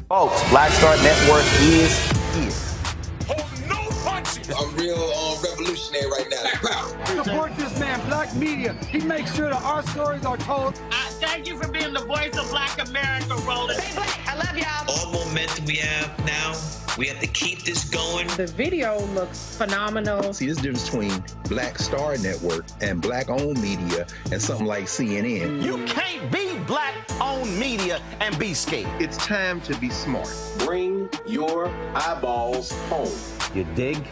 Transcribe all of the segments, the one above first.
Folks, Black Star Network is here. Hold no punches. I'm real revolutionary right now. Support this man, Black Media. He makes sure that our stories are told. Thank you for being the voice of Black America, Roland. Stay black. I love y'all. All momentum we have now, we have to keep this going. The video looks phenomenal. See, this difference between Black Star Network and Black-owned media and something like CNN. You can't be Black-owned media and be scared. It's time to be smart. Bring your eyeballs home. You dig?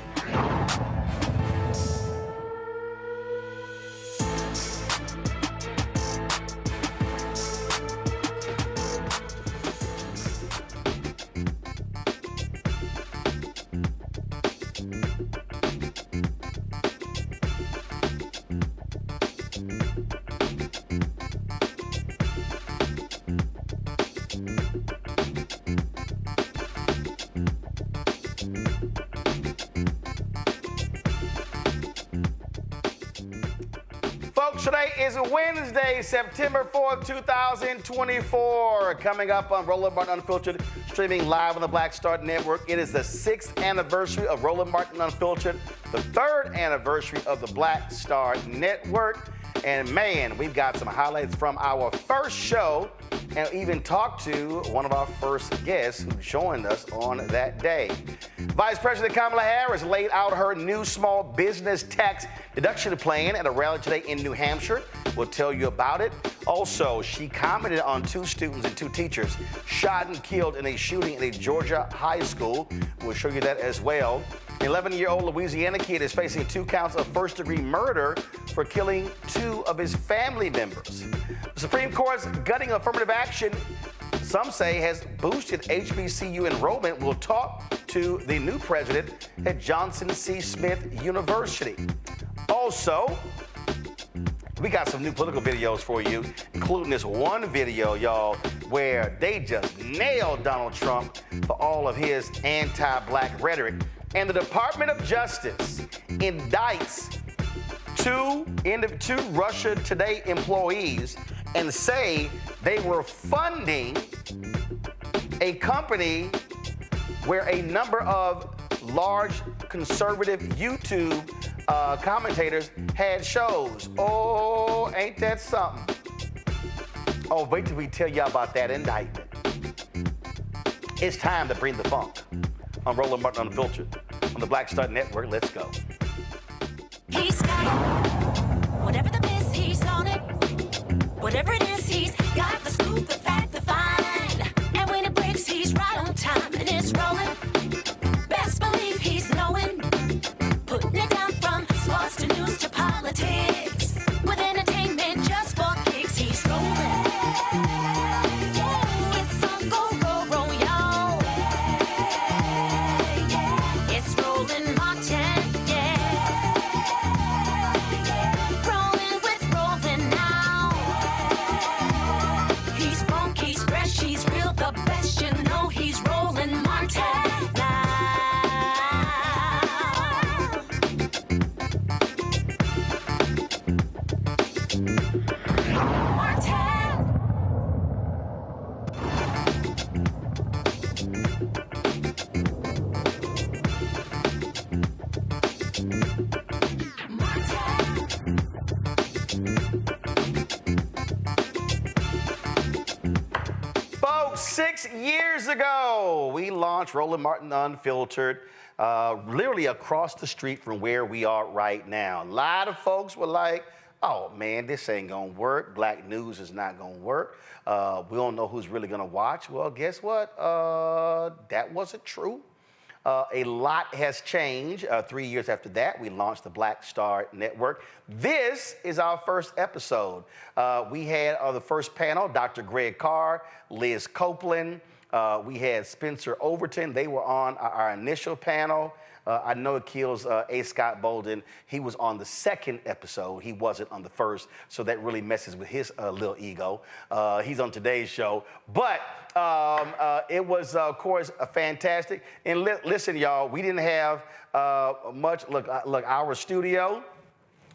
Folks, today is Wednesday, September 4th, 2024. Coming up on Roland Martin Unfiltered, streaming live on the Black Star Network. It is the 6th anniversary of Roland Martin Unfiltered, the 3rd anniversary of the Black Star Network. And man, we've got some highlights from our first show and even talked to one of our first guests who joined us on that day. Vice President Kamala Harris laid out her new small business tax deduction plan at a rally today in New Hampshire. We'll tell you about it. Also, she commented on 2 students and 2 teachers shot and killed in a shooting in a Georgia high school. We'll show you that as well. An 11-year-old Louisiana kid is facing 2 counts of first-degree murder for killing 2 of his family members. The Supreme Court's gutting affirmative action, some say, has boosted HBCU enrollment. We'll talk to the new president at Johnson C. Smith University. Also, we got some new political videos for you, including this one video, y'all, where they just nailed Donald Trump for all of his anti-black rhetoric. And the Department of Justice indicts 2 Russia Today employees and say they were funding a company where a number of large conservative YouTube commentators had shows. Oh, ain't that something? Oh, wait till we tell you about that indictment. It's time to bring the funk on Roland Martin Unfiltered on the Black Star Network. Let's go. He's got it. Whatever the miss, he's on it. Whatever it is, he's got the scoop, the fact, the find. And when it breaks, he's right on time and it's rolling. Best believe he's knowing. Putting it down from sports to news to politics. With entertainment just for kicks, he's rolling. It's on go, roll, roll, y'all. It's Roland Martin, yeah. Rolling with Roland now. He's funk, he's fresh, he's real, the best, you know he's Roland Martin now. Folks, 6 years ago, we launched Roland Martin Unfiltered, literally across the street from where we are right now. A lot of folks were like, oh man, this ain't gonna work. Black news is not gonna work. We don't know who's really gonna watch. Well, guess what? That wasn't true. A lot has changed. 3 years after that, we launched the Black Star Network. This is our first episode. We had the first panel, Dr. Greg Carr, Liz Copeland. We had Spencer Overton. They were on our initial panel. I know it kills A. Scott Bolden. He was on the second episode. He wasn't on the first, so that really messes with his little ego. He's on today's show. But it was, of course, fantastic. And listen, y'all, we didn't have much. Look, our studio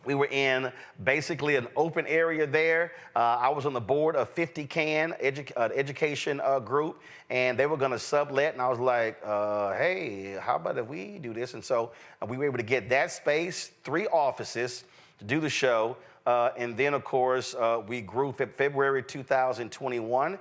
We were in basically an open area there. I was on the board of 50 Can education group, and they were going to sublet. And I was like, hey, how about if we do this? And so we were able to get that space, 3 offices to do the show. And then, of course, we grew February 2021.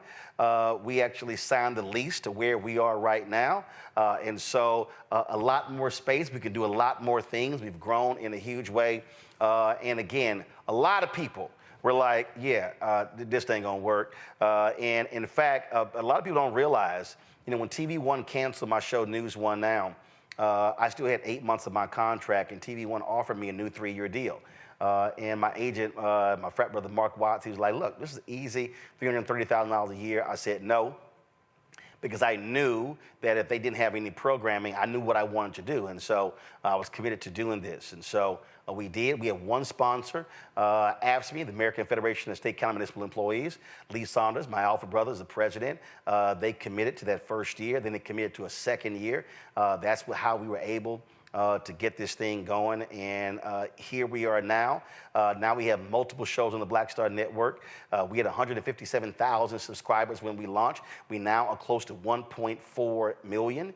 We actually signed the lease to where we are right now. And so a lot more space. We can do a lot more things. We've grown in a huge way. And again, a lot of people were like, yeah, this ain't gonna work. And in fact, a lot of people don't realize, you know, when TV One canceled my show, News One Now, I still had 8 months of my contract, and TV One offered me a new 3-year deal. And my agent, my frat brother, Mark Watts, he was like, look, this is easy, $330,000 a year. I said no, because I knew that if they didn't have any programming, I knew what I wanted to do. And so I was committed to doing this. And so we did. We have one sponsor, AFSCME, the American Federation of State, County, Municipal Employees. Lee Saunders, my alpha brother, is the president. They committed to that first year. Then they committed to a second year. That's how we were able to get this thing going, and here we are now. Now we have multiple shows on the Black Star Network. We had 157,000 subscribers when we launched. We now are close to 1.4 million.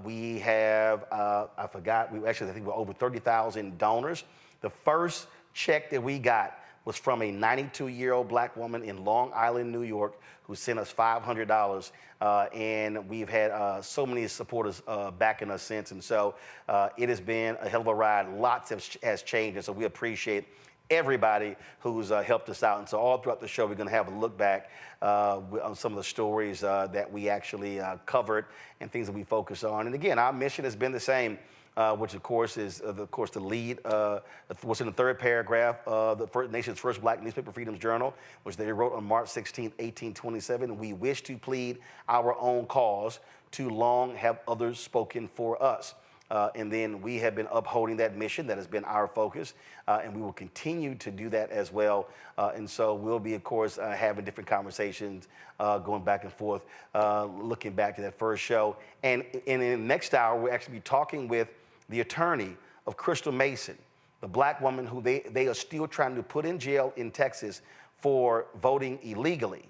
We have, I think we're over 30,000 donors. The first check that we got was from a 92-year-old black woman in Long Island, New York, who sent us $500. And we've had so many supporters backing us since. And so it has been a hell of a ride. Lots has changed. And so we appreciate everybody who's helped us out. And so all throughout the show, we're going to have a look back on some of the stories that we actually covered and things that we focus on. And again, our mission has been the same. Which of course is the lead, what's in the third paragraph of the nation's first black newspaper, Freedom's Journal, which they wrote on March 16, 1827. We wish to plead our own cause. Too long have others spoken for us. And then we have been upholding that mission. That has been our focus. And we will continue to do that as well. And so we'll be, of course, having different conversations, going back and forth, looking back to that first show. And in the next hour, we'll actually be talking with the attorney of Crystal Mason, the black woman who they are still trying to put in jail in Texas for voting illegally.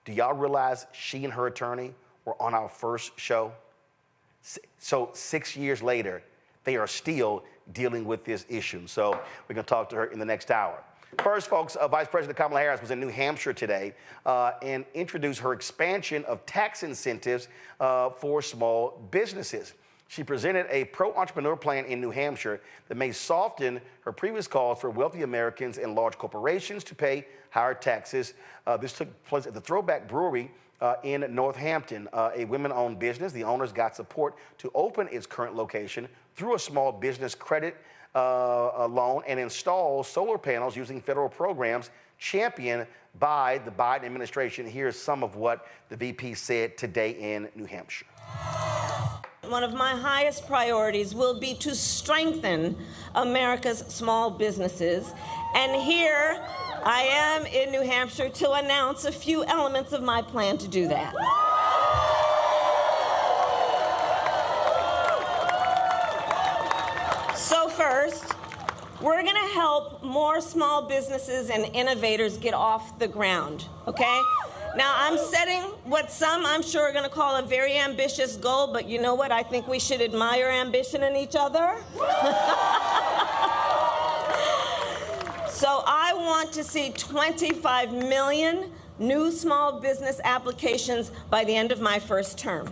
Do y'all realize she and her attorney were on our first show? So 6 years later, they are still dealing with this issue. So we're going to talk to her in the next hour. First, folks, Vice President Kamala Harris was in New Hampshire today and introduced her expansion of tax incentives for small businesses. She presented a pro-entrepreneur plan in New Hampshire that may soften her previous calls for wealthy Americans and large corporations to pay higher taxes. This took place at the Throwback Brewery in Northampton, a women-owned business. The owners got support to open its current location through a small business credit loan and install solar panels using federal programs championed by the Biden administration. Here's some of what the VP said today in New Hampshire. One of my highest priorities will be to strengthen America's small businesses. And here I am in New Hampshire to announce a few elements of my plan to do that. So first, we're going to help more small businesses and innovators get off the ground, okay? Now, I'm setting what some, I'm sure, are going to call a very ambitious goal, but you know what? I think we should admire ambition in each other. So I want to see 25 million new small business applications by the end of my first term.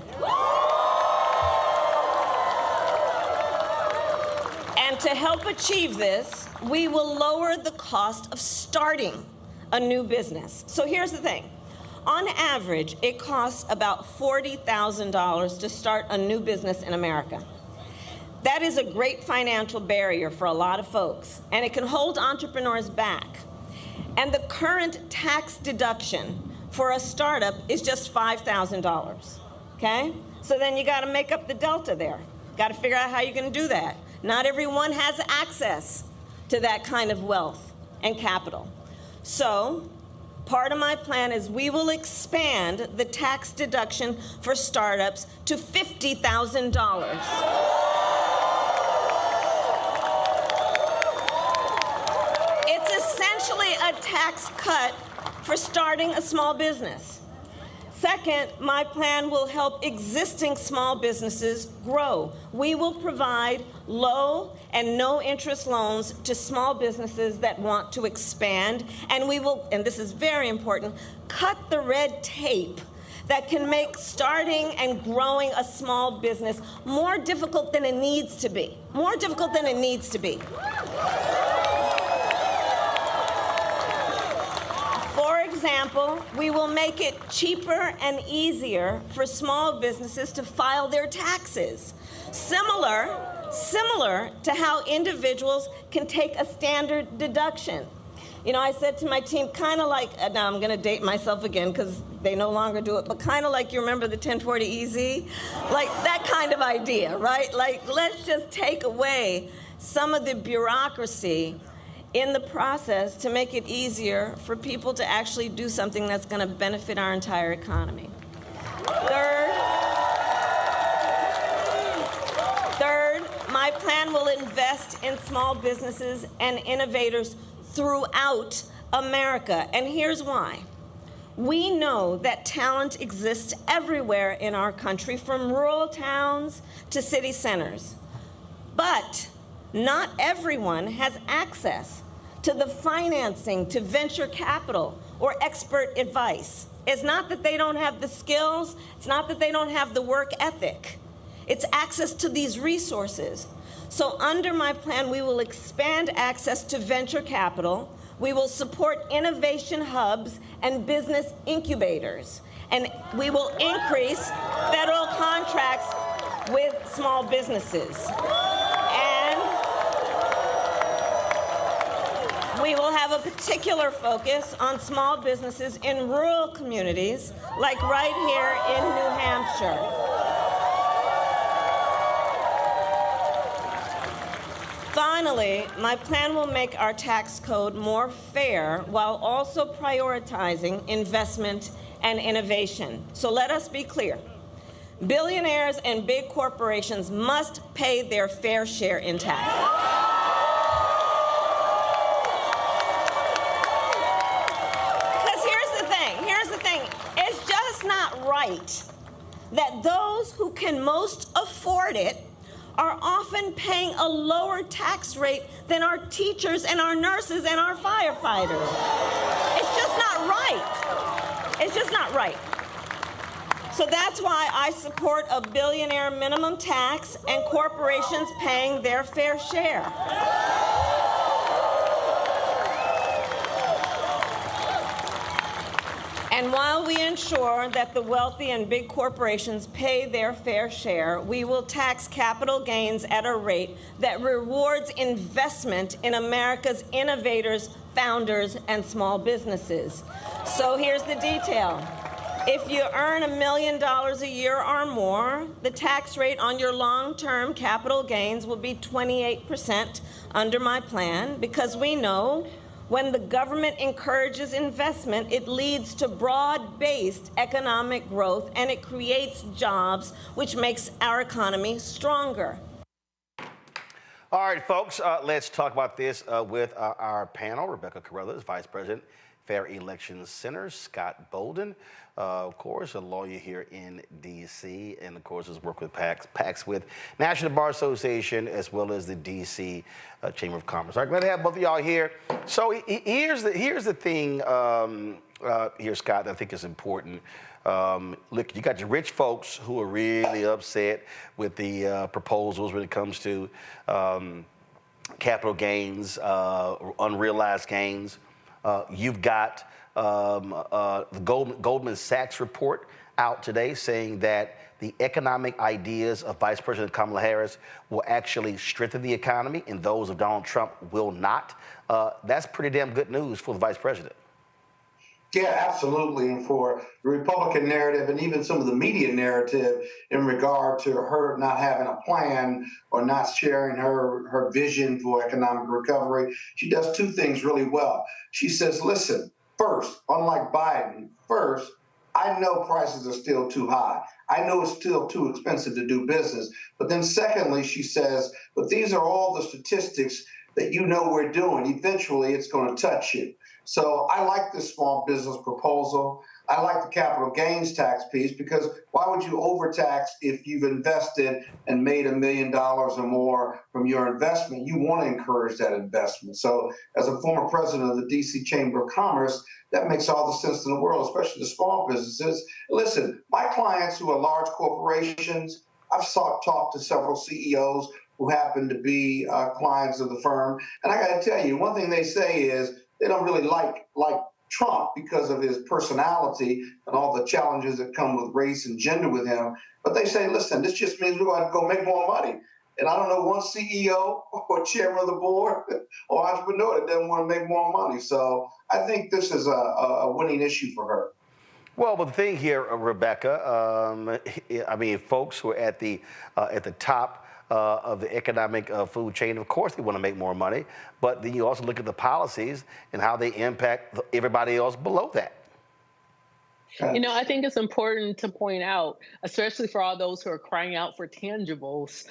And to help achieve this, we will lower the cost of starting a new business. So here's the thing. On average, it costs about $40,000 to start a new business in America. That is a great financial barrier for a lot of folks, and it can hold entrepreneurs back. And the current tax deduction for a startup is just $5,000, okay? So then you gotta make up the delta there. Gotta figure out how you're gonna do that. Not everyone has access to that kind of wealth and capital. So, part of my plan is we will expand the tax deduction for startups to $50,000. tax cut for starting a small business. Second, my plan will help existing small businesses grow. We will provide low and no interest loans to small businesses that want to expand, and we will, and this is very important, cut the red tape that can make starting and growing a small business more difficult than it needs to be. More difficult than it needs to be. For example, we will make it cheaper and easier for small businesses to file their taxes. Similar to how individuals can take a standard deduction. You know, I said to my team, kind of like, now I'm going to date myself again because they no longer do it, but kind of like, you remember the 1040 EZ? Like that kind of idea, right? Like, let's just take away some of the bureaucracy in the process to make it easier for people to actually do something that's going to benefit our entire economy. Third, my plan will invest in small businesses and innovators throughout America, and here's why. We know that talent exists everywhere in our country, from rural towns to city centers. But not everyone has access to the financing, to venture capital, or expert advice. It's not that they don't have the skills, it's not that they don't have the work ethic. It's access to these resources. So under my plan, we will expand access to venture capital, we will support innovation hubs and business incubators, and we will increase federal contracts with small businesses. And we will have a particular focus on small businesses in rural communities, like right here in New Hampshire. Finally, my plan will make our tax code more fair while also prioritizing investment and innovation. So let us be clear. Billionaires and big corporations must pay their fair share in taxes. Because here's the thing, it's just not right that those who can most afford it are often paying a lower tax rate than our teachers and our nurses and our firefighters. It's just not right. It's just not right. So that's why I support a billionaire minimum tax and corporations paying their fair share. And while we ensure that the wealthy and big corporations pay their fair share, we will tax capital gains at a rate that rewards investment in America's innovators, founders, and small businesses. So here's the detail. If you earn $1 million a year or more, the tax rate on your long-term capital gains will be 28% under my plan, because we know when the government encourages investment, it leads to broad-based economic growth, and it creates jobs, which makes our economy stronger. All right, folks, let's talk about this with our panel. Rebecca Carruthers, Vice President, Fair Elections Center. Scott Bolden, of course, a lawyer here in D.C., and of course has worked with PACs with National Bar Association as well as the D.C. Chamber of Commerce. All right, glad to have both of y'all here. So here's the thing here, Scott, that I think is important. Look, you got your rich folks who are really upset with the proposals when it comes to capital gains, unrealized gains. You've got the Goldman Sachs report out today saying that the economic ideas of Vice President Kamala Harris will actually strengthen the economy, and those of Donald Trump will not. That's pretty damn good news for the Vice President. Yeah, absolutely. And for the Republican narrative and even some of the media narrative in regard to her not having a plan or not sharing her vision for economic recovery, she does two things really well. She says, listen, first, unlike Biden, first, I know prices are still too high. I know it's still too expensive to do business. But then secondly, she says, but these are all the statistics that you know we're doing. Eventually, it's going to touch you. So I like this small business proposal. I like the capital gains tax piece, because why would you overtax if you've invested and made $1 million or more from your investment? You want to encourage that investment. So as a former president of the DC Chamber of Commerce, that makes all the sense in the world, especially the small businesses. Listen, my clients who are large corporations, I've talked to several CEOs who happen to be clients of the firm. And I got to tell you, one thing they say is they don't really like Trump because of his personality and all the challenges that come with race and gender with him. But they say, listen, this just means we're going to go make more money. And I don't know one CEO or chairman of the board or entrepreneur that doesn't want to make more money. So I think this is a winning issue for her. Well, but the thing here, Rebecca, I mean, folks who are at the top of the economic food chain, of course they want to make more money, but then you also look at the policies and how they impact everybody else below that. You know, I think it's important to point out, especially for all those who are crying out for tangibles,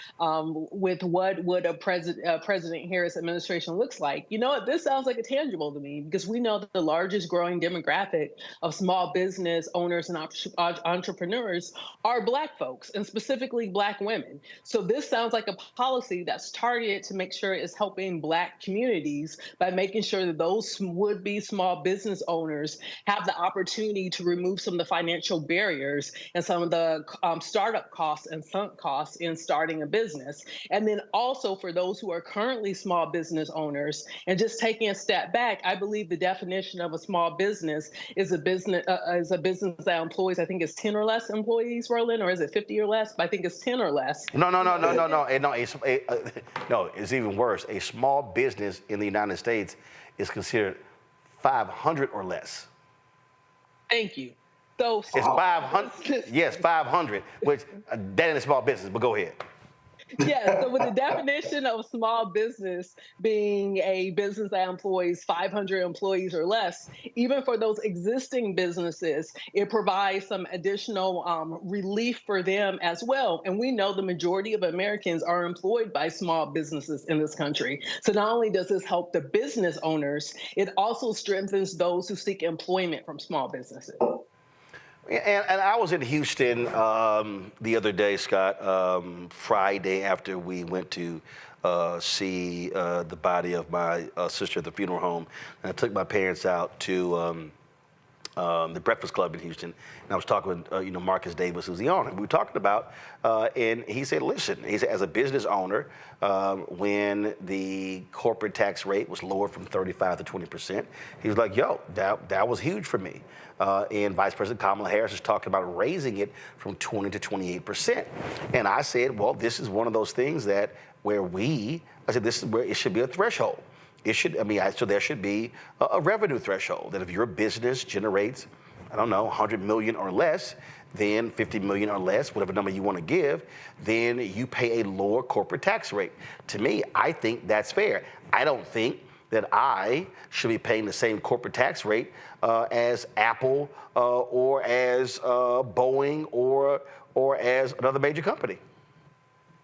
with what would a President Harris administration looks like. You know what? This sounds like a tangible to me, because we know that the largest growing demographic of small business owners and entrepreneurs are Black folks, and specifically Black women. So this sounds like a policy that's targeted to make sure it's helping Black communities by making sure that those would-be small business owners have the opportunity to remove some of the financial barriers and some of the startup costs and sunk costs in starting a business. And then also for those who are currently small business owners, and just taking a step back, I believe the definition of a small business is a business that employs, I think it's 10 or less employees, Roland, or is it 50 or less? But I think it's 10 or less. No. It's even worse. A small business in the United States is considered 500 or less. Thank you. So it's 500. Yes, 500. Which that ain't a small business. But go ahead. Yeah. So with the definition of small business being a business that employs 500 employees or less, even for those existing businesses, it provides some additional relief for them as well. And we know the majority of Americans are employed by small businesses in this country. So not only does this help the business owners, it also strengthens those who seek employment from small businesses. And I was in Houston the other day, Scott, Friday after we went to see the body of my sister at the funeral home. And I took my parents out to the Breakfast Club in Houston. And I was talking with Marcus Davis, who's the owner. We were talking about, and he said, listen, he said, as a business owner, when the corporate tax rate was lowered from 35 to 20%, he was like, yo, that was huge for me. And Vice President Kamala Harris is talking about raising it from 20 to 28%. And I said, well, this is one of those things that I said, this is where it should be a threshold. So there should be a revenue threshold that if your business generates, I don't know, 100 million or less, then 50 million or less, whatever number you want to give, then you pay a lower corporate tax rate. To me, I think that's fair. I don't think that I should be paying the same corporate tax rate as Apple or as Boeing or as another major company.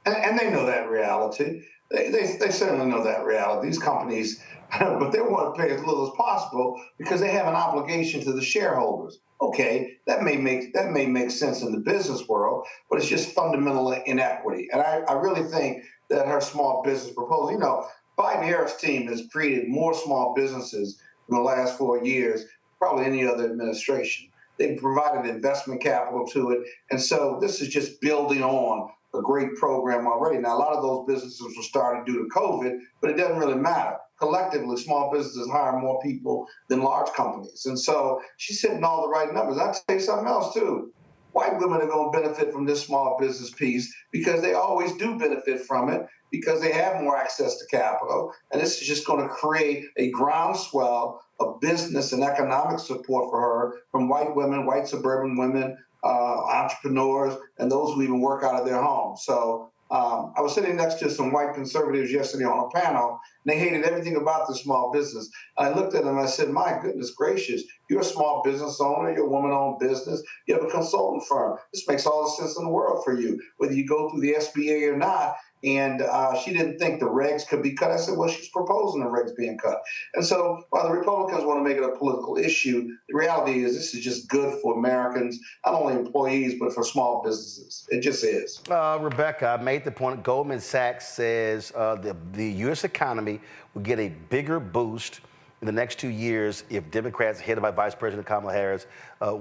And they know that reality. They certainly know that reality. These companies, but they want to pay as little as possible because they have an obligation to the shareholders. Okay, that may make sense in the business world, but it's just fundamental inequity. And I really think that her small business proposal, Biden-Harris team has created more small businesses in the last 4 years, probably any other administration. They've provided investment capital to it. And so this is just building on a great program already. Now, a lot of those businesses were started due to COVID, but it doesn't really matter. Collectively, small businesses hire more people than large companies. And so she's hitting all the right numbers. I'll tell you something else, too. White women are going to benefit from this small business piece because they always do benefit from it because they have more access to capital. And this is just going to create a groundswell of business and economic support for her from white women, white suburban women, entrepreneurs, and those who even work out of their homes. So I was sitting next to some white conservatives yesterday on a panel, and they hated everything about the small business. And I looked at them and I said, my goodness gracious, you're a small business owner, you're a woman-owned business, you have a consultant firm. This makes all the sense in the world for you. Whether you go through the SBA or not, and she didn't think the regs could be cut. I said, well, she's proposing the regs being cut. And so while the Republicans want to make it a political issue, the reality is this is just good for Americans, not only employees, but for small businesses. It just is. Rebecca, I made the point. Goldman Sachs says the U.S. economy will get a bigger boost in the next 2 years if Democrats, headed by Vice President Kamala Harris,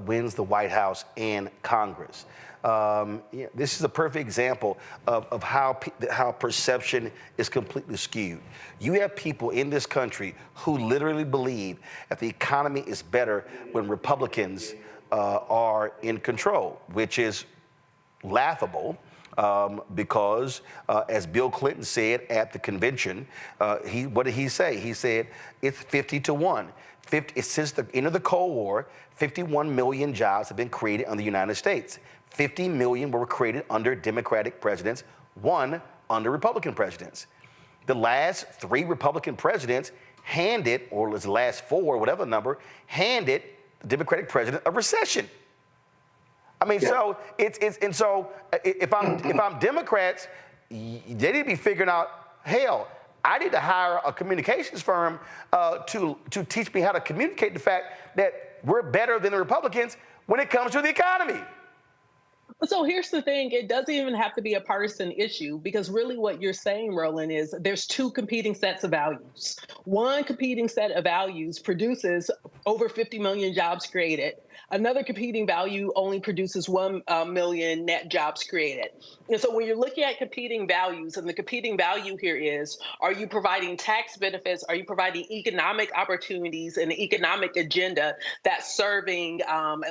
wins the White House and Congress. This is a perfect example of how perception is completely skewed. You have people in this country who literally believe that the economy is better when Republicans are in control, which is laughable. Because, as Bill Clinton said at the convention, what did he say? He said it's 50-1. Since the end of the Cold War, 51 million jobs have been created in the United States. 50 million were created under Democratic presidents, 1 under Republican presidents. The last 3 Republican presidents handed, or the last 4, whatever number, handed the Democratic president a recession. I mean, so if I'm Democrats, they need to be figuring out, hell, I need to hire a communications firm to teach me how to communicate the fact that we're better than the Republicans when it comes to the economy. So here's the thing, it doesn't even have to be a partisan issue, because really what you're saying, Roland, is there's 2 competing sets of values. One competing set of values produces over 50 million jobs created. Another competing value only produces 1 million net jobs created. And so when you're looking at competing values, and the competing value here is, are you providing tax benefits? Are you providing economic opportunities and an economic agenda that's serving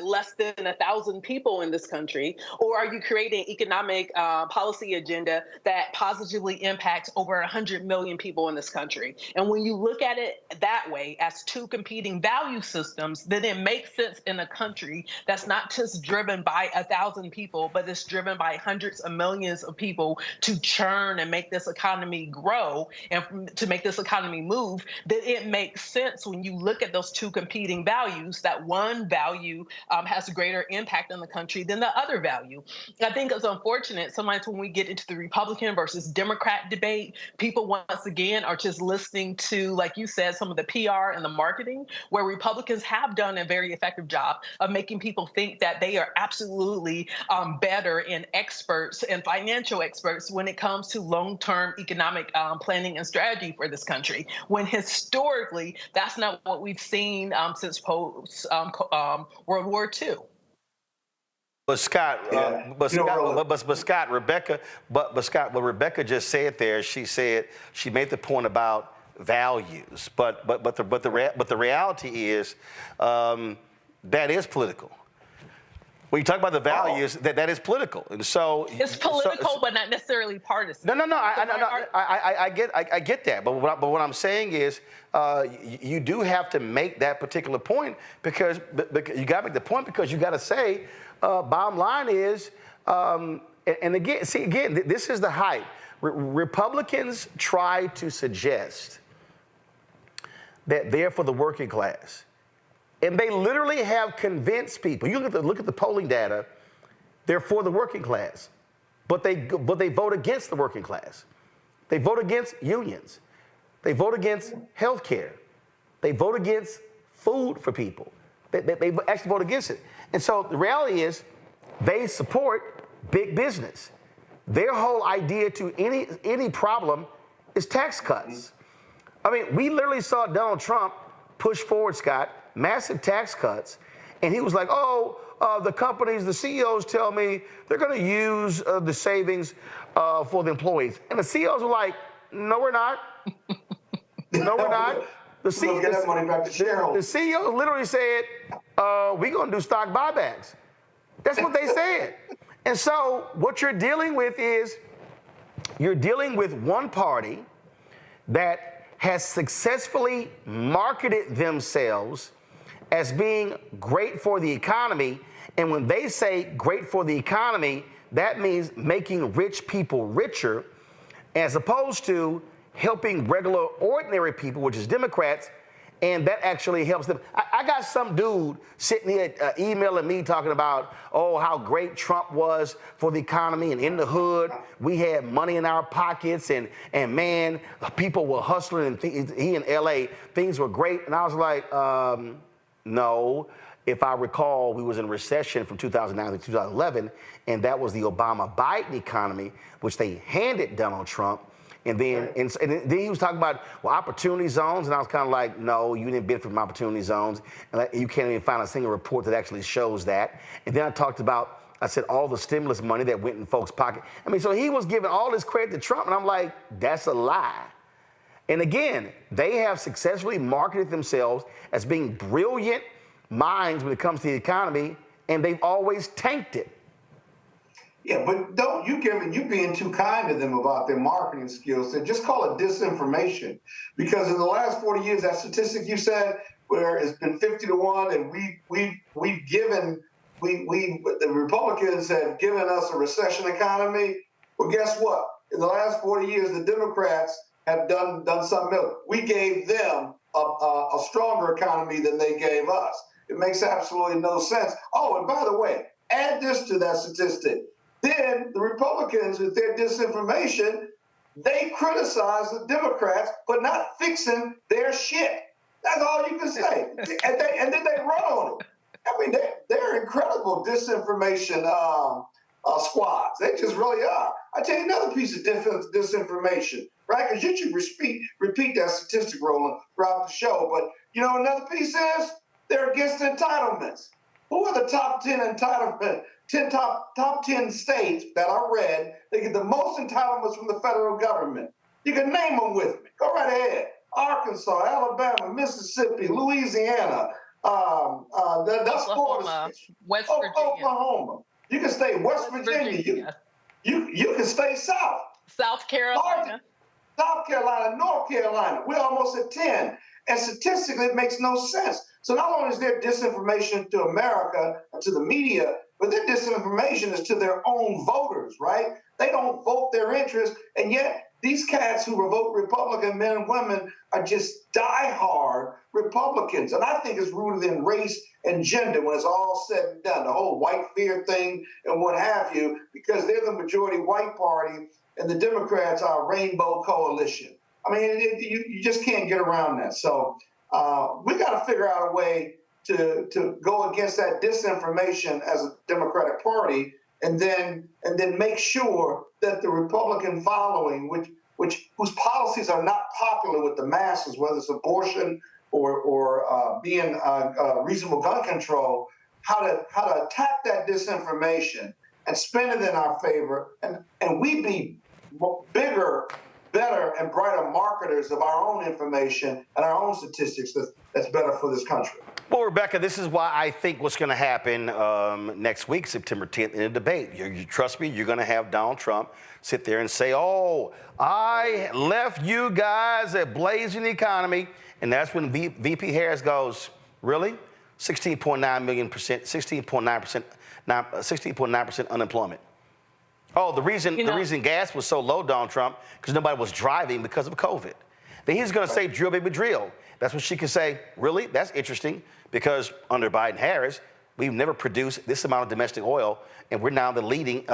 less than 1,000 people in this country? Or are you creating an economic policy agenda that positively impacts over 100 million people in this country? And when you look at it that way, as 2 competing value systems, then it makes sense in a country that's not just driven by 1,000 people, but it's driven by hundreds of millions of people to churn and make this economy grow and to make this economy move. Then it makes sense when you look at those 2 competing values that one value has a greater impact on the country than the other value. I think it's unfortunate sometimes when we get into the Republican versus Democrat debate, people once again are just listening to, like you said, some of the PR and the marketing, where Republicans have done a very effective job of making people think that they are absolutely better and experts and financial experts when it comes to long-term economic planning and strategy for this country, when historically that's not what we've seen since post World War II. But Scott, Rebecca, what Rebecca just said there, she made the point about values, but the reality is that is political. When you talk about the values, that is political, and so it's political, but not necessarily partisan. No. I get that, but what I'm saying is, you do have to make that particular point because you got to make the point because you got to say, bottom line is, and again, this is the hype. Republicans try to suggest that they're for the working class. And they literally have convinced people. You look at the polling data, they're for the working class. But they vote against the working class. They vote against unions. They vote against health care. They vote against food for people. They actually vote against it. And so the reality is they support big business. Their whole idea to any problem is tax cuts. I mean, we literally saw Donald Trump push forward, Scott, massive tax cuts. And he was like, the companies, the CEOs tell me they're going to use the savings for the employees. And the CEOs were like, no, we're not. No, we're not. The CEO literally said, we're going to do stock buybacks. That's what they said. And so what you're dealing with is you're dealing with one party that has successfully marketed themselves as being great for the economy. And when they say great for the economy, that means making rich people richer, as opposed to helping regular, ordinary people, which is Democrats, And that actually helps them. I got some dude sitting here emailing me talking about, oh, how great Trump was for the economy, and in the hood, we had money in our pockets, and man, people were hustling, and he in LA, things were great. And I was like, no. If I recall, we was in a recession from 2009 to 2011, and that was the Obama-Biden economy, which they handed Donald Trump. And then, and then he was talking about, well, opportunity zones, and I was kind of like, no, you didn't benefit from opportunity zones, and you can't even find a single report that actually shows that. And then I said all the stimulus money that went in folks' pocket. I mean, so he was giving all this credit to Trump, and I'm like, that's a lie. And again, they have successfully marketed themselves as being brilliant minds when it comes to the economy, and they've always tanked it. Yeah, but you being too kind to them about their marketing skills. So just call it disinformation, because in the last 40 years, that statistic you said, where it's been 50-1, and the Republicans have given us a recession economy. Well, guess what? In the last 40 years, the Democrats have done something else. We gave them a stronger economy than they gave us. It makes absolutely no sense. Oh, and by the way, add this to that statistic. Then the Republicans, with their disinformation, they criticize the Democrats for not fixing their shit. That's all you can say. and then they run on it. I mean, they're incredible disinformation squads. They just really are. I tell you another piece of disinformation, right? Because you should repeat that statistic, Roland, throughout the show. But you know, another piece is they're against entitlements. Who are the top 10 entitlement? Top 10 states that I read, they get the most entitlements from the federal government. You can name them with me. Go right ahead. Arkansas, Alabama, Mississippi, Louisiana, that's Florida, West Virginia. Oklahoma. You can stay West Virginia. You can stay south. South Carolina. South Carolina, North Carolina. We're almost at 10. And statistically, it makes no sense. So not only is there disinformation to America and to the media, but their disinformation is to their own voters, right? They don't vote their interest, and yet these cats who vote Republican, men and women, are just diehard Republicans. And I think it's rooted in race and gender when it's all said and done, the whole white fear thing and what have you, because they're the majority white party and the Democrats are a rainbow coalition. I mean, you just can't get around that. So we got to figure out a way to go against that disinformation as a Democratic Party, and then make sure that the Republican following, whose policies are not popular with the masses, whether it's abortion or being reasonable gun control, how to attack that disinformation and spin it in our favor, and we be bigger, better, and brighter marketers of our own information and our own statistics that's better for this country. Well, Rebecca, this is why I think what's going to happen next week, September 10th, in a debate. You trust me, you're going to have Donald Trump sit there and say, oh, I left you guys a blazing economy. And that's when VP Harris goes, really? 16.9% unemployment. Oh, the reason gas was so low, Donald Trump, because nobody was driving because of COVID. Then he's going to say, drill, baby, drill. That's what she can say, really? That's interesting, because under Biden-Harris, we've never produced this amount of domestic oil, and we're now the leading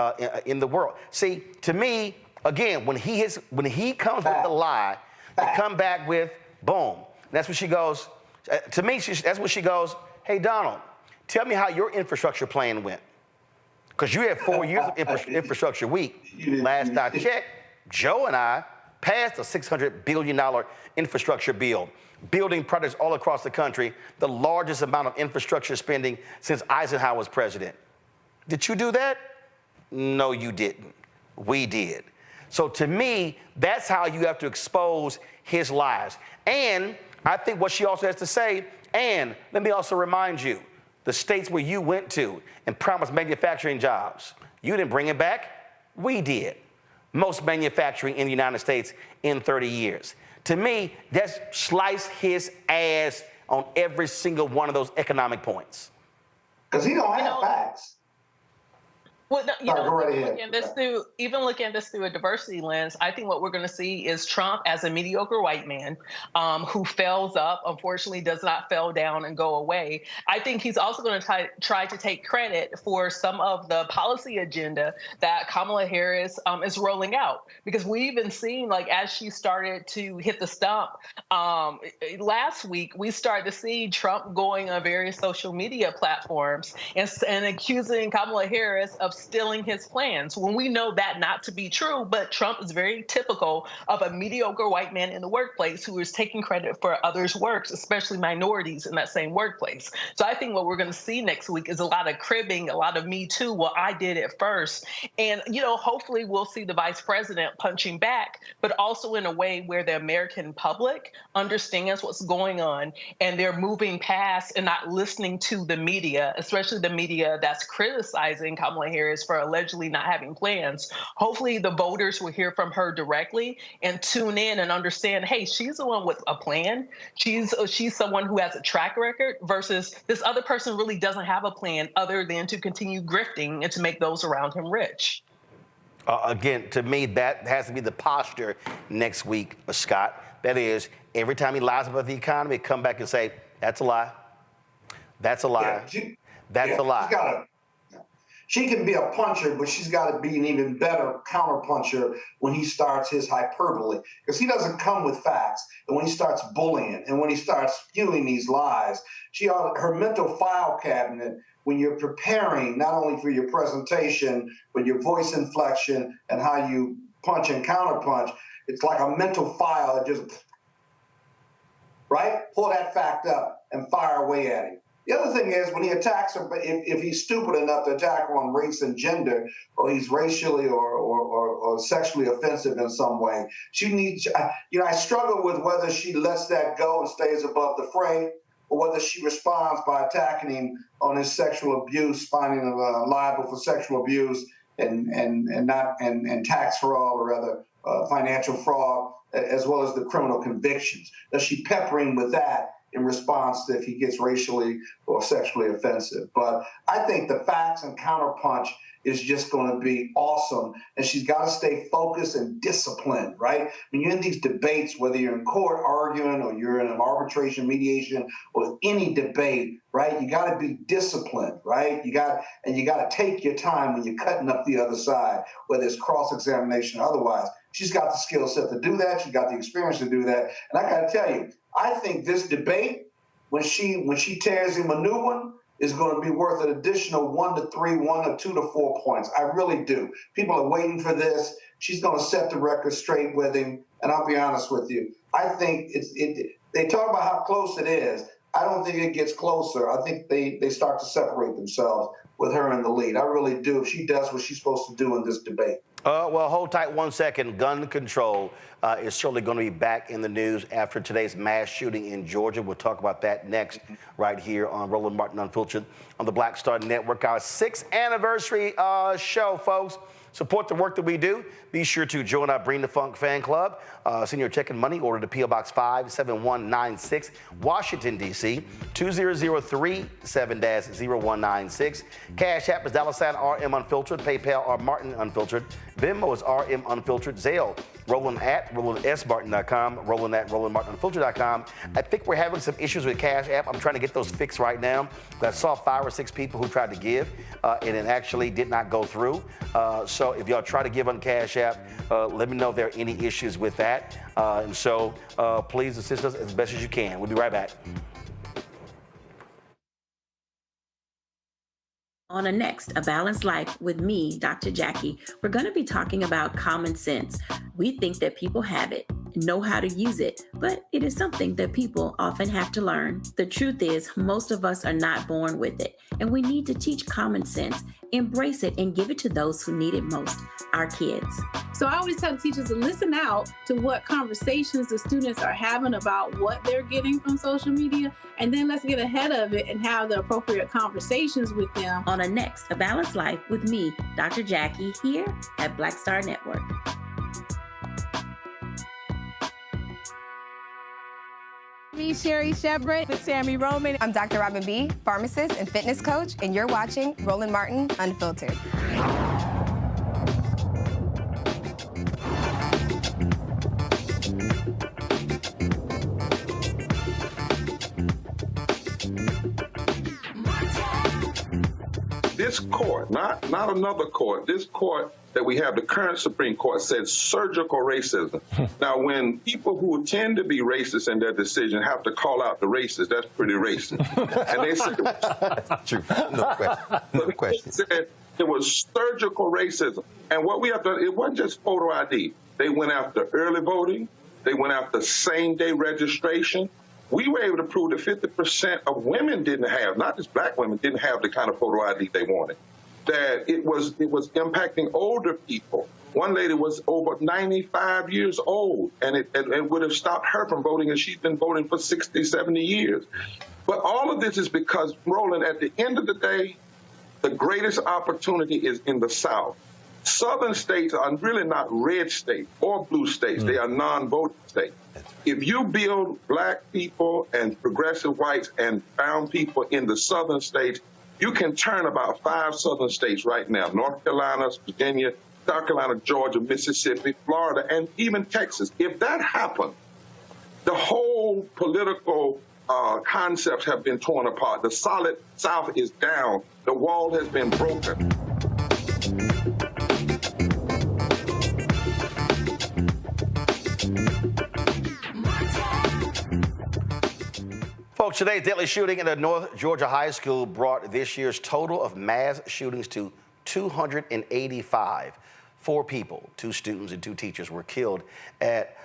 in the world. See, to me, again, when he comes with the lie, they come back with, boom. And that's what she goes, to me, that's what she goes, hey, Donald, tell me how your infrastructure plan went. Because you had 4 years of infrastructure week. Last I checked, Joe and I passed a $600 billion infrastructure bill, building projects all across the country, the largest amount of infrastructure spending since Eisenhower was president. Did you do that? No, you didn't. We did. So to me, that's how you have to expose his lies. And I think what she also has to say, and let me also remind you, the states where you went to and promised manufacturing jobs, you didn't bring it back. We did. Most manufacturing in the United States in 30 years. To me, that's slice his ass on every single one of those economic points. Because he don't have facts. Well, no, Go right ahead. Even looking at this through a diversity lens, I think what we're going to see is Trump as a mediocre white man who fails up, unfortunately does not fail down and go away. I think he's also going to try to take credit for some of the policy agenda that Kamala Harris is rolling out. Because we've been seeing, like, as she started to hit the stump last week, we started to see Trump going on various social media platforms and accusing Kamala Harris of stealing his plans, when we know that not to be true. But Trump is very typical of a mediocre white man in the workplace who is taking credit for others' works, especially minorities in that same workplace. So I think what we're going to see next week is a lot of cribbing, a lot of Me Too. Well, I did it first. And, hopefully we'll see the vice president punching back, but also in a way where the American public understands what's going on and they're moving past and not listening to the media, especially the media that's criticizing Kamala Harris for allegedly not having plans. Hopefully the voters will hear from her directly and tune in and understand, hey, she's the one with a plan. She's someone who has a track record versus this other person really doesn't have a plan other than to continue grifting and to make those around him rich. Again, to me, that has to be the posture next week, Scott. That is, every time he lies about the economy, come back and say, that's a lie. That's a lie. That's a lie. She can be a puncher, but she's got to be an even better counterpuncher when he starts his hyperbole, because he doesn't come with facts. And when he starts bullying and when he starts spewing these lies, her mental file cabinet, when you're preparing not only for your presentation, but your voice inflection and how you punch and counterpunch, it's like a mental file that just, right? Pull that fact up and fire away at him. The other thing is when he attacks her, if he's stupid enough to attack her on race and gender, or he's racially or sexually offensive in some way, she needs, I struggle with whether she lets that go and stays above the fray, or whether she responds by attacking him on his sexual abuse, finding him liable for sexual abuse and tax fraud or other financial fraud, as well as the criminal convictions. Does she pepper him with that in response to if he gets racially or sexually offensive? But I think the facts and counterpunch is just going to be awesome. And she's got to stay focused and disciplined, right? When you're in these debates, whether you're in court arguing or you're in an arbitration, mediation, or any debate, right? You got to be disciplined, right? You got to take your time when you're cutting up the other side, whether it's cross-examination or otherwise. She's got the skill set to do that. She's got the experience to do that. And I got to tell you, I think this debate, when she tears him a new one, is going to be worth an additional 1 to 3, 1 to 2 to 4 points. I really do. People are waiting for this. She's going to set the record straight with him. And I'll be honest with you, I think they talk about how close it is. I don't think it gets closer. I think they start to separate themselves with her in the lead. I really do, if she does what she's supposed to do in this debate. Well, hold tight 1 second. Gun control is surely going to be back in the news after today's mass shooting in Georgia. We'll talk about that next right here on Roland Martin Unfiltered on the Black Star Network. Our 6th anniversary show, folks. Support the work that we do. Be sure to join our Bring the Funk fan club. Send your check and money order to P.O. Box 57196, Washington, D.C. 20037-0196. Cash App is $RM Unfiltered. PayPal are Martin Unfiltered. Venmo is RM Unfiltered. Zelle, Roland at RolandSMartin.com. Roland at RolandMartinUnfiltered.com. I think we're having some issues with Cash App. I'm trying to get those fixed right now. I saw 5 or 6 people who tried to give, and it actually did not go through. So if y'all try to give on Cash App, let me know if there are any issues with that. And so please assist us as best as you can. We'll be right back. On A Balanced Life with me, Dr. Jackie, we're going to be talking about common sense. We think that people have it, know how to use it, but it is something that people often have to learn. The truth is, most of us are not born with it, and we need to teach common sense, embrace it, and give it to those who need it most, our kids. So I always tell the teachers to listen out to what conversations the students are having about what they're getting from social media, and then let's get ahead of it and have the appropriate conversations with them. On A Balanced Life with me, Dr. Jackie, here at Black Star Network. Me, Sherry Shepard with Sammy Roman. I'm Dr. Robin B., pharmacist and fitness coach, and you're watching Roland Martin Unfiltered. This court, not another court, this court that we have, the current Supreme Court, said surgical racism. Now, when people who tend to be racist in their decision have to call out the racist, that's pretty racist. And they said That's true. No question. No question. They said it was surgical racism. And what we have to, it wasn't just photo ID. They went after early voting. They went after same-day registration. We were able to prove that 50% of women didn't have, not just black women, didn't have the kind of photo ID they wanted. That it was impacting older people. One lady was over 95 years old, and it would have stopped her from voting, and she's been voting for 60, 70 years. But all of this is because, Roland, at the end of the day, the greatest opportunity is in the South. Southern states are really not red states or blue states. They are non-voting states. If you build black people and progressive whites and brown people in the southern states, you can turn about 5 southern states right now: North Carolina, Virginia, South Carolina, Georgia, Mississippi, Florida, and even Texas. If that happened, the whole political concepts have been torn apart. The solid South is down. The wall has been broken. Folks, today's deadly shooting in a North Georgia high school brought this year's total of mass shootings to 285. 4 people, 2 students and 2 teachers, were killed at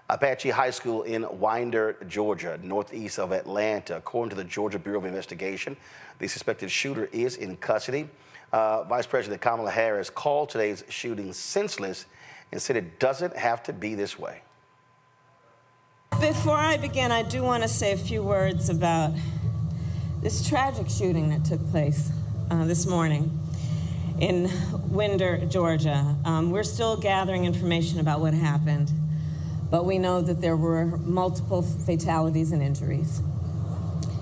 Apache High School in Winder, Georgia, northeast of Atlanta. According to the Georgia Bureau of Investigation, the suspected shooter is in custody. Vice President Kamala Harris called today's shooting senseless and said it doesn't have to be this way. Before I begin, I do want to say a few words about this tragic shooting that took place this morning in Winder, Georgia. We're still gathering information about what happened, but we know that there were multiple fatalities and injuries.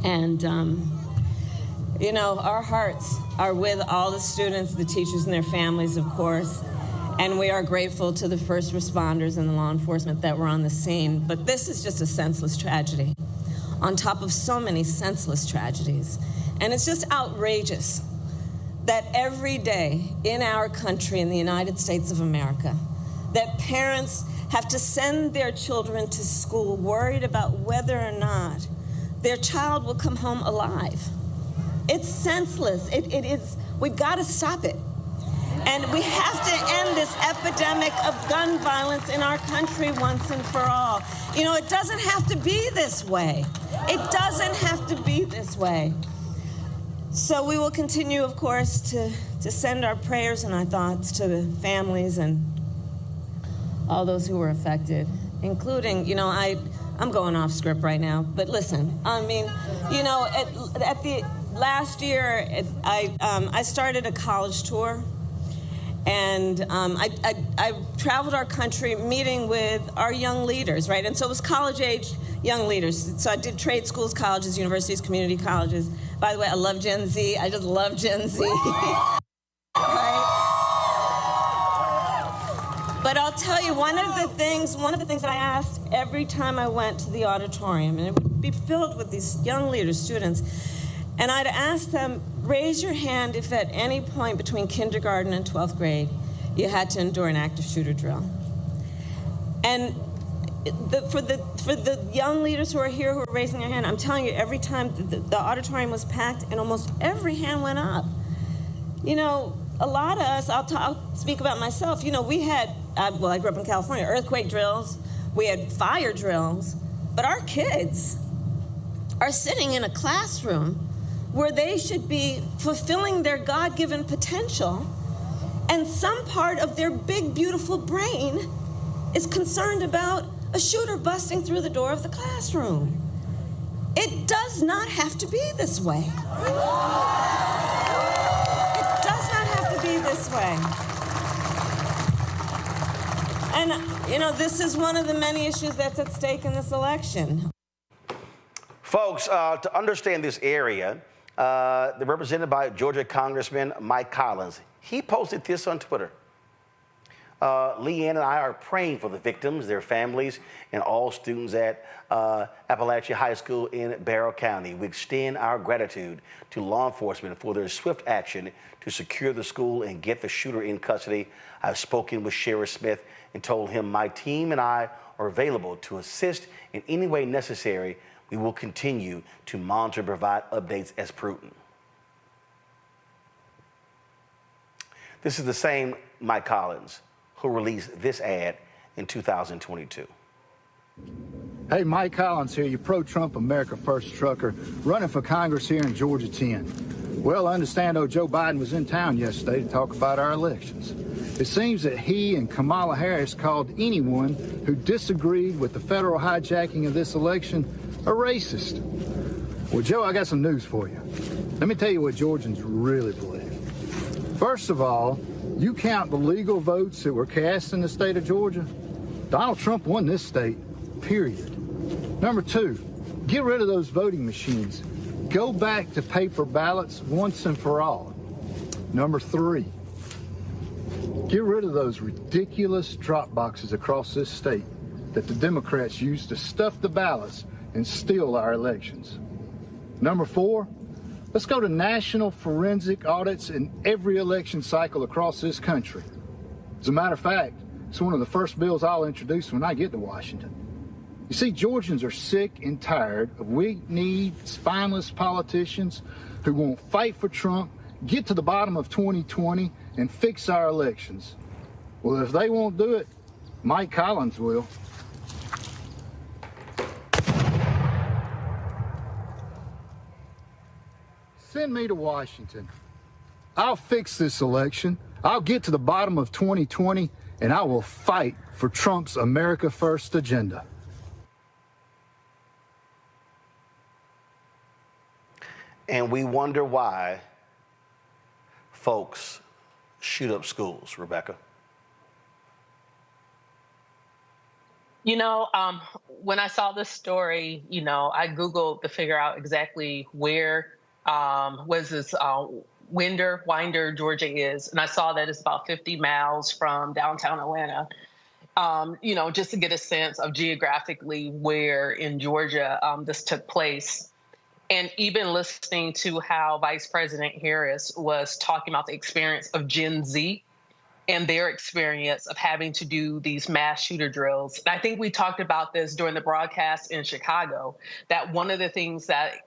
And, you know, our hearts are with all the students, the teachers, and their families, of course. And we are grateful to the first responders and the law enforcement that were on the scene. But this is just a senseless tragedy on top of so many senseless tragedies. And it's just outrageous that every day in our country, in the United States of America, that parents have to send their children to school worried about whether or not their child will come home alive. It's senseless. It is, we've got to stop it. And we have to end this epidemic of gun violence in our country once and for all. You know, it doesn't have to be this way. It doesn't have to be this way. So we will continue, of course, to send our prayers and our thoughts to the families and all those who were affected, including, you know, I'm going off script right now, but listen, I mean, you know, at the last year, I started a college tour. And I traveled our country meeting with our young leaders, right? And so it was college-age young leaders. So I did trade schools, colleges, universities, community colleges. By the way, I love Gen Z. I just love Gen Z. Right? But I'll tell you, one of the things that I asked every time I went to the auditorium, and it would be filled with these young leaders, students, and I'd ask them, raise your hand if at any point between kindergarten and 12th grade you had to endure an active shooter drill. And for the young leaders who are here who are raising their hand, I'm telling you, every time the auditorium was packed and almost every hand went up. You know, a lot of us, I'll speak about myself, you know, we had, well, I grew up in California, earthquake drills, we had fire drills, but our kids are sitting in a classroom where they should be fulfilling their God-given potential, and some part of their big, beautiful brain is concerned about a shooter busting through the door of the classroom. It does not have to be this way. It does not have to be this way. And, you know, this is one of the many issues that's at stake in this election. Folks, to understand this area, they're represented by Georgia Congressman Mike Collins. He posted this on Twitter. Leanne and I are praying for the victims, their families, and all students at Appalachia High School in Barrow County. We extend our gratitude to law enforcement for their swift action to secure the school and get the shooter in custody. I've spoken with Sheriff Smith and told him my team and I are available to assist in any way necessary. We will continue to monitor and provide updates as prudent. This is the same Mike Collins who released this ad in 2022. Hey, Mike Collins here, your pro-Trump America First trucker, running for Congress here in Georgia 10. Well, I understand Joe Biden was in town yesterday to talk about our elections. It seems that he and Kamala Harris called anyone who disagreed with the federal hijacking of this election a racist. Well, Joe, I got some news for you. Let me tell you what Georgians really believe. First of all, you count the legal votes that were cast in the state of Georgia, Donald Trump won this state, period. Number two, get rid of those voting machines. Go back to paper ballots once and for all. Number three, get rid of those ridiculous drop boxes across this state that the Democrats use to stuff the ballots and steal our elections. Number four, let's go to national forensic audits in every election cycle across this country. As a matter of fact, it's one of the first bills I'll introduce when I get to Washington. You see, Georgians are sick and tired of weak-kneed, spineless politicians who won't fight for Trump, get to the bottom of 2020, and fix our elections. Well, if they won't do it, Mike Collins will. Send me to Washington. I'll fix this election. I'll get to the bottom of 2020, and I will fight for Trump's America First agenda. And we wonder why folks shoot up schools, Rebecca. You know, when I saw this story, I Googled to figure out exactly where was this Winder, Georgia is. And I saw that it's about 50 miles from downtown Atlanta. Just to get a sense of geographically where in Georgia this took place. And even listening to how Vice President Harris was talking about the experience of Gen Z and their experience of having to do these mass shooter drills. And I think we talked about this during the broadcast in Chicago, that one of the things that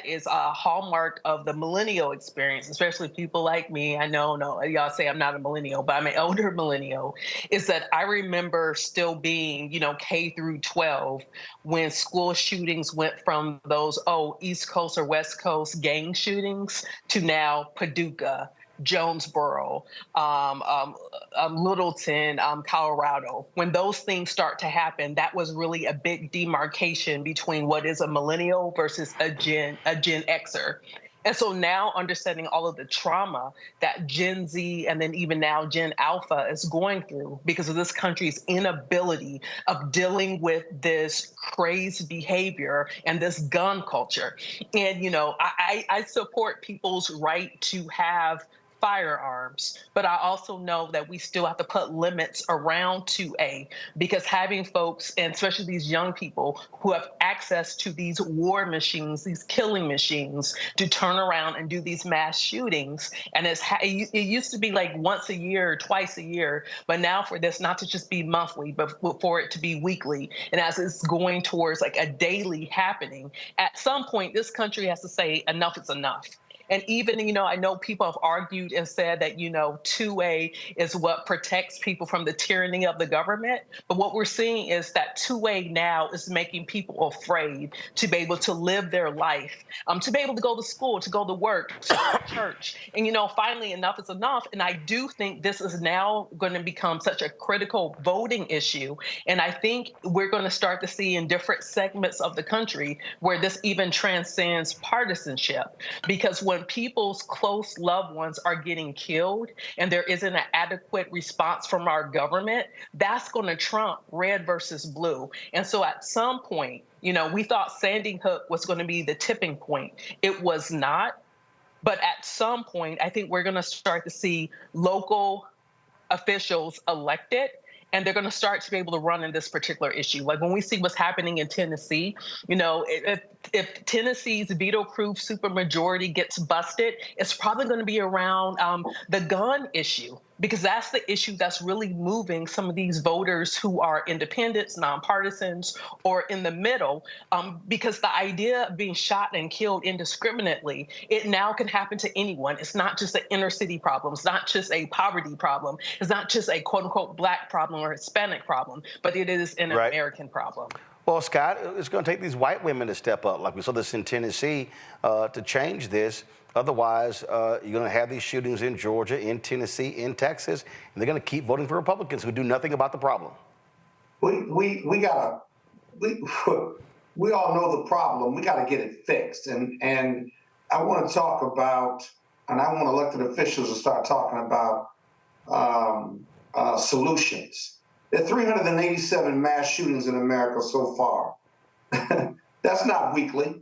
is a hallmark of the millennial experience, especially people like me, I know y'all say I'm not a millennial, but I'm an elder millennial, is that I remember still being, K through 12 when school shootings went from those, East Coast or West Coast gang shootings to now Paducah, Jonesboro, Littleton, Colorado. When those things start to happen, that was really a big demarcation between what is a millennial versus a Gen Xer. And so now understanding all of the trauma that Gen Z and then even now Gen Alpha is going through because of this country's inability of dealing with this crazed behavior and this gun culture. And, I support people's right to have firearms, but I also know that we still have to put limits around 2A because having folks, and especially these young people who have access to these war machines, these killing machines, to turn around and do these mass shootings. And it used to be like once a year, twice a year, but now for this not to just be monthly, but for it to be weekly. And as it's going towards like a daily happening, at some point, this country has to say enough is enough. And even, I know people have argued and said that, 2A is what protects people from the tyranny of the government. But what we're seeing is that 2A now is making people afraid to be able to live their life, to be able to go to school, to go to work, to go to church. And, finally, enough is enough. And I do think this is now going to become such a critical voting issue. And I think we're going to start to see in different segments of the country where this even transcends partisanship. Because when when people's close loved ones are getting killed and there isn't an adequate response from our government, that's going to trump red versus blue. And so at some point, we thought Sandy Hook was going to be the tipping point. It was not. But at some point, I think we're going to start to see local officials elected, and they're going to start to be able to run in this particular issue. Like when we see what's happening in Tennessee, if Tennessee's veto-proof supermajority gets busted, it's probably going to be around the gun issue, because that's the issue that's really moving some of these voters who are independents, nonpartisans, or in the middle, because the idea of being shot and killed indiscriminately, it now can happen to anyone. It's not just an inner city problem. It's not just a poverty problem. It's not just a quote unquote Black problem or Hispanic problem, but it is an American problem. Well, Scott, it's going to take these white women to step up, like we saw this in Tennessee, to change this. Otherwise, you're going to have these shootings in Georgia, in Tennessee, in Texas, and they're going to keep voting for Republicans who do nothing about the problem. We all know the problem. We got to get it fixed. And I want to talk about, and I want elected officials to start talking about solutions. There are 387 mass shootings in America so far. That's not weekly.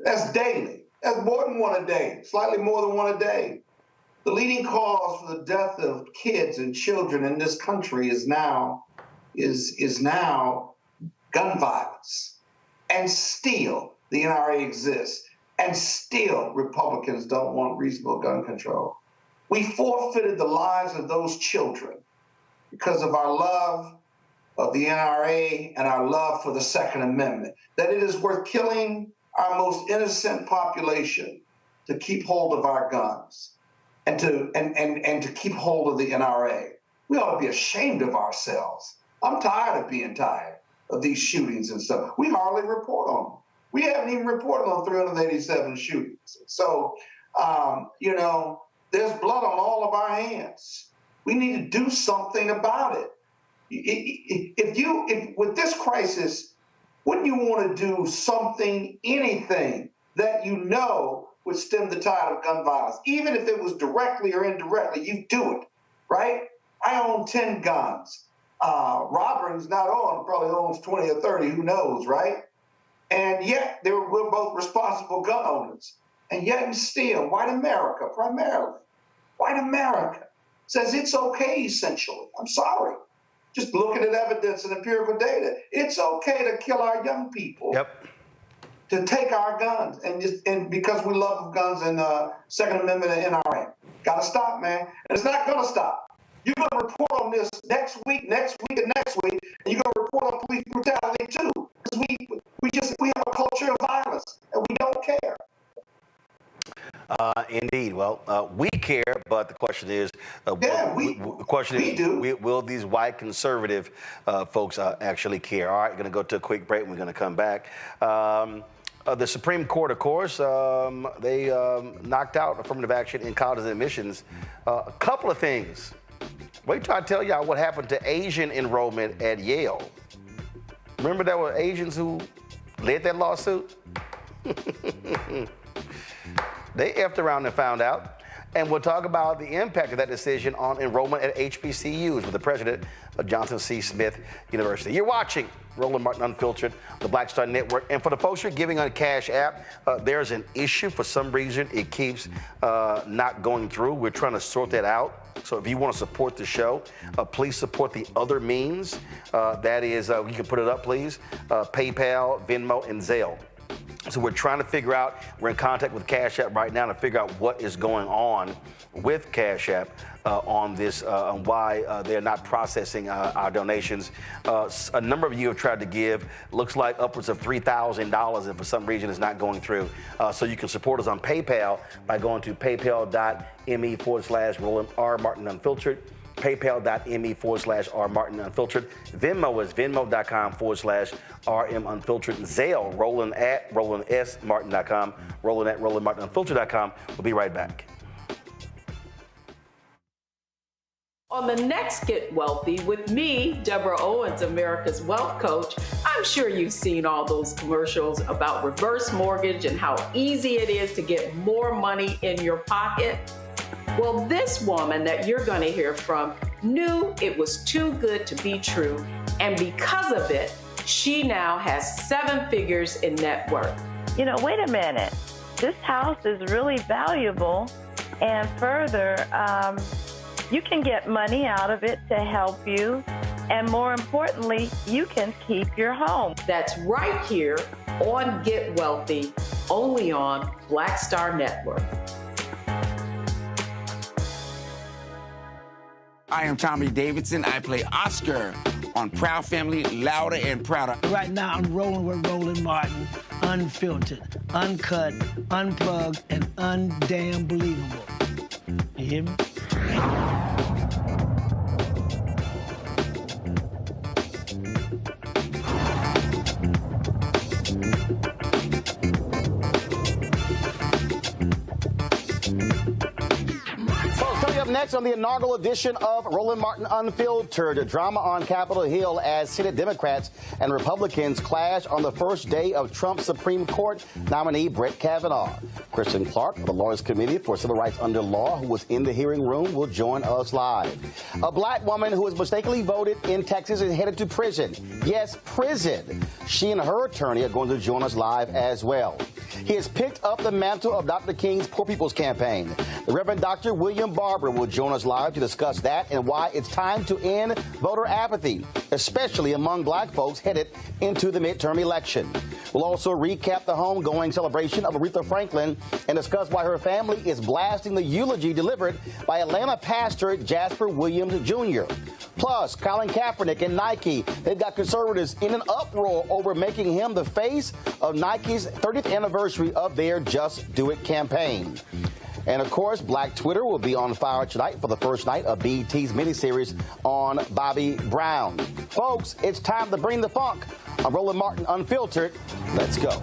That's daily. That's more than one a day, slightly more than one a day. The leading cause for the death of kids and children in this country is now gun violence. And still the NRA exists. And still Republicans don't want reasonable gun control. We forfeited the lives of those children because of our love of the NRA and our love for the Second Amendment, that it is worth killing our most innocent population to keep hold of our guns and to keep hold of the NRA. We ought to be ashamed of ourselves. I'm tired of being tired of these shootings and stuff. We hardly report on them. We haven't even reported on 387 shootings. So, there's blood on all of our hands. We need to do something about it. If with this crisis, wouldn't you want to do something, anything that would stem the tide of gun violence? Even if it was directly or indirectly, you do it, right? I own 10 guns. Robert's not on, probably owns 20 or 30, who knows, right? And yet we're both responsible gun owners. And yet and still, white America, primarily, white America says it's okay, essentially. I'm sorry. Just looking at evidence and empirical data, it's okay to kill our young people. Yep. To take our guns, and because we love guns and Second Amendment and NRA. Gotta stop, man. And it's not gonna stop. You're gonna report on this next week, and next week, and you're gonna report on police brutality too. Because we have a culture of violence, and we don't care. Indeed. Well, we care, but the question is, will these white conservative folks actually care? All right, we're going to go to a quick break. We're going to come back. The Supreme Court, of course, they knocked out affirmative action in college admissions. A couple of things. Wait till I tell y'all what happened to Asian enrollment at Yale. Remember there were Asians who led that lawsuit? They effed around and found out. And we'll talk about the impact of that decision on enrollment at HBCUs with the president of Johnson C. Smith University. You're watching Roland Martin Unfiltered, the Black Star Network. And for the folks who are giving on Cash App, there's an issue. For some reason, it keeps not going through. We're trying to sort that out. So if you want to support the show, please support the other means. That is, you can put it up, please, PayPal, Venmo, and Zelle. So we're trying to figure out, we're in contact with Cash App right now to figure out what is going on with Cash App on this, and why they're not processing our donations. A number of you have tried to give, looks like upwards of $3,000, and for some reason it's not going through. So you can support us on PayPal by going to paypal.me/Roland R. Martin Unfiltered. PayPal.me/R Martin Unfiltered. Venmo is Venmo.com/RM Unfiltered. Zelle, Roland at RolandSMartin.com. Roland at RolandMartinUnfiltered.com. We'll be right back. on the next Get Wealthy with me, Deborah Owens, America's Wealth Coach, I'm sure you've seen all those commercials about reverse mortgage and how easy it is to get more money in your pocket. Well, this woman that you're going to hear from knew it was too good to be true, and because of it, she now has 7 figures in net worth. You know, wait a minute. This house is really valuable, and further, you can get money out of it to help you, and more importantly, you can keep your home. That's right here on Get Wealthy, only on Black Star Network. I am Tommy Davidson. I play Oscar on Proud Family, Louder and Prouder. Right now, I'm rolling with Roland Martin, unfiltered, uncut, unplugged, and undamn believable. You hear me? Up next on the inaugural edition of Roland Martin Unfiltered, drama on Capitol Hill as Senate Democrats and Republicans clash on the first day of Trump's Supreme Court nominee Brett Kavanaugh. Kristen Clark of the Lawyers Committee for Civil Rights Under Law, who was in the hearing room, will join us live. A black woman who was mistakenly voted in Texas is headed to prison. Yes, prison. She and her attorney are going to join us live as well. He has picked up the mantle of Dr. King's Poor People's Campaign. The Reverend Dr. William Barber will join us live to discuss that and why it's time to end voter apathy, especially among black folks headed into the midterm election. We'll also recap the homegoing celebration of Aretha Franklin and discuss why her family is blasting the eulogy delivered by Atlanta pastor Jasper Williams Jr. Plus, Colin Kaepernick and Nike, they've got conservatives in an uproar over making him the face of Nike's 30th anniversary of their Just Do It campaign. And, of course, Black Twitter will be on fire tonight for the first night of BET's miniseries on Bobby Brown. Folks, it's time to bring the funk. I'm Roland Martin Unfiltered. Let's go.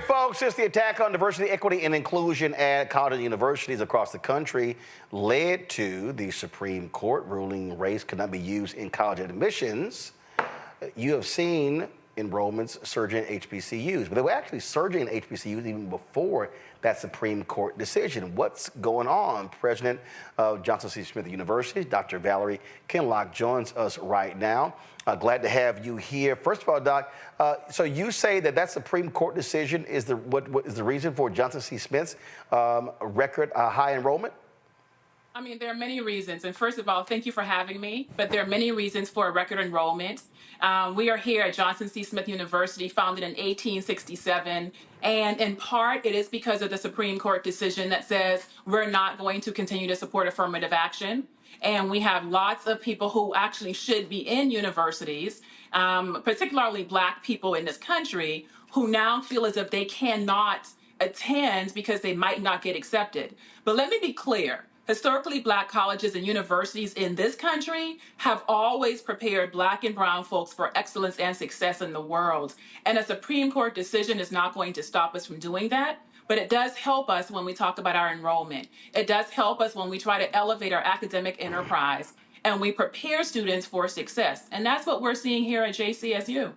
Folks, since the attack on diversity, equity, and inclusion at college and universities across the country led to the Supreme Court ruling race could not be used in college admissions, you have seen enrollments surging in HBCUs. But they were actually surging in HBCUs even before that Supreme Court decision. What's going on? President of Johnson C. Smith University, Dr. Valerie Kinlock, joins us right now. Glad to have you here. First of all, Doc, so you say that Supreme Court decision is what is the reason for Johnson C. Smith's record high enrollment? I mean, there are many reasons. And first of all, thank you for having me. But there are many reasons for a record enrollment. We are here at Johnson C. Smith University, founded in 1867. And in part, it is because of the Supreme Court decision that says we're not going to continue to support affirmative action. And we have lots of people who actually should be in universities, particularly Black people in this country, who now feel as if they cannot attend because they might not get accepted. But let me be clear. Historically, Black colleges and universities in this country have always prepared Black and brown folks for excellence and success in the world. And a Supreme Court decision is not going to stop us from doing that. But it does help us when we talk about our enrollment. It does help us when we try to elevate our academic enterprise and we prepare students for success. And that's what we're seeing here at JCSU.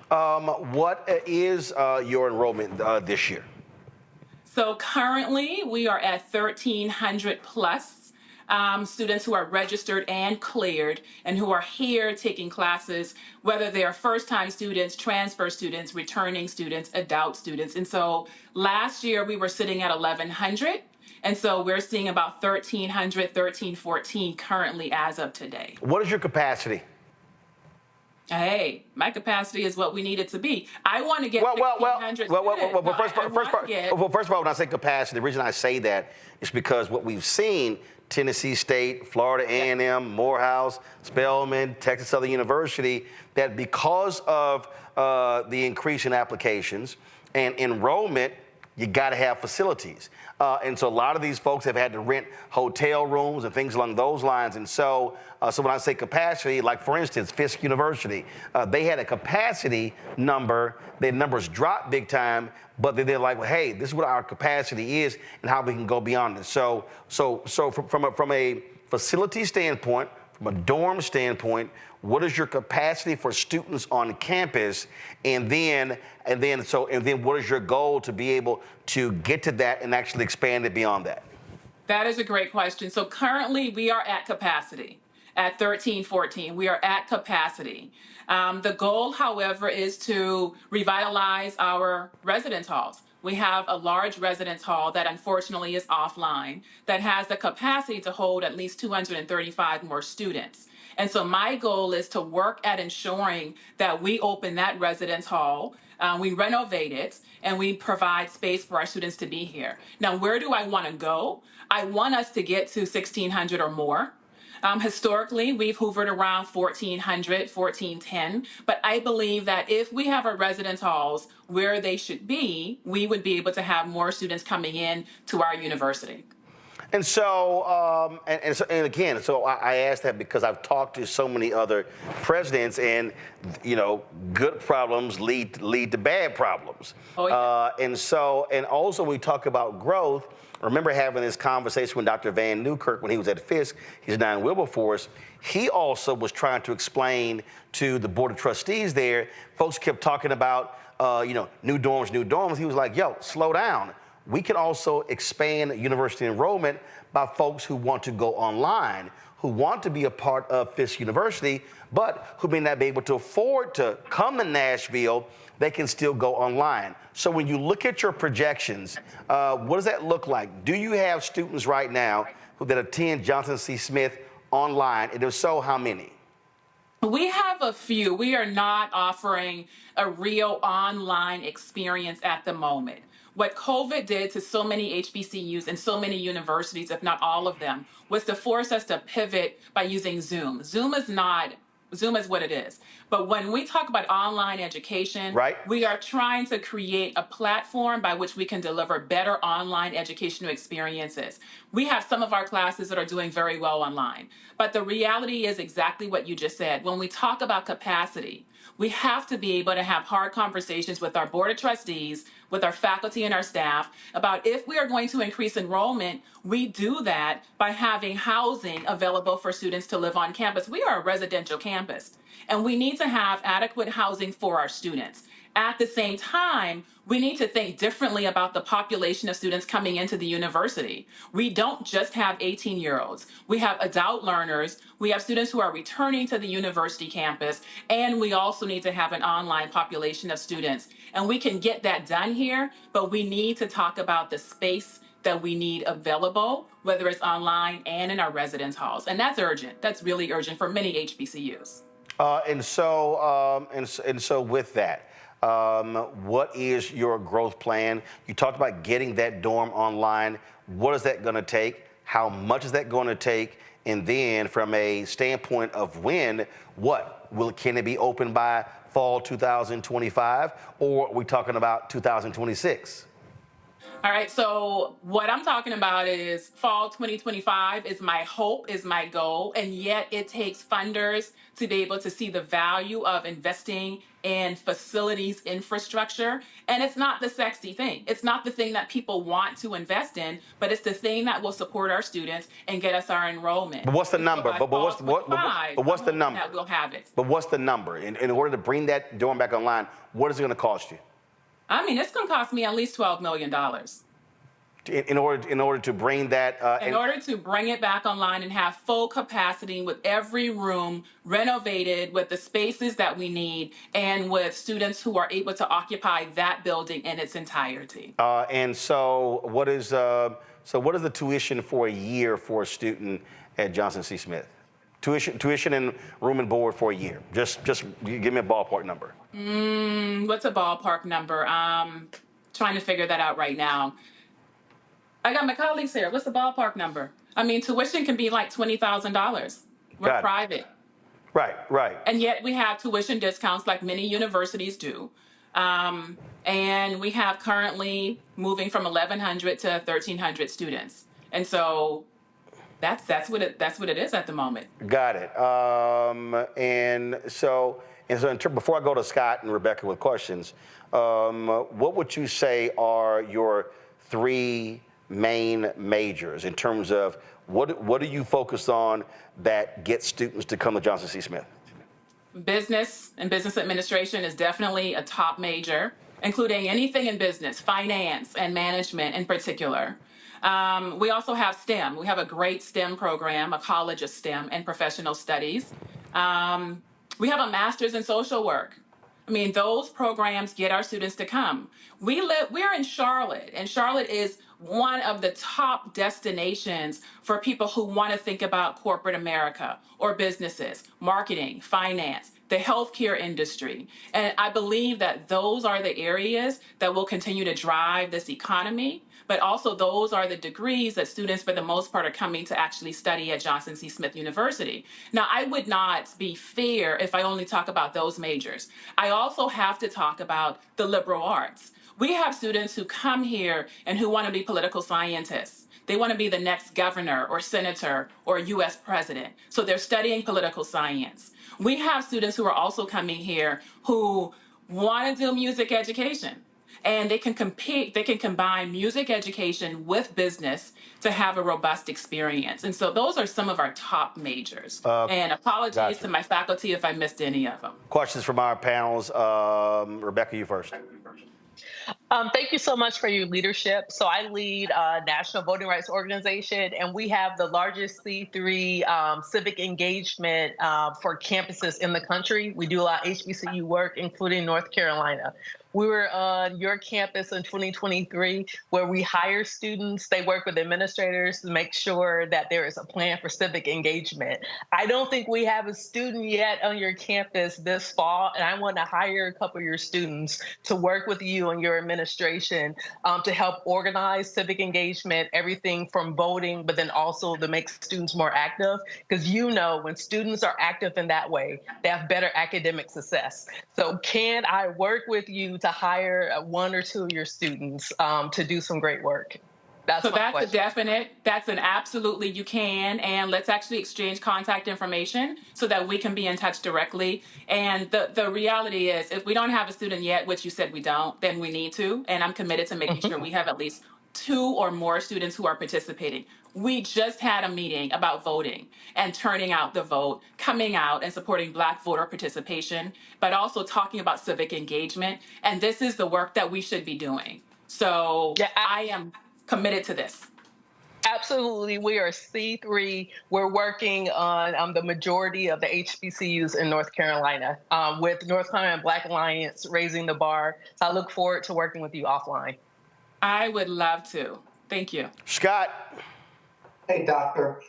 What is your enrollment this year? So currently we are at 1,300 plus students who are registered and cleared and who are here taking classes, whether they are first-time students, transfer students, returning students, adult students. And so last year we were sitting at 1,100. And so we're seeing about 1,300, 1,314 currently as of today. What is your capacity? Hey, my capacity is what we need it to be. I want to get 1,600 students. First of all, when I say capacity, the reason I say that is because what we've seen, Tennessee State, Florida A&M, Morehouse, Spelman, Texas Southern University, that because of the increase in applications and enrollment, you got to have facilities. And so a lot of these folks have had to rent hotel rooms and things along those lines. And so when I say capacity, like for instance, Fisk University, they had a capacity number. Their numbers dropped big time, but they're like, well, hey, this is what our capacity is and how we can go beyond it. So from a facility standpoint, from a dorm standpoint, what is your capacity for students on campus? And then what is your goal to be able to get to that and actually expand it beyond that? That is a great question. So currently we are at capacity at 1314. We are at capacity. The goal, however, is to revitalize our residence halls. We have a large residence hall that unfortunately is offline that has the capacity to hold at least 235 more students. And so my goal is to work at ensuring that we open that residence hall, we renovate it, and we provide space for our students to be here. Now, where do I want to go? I want us to get to 1,600 or more. Historically, we've hovered around 1,400, 1,410, but I believe that if we have our residence halls where they should be, we would be able to have more students coming in to our university. And so, I asked that because I've talked to so many other presidents, and good problems lead to bad problems. Oh, yeah. And also we talk about growth. I remember having this conversation with Dr. Van Newkirk when he was at Fisk. He's now in Wilberforce. He also was trying to explain to the Board of Trustees there. Folks kept talking about, new dorms. He was like, yo, slow down. We can also expand university enrollment by folks who want to go online, who want to be a part of Fisk University, but who may not be able to afford to come to Nashville. They can still go online. So when you look at your projections, what does that look like? Do you have students right now that attend Johnson C. Smith online? And if so, how many? We have a few. We are not offering a real online experience at the moment. What COVID did to so many HBCUs and so many universities, if not all of them, was to force us to pivot by using Zoom. Zoom is what it is. But when we talk about online education, we are trying to create a platform by which we can deliver better online educational experiences. We have some of our classes that are doing very well online. But the reality is exactly what you just said. When we talk about capacity, we have to be able to have hard conversations with our Board of Trustees, with our faculty and our staff about if we are going to increase enrollment, we do that by having housing available for students to live on campus. We are a residential campus, and we need to have adequate housing for our students. At the same time, we need to think differently about the population of students coming into the university. We don't just have 18-year-olds. We have adult learners. We have students who are returning to the university campus, and we also need to have an online population of students. And we can get that done here, but we need to talk about the space that we need available, whether it's online and in our residence halls. And that's urgent. That's really urgent for many HBCUs. And so with that, what is your growth plan? You talked about getting that dorm online. What is that going to take? How much is that going to take? And then from a standpoint of when, can it be open by fall 2025, or are we talking about 2026? All right, so what I'm talking about is fall 2025 is my hope, is my goal, and yet it takes funders to be able to see the value of investing in facilities infrastructure. And it's not the sexy thing. It's not the thing that people want to invest in, but it's the thing that will support our students and get us our enrollment. But what's the number? But what's the number? That we'll have it. But what's the number? In order to bring that dorm back online, what is it going to cost you? I mean, it's going to cost me at least $12 million. In order to bring that... in order to bring it back online and have full capacity with every room renovated with the spaces that we need and with students who are able to occupy that building in its entirety. And so what is the tuition for a year for a student at Johnson C. Smith? Tuition and room and board for a year. Just give me a ballpark number. What's a ballpark number? Trying to figure that out right now. I got my colleagues here. What's the ballpark number? I mean, tuition can be like $20,000. We're private. Right. And yet we have tuition discounts like many universities do. And we have currently moving from 1,100 to 1,300 students. And so that's what it is at the moment. Got it. Before I go to Scott and Rebecca with questions, what would you say are your 3 main majors in terms of what are you focused on that gets students to come to Johnson C. Smith? Business and business administration is definitely a top major, including anything in business, finance and management in particular. We also have STEM. We have a great STEM program, a college of STEM and professional studies. We have a master's in social work. I mean, those programs get our students to come. We're in Charlotte, and Charlotte is one of the top destinations for people who want to think about corporate America or businesses, marketing, finance, the healthcare industry. And I believe that those are the areas that will continue to drive this economy, but also those are the degrees that students, for the most part, are coming to actually study at Johnson C. Smith University. Now, I would not be fair if I only talk about those majors. I also have to talk about the liberal arts. We have students who come here and who want to be political scientists. They want to be the next governor or senator or U.S. president. So they're studying political science. We have students who are also coming here who want to do music education. And they can combine music education with business to have a robust experience. And so those are some of our top majors. And apologies to my faculty if I missed any of them. Questions from our panels. Rebecca, you first. Thank you so much for your leadership. So I lead a national voting rights organization, and we have the largest C3 civic engagement for campuses in the country. We do a lot of HBCU work, including North Carolina. We were on your campus in 2023 where we hire students. They work with administrators to make sure that there is a plan for civic engagement. I don't think we have a student yet on your campus this fall, and I want to hire a couple of your students to work with you and your administration to help organize civic engagement, everything from voting, but then also to make students more active. Because when students are active in that way, they have better academic success. So can I work with you to hire 1 or 2 of your students to do some great work? That's a definite. That's an absolutely you can. And let's actually exchange contact information so that we can be in touch directly. And the reality is, if we don't have a student yet, which you said we don't, then we need to. And I'm committed to making sure we have at least 2 or more students who are participating. We just had a meeting about voting and turning out the vote, coming out and supporting Black voter participation, but also talking about civic engagement. And this is the work that we should be doing. So I am committed to this. Absolutely. We are C3. We're working on the majority of the HBCUs in North Carolina with North Carolina Black Alliance raising the bar. So I look forward to working with you offline. I would love to. Thank you. Scott. Hey, Doctor.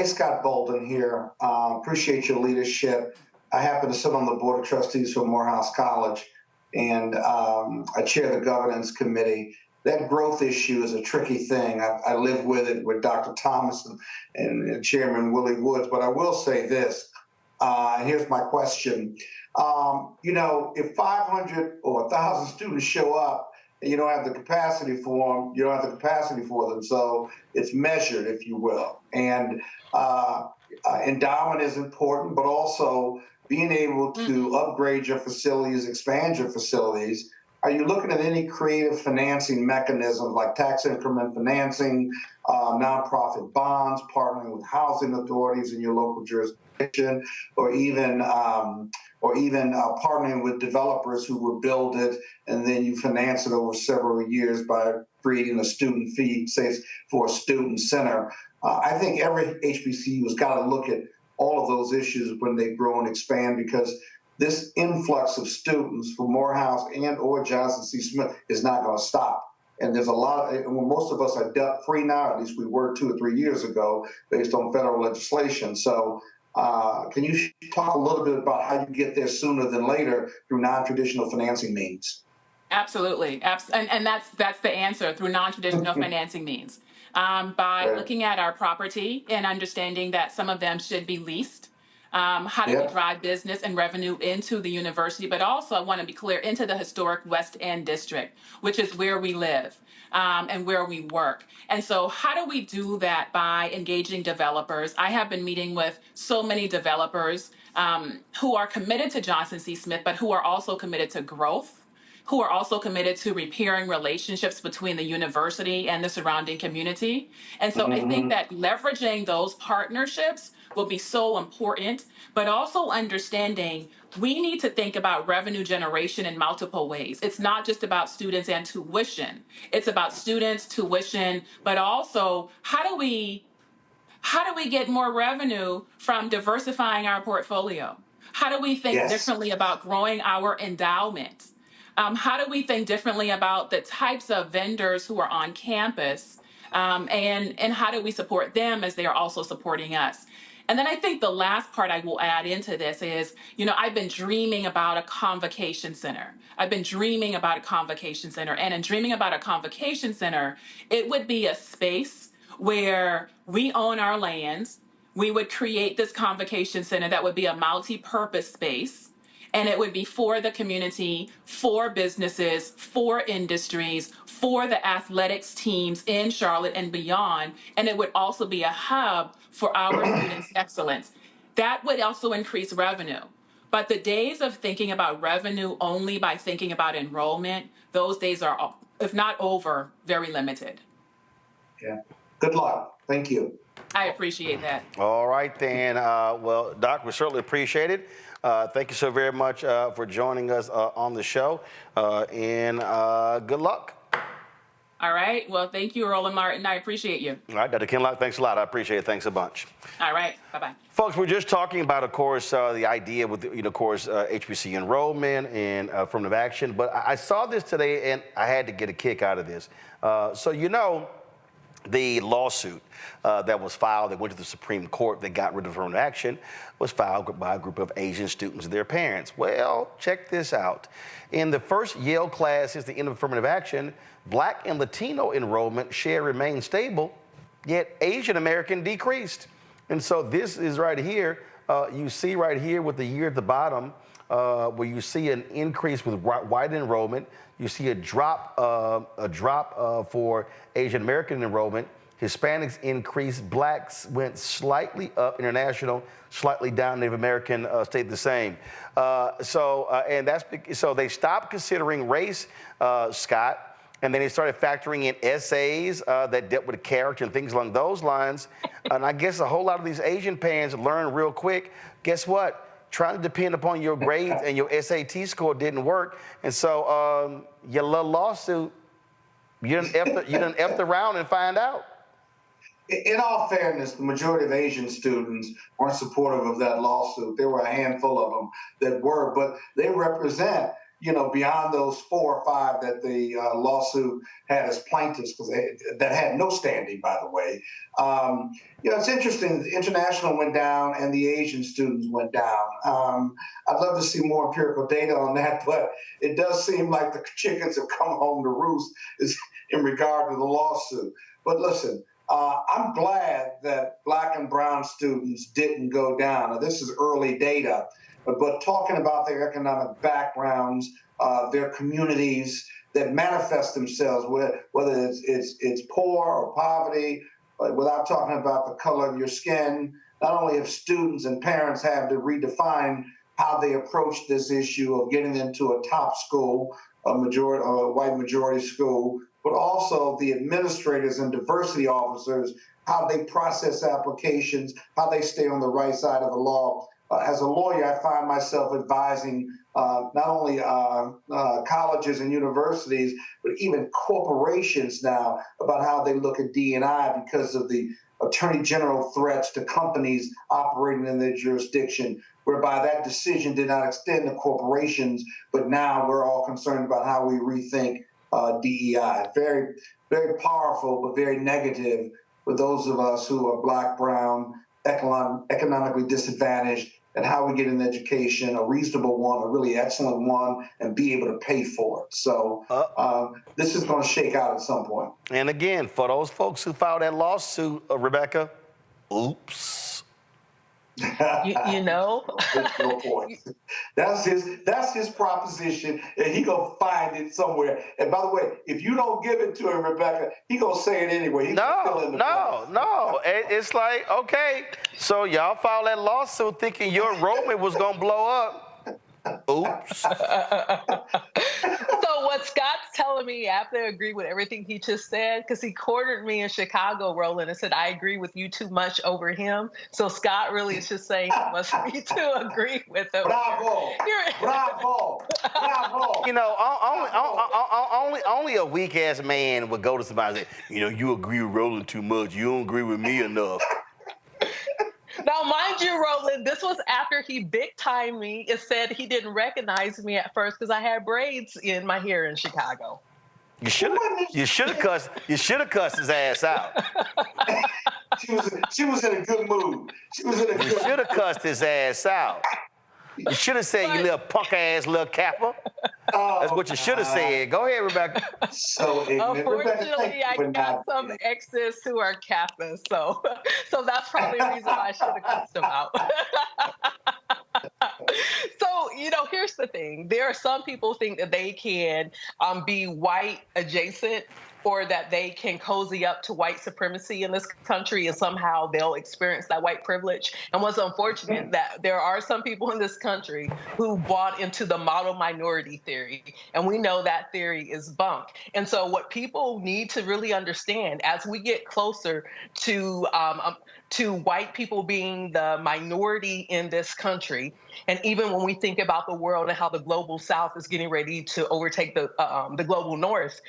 Scott Bolden here. Appreciate your leadership. I happen to sit on the Board of Trustees for Morehouse College, and I chair the governance committee. That growth issue is a tricky thing. I live with it with Dr. Thomas and Chairman Willie Woods, but I will say this. Here's my question. If 500 or 1,000 students show up, and you don't have the capacity for them, you don't have the capacity for them. So it's measured, if you will. And endowment is important, but also being able to upgrade your facilities, expand your facilities. Are you looking at any creative financing mechanisms like tax increment financing, nonprofit bonds, partnering with housing authorities in your local jurisdiction, or even partnering with developers who will build it and then you finance it over several years by creating a student fee, say, for a student center? I think every HBCU has got to look at all of those issues when they grow and expand, because this influx of students from Morehouse and or Johnson C. Smith is not going to stop. And there's a lot of, most of us are debt free now, at least we were 2 or 3 years ago, based on federal legislation. So Can you talk a little bit about how you get there sooner than later through non-traditional financing means? Absolutely. And that's the answer, through non-traditional financing means. By looking at our property and understanding that some of them should be leased. How do we drive business and revenue into the university? But also, I want to be clear, into the historic West End district, which is where we live and where we work. And so how do we do that? By engaging developers. I have been meeting with so many developers who are committed to Johnson C. Smith, but who are also committed to growth, who are also committed to repairing relationships between the university and the surrounding community. And so I think that leveraging those partnerships will be so important, but also understanding we need to think about revenue generation in multiple ways. It's not just about students and tuition. It's about students, tuition, but also how do we get more revenue from diversifying our portfolio? How do we think differently about growing our endowment? How do we think differently about the types of vendors who are on campus, and how do we support them as they are also supporting us? And then I think the last part I will add into this is, I've been dreaming about a convocation center. And in dreaming about a convocation center, it would be a space where we own our lands. We would create this convocation center that would be a multi-purpose space. And it would be for the community, for businesses, for industries, for the athletics teams in Charlotte and beyond. And it would also be a hub for our students' excellence. That would also increase revenue. But the days of thinking about revenue only by thinking about enrollment, those days are, if not over, very limited. Yeah. Good luck. Thank you. I appreciate that. All right, then. Well, Doc, we certainly appreciate it. Thank you so very much for joining us on the show, and good luck. All right. Well, thank you, Roland Martin. I appreciate you. All right, Dr. Kinlock, thanks a lot. I appreciate it. Thanks a bunch. All right. Bye-bye. Folks, we're just talking about, of course, the idea with, of course, HBCU enrollment and affirmative action. But I saw this today, and I had to get a kick out of this. The lawsuit that was filed that went to the Supreme Court that got rid of affirmative action was filed by a group of Asian students and their parents. Well, check this out. In the first Yale class since the end of affirmative action, Black and Latino enrollment share remained stable, yet Asian American decreased. And so this is right here. You see right here with the year at the bottom, where you see an increase with white enrollment. You see a drop for Asian American enrollment. Hispanics increased. Blacks went slightly up. International slightly down. Native American stayed the same. So they stopped considering race, Scott. And then they started factoring in essays that dealt with character and things along those lines. And I guess a whole lot of these Asian parents learned real quick. Guess what? Trying to depend upon your grades and your SAT score didn't work. And so your little lawsuit, you done effed around and find out. In all fairness, the majority of Asian students weren't supportive of that lawsuit. There were a handful of them that were, but they represent, beyond those 4 or 5 that the lawsuit had as plaintiffs, because that had no standing, by the way. It's interesting. The international went down and the Asian students went down. I'd love to see more empirical data on that, but it does seem like the chickens have come home to roost in regard to the lawsuit. But listen, I'm glad that Black and brown students didn't go down. Now, this is early data. But talking about their economic backgrounds, their communities that manifest themselves, whether it's poor or poverty, without talking about the color of your skin, not only have students and parents have to redefine how they approach this issue of getting into a top school, a white majority school, but also the administrators and diversity officers, how they process applications, how they stay on the right side of the law. As a lawyer, I find myself advising not only colleges and universities, but even corporations now about how they look at D&I because of the attorney general threats to companies operating in their jurisdiction, whereby that decision did not extend to corporations, but now we're all concerned about how we rethink DEI. Very, very powerful, but very negative for those of us who are Black, brown, economically disadvantaged, and how we get an education, a reasonable one, a really excellent one, and be able to pay for it. So this is going to shake out at some point. And again, for those folks who filed that lawsuit, Rebecca, oops. You know, that's his proposition, and he gonna find it somewhere. And by the way, if you don't give it to him, Rebecca, he gonna say it anyway. No. It's like, okay, so y'all filed that lawsuit thinking your enrollment was gonna blow up. Oops. So what Scott's telling me, I have to agree with everything he just said, because he cornered me in Chicago, Roland, and said I agree with you too much over him. So Scott really is just saying he wants me to agree with him. Bravo! You know, only a weak ass man would go to somebody and say, you know, you agree with Roland too much. You don't agree with me enough. Now, mind you, Roland, this was after he big-timed me. It said he didn't recognize me at first because I had braids in my hair in Chicago. You should have cussed his ass out. She was in a good mood. You should have cussed his ass out. You should have said, you little punk ass little capper. That's what you should have said. Go ahead, Rebecca. So unfortunately, I got some exes who are Kappas, so that's probably the reason why I should have cussed them out. So, you know, here's the thing. There are some people who think that they can be white adjacent, or that they can cozy up to white supremacy in this country and somehow they'll experience that white privilege. And what's unfortunate that there are some people in this country who bought into the model minority theory. And we know that theory is bunk. And so what people need to really understand as we get closer to white people being the minority in this country, and even when we think about the world and how the global South is getting ready to overtake the global North,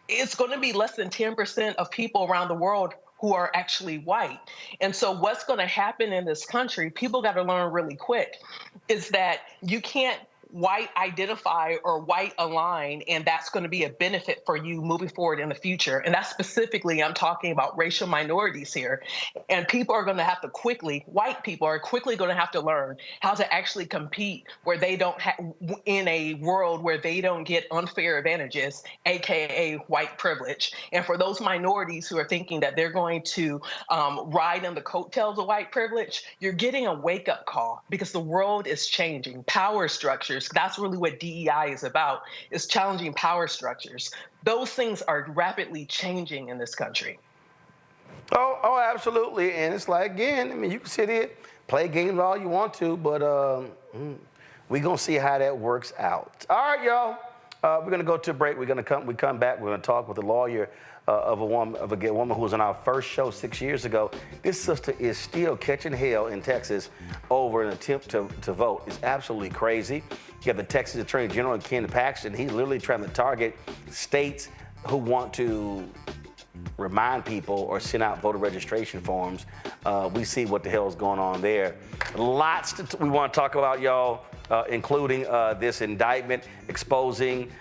it's going to be less than 10% of people around the world who are actually white. And so what's going to happen in this country, people got to learn really quick, is that you can't white identify or white align, and that's going to be a benefit for you moving forward in the future. And that's specifically, I'm talking about racial minorities here. And people are going to have to white people are quickly going to have to learn how to actually compete where they don't in a world where they don't get unfair advantages, AKA white privilege. And for those minorities who are thinking that they're going to ride on the coattails of white privilege, you're getting a wake-up call, because the world is changing. Power structures, that's really what DEI is about, is challenging power structures. Those things are rapidly changing in this country. Oh, absolutely. And it's like, again, I mean, you can sit here, play games all you want to, but we're going to see how that works out. All right, y'all. We're going to go to a break. We come back. We're going to talk with a lawyer of a woman who was on our first show 6 years ago. This sister is still catching hell in Texas over an attempt to vote. It's absolutely crazy. You have the Texas Attorney General, Ken Paxton. He's literally trying to target states who want to remind people or send out voter registration forms. We see what the hell is going on there. Lots we want to talk about, y'all, including this indictment exposing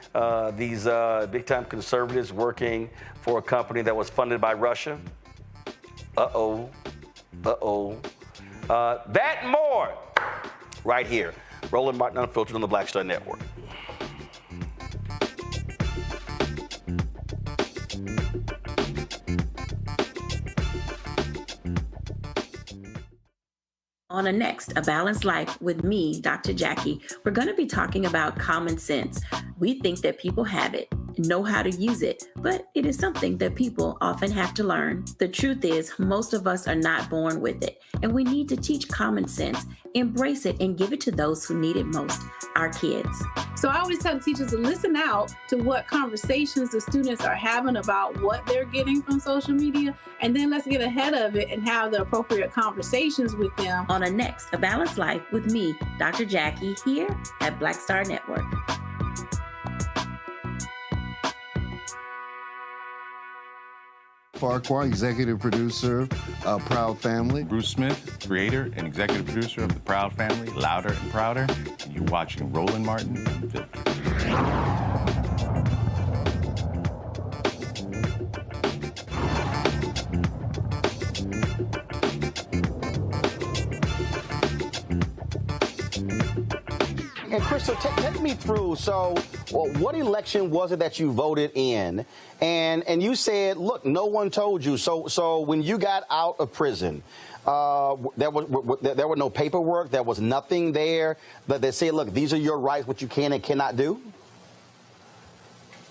these big-time conservatives working for a company that was funded by Russia. That and more right here. Roland Martin Unfiltered on the Black Star Network. On the next, A Balanced Life with me, Dr. Jackie, we're going to be talking about common sense. We think that people have it, know how to use it, but it is something that people often have to learn. The truth is, most of us are not born with it, and we need to teach common sense, embrace it, and give it to those who need it most, our kids. So I always tell teachers to listen out to what conversations the students are having about what they're getting from social media, and then let's get ahead of it and have the appropriate conversations with them. On the next, A Balanced Life with me, Dr. Jackie, here at Black Star Network. Farquhar, executive producer of Proud Family. Bruce Smith, creator and executive producer of The Proud Family, Louder and Prouder. And you're watching Roland Martin Unfiltered. And Crystal, take me through. So, what election was it that you voted in? And you said, look, no one told you. So when you got out of prison, there were no paperwork. There was nothing there that they said, look, these are your rights, what you can and cannot do.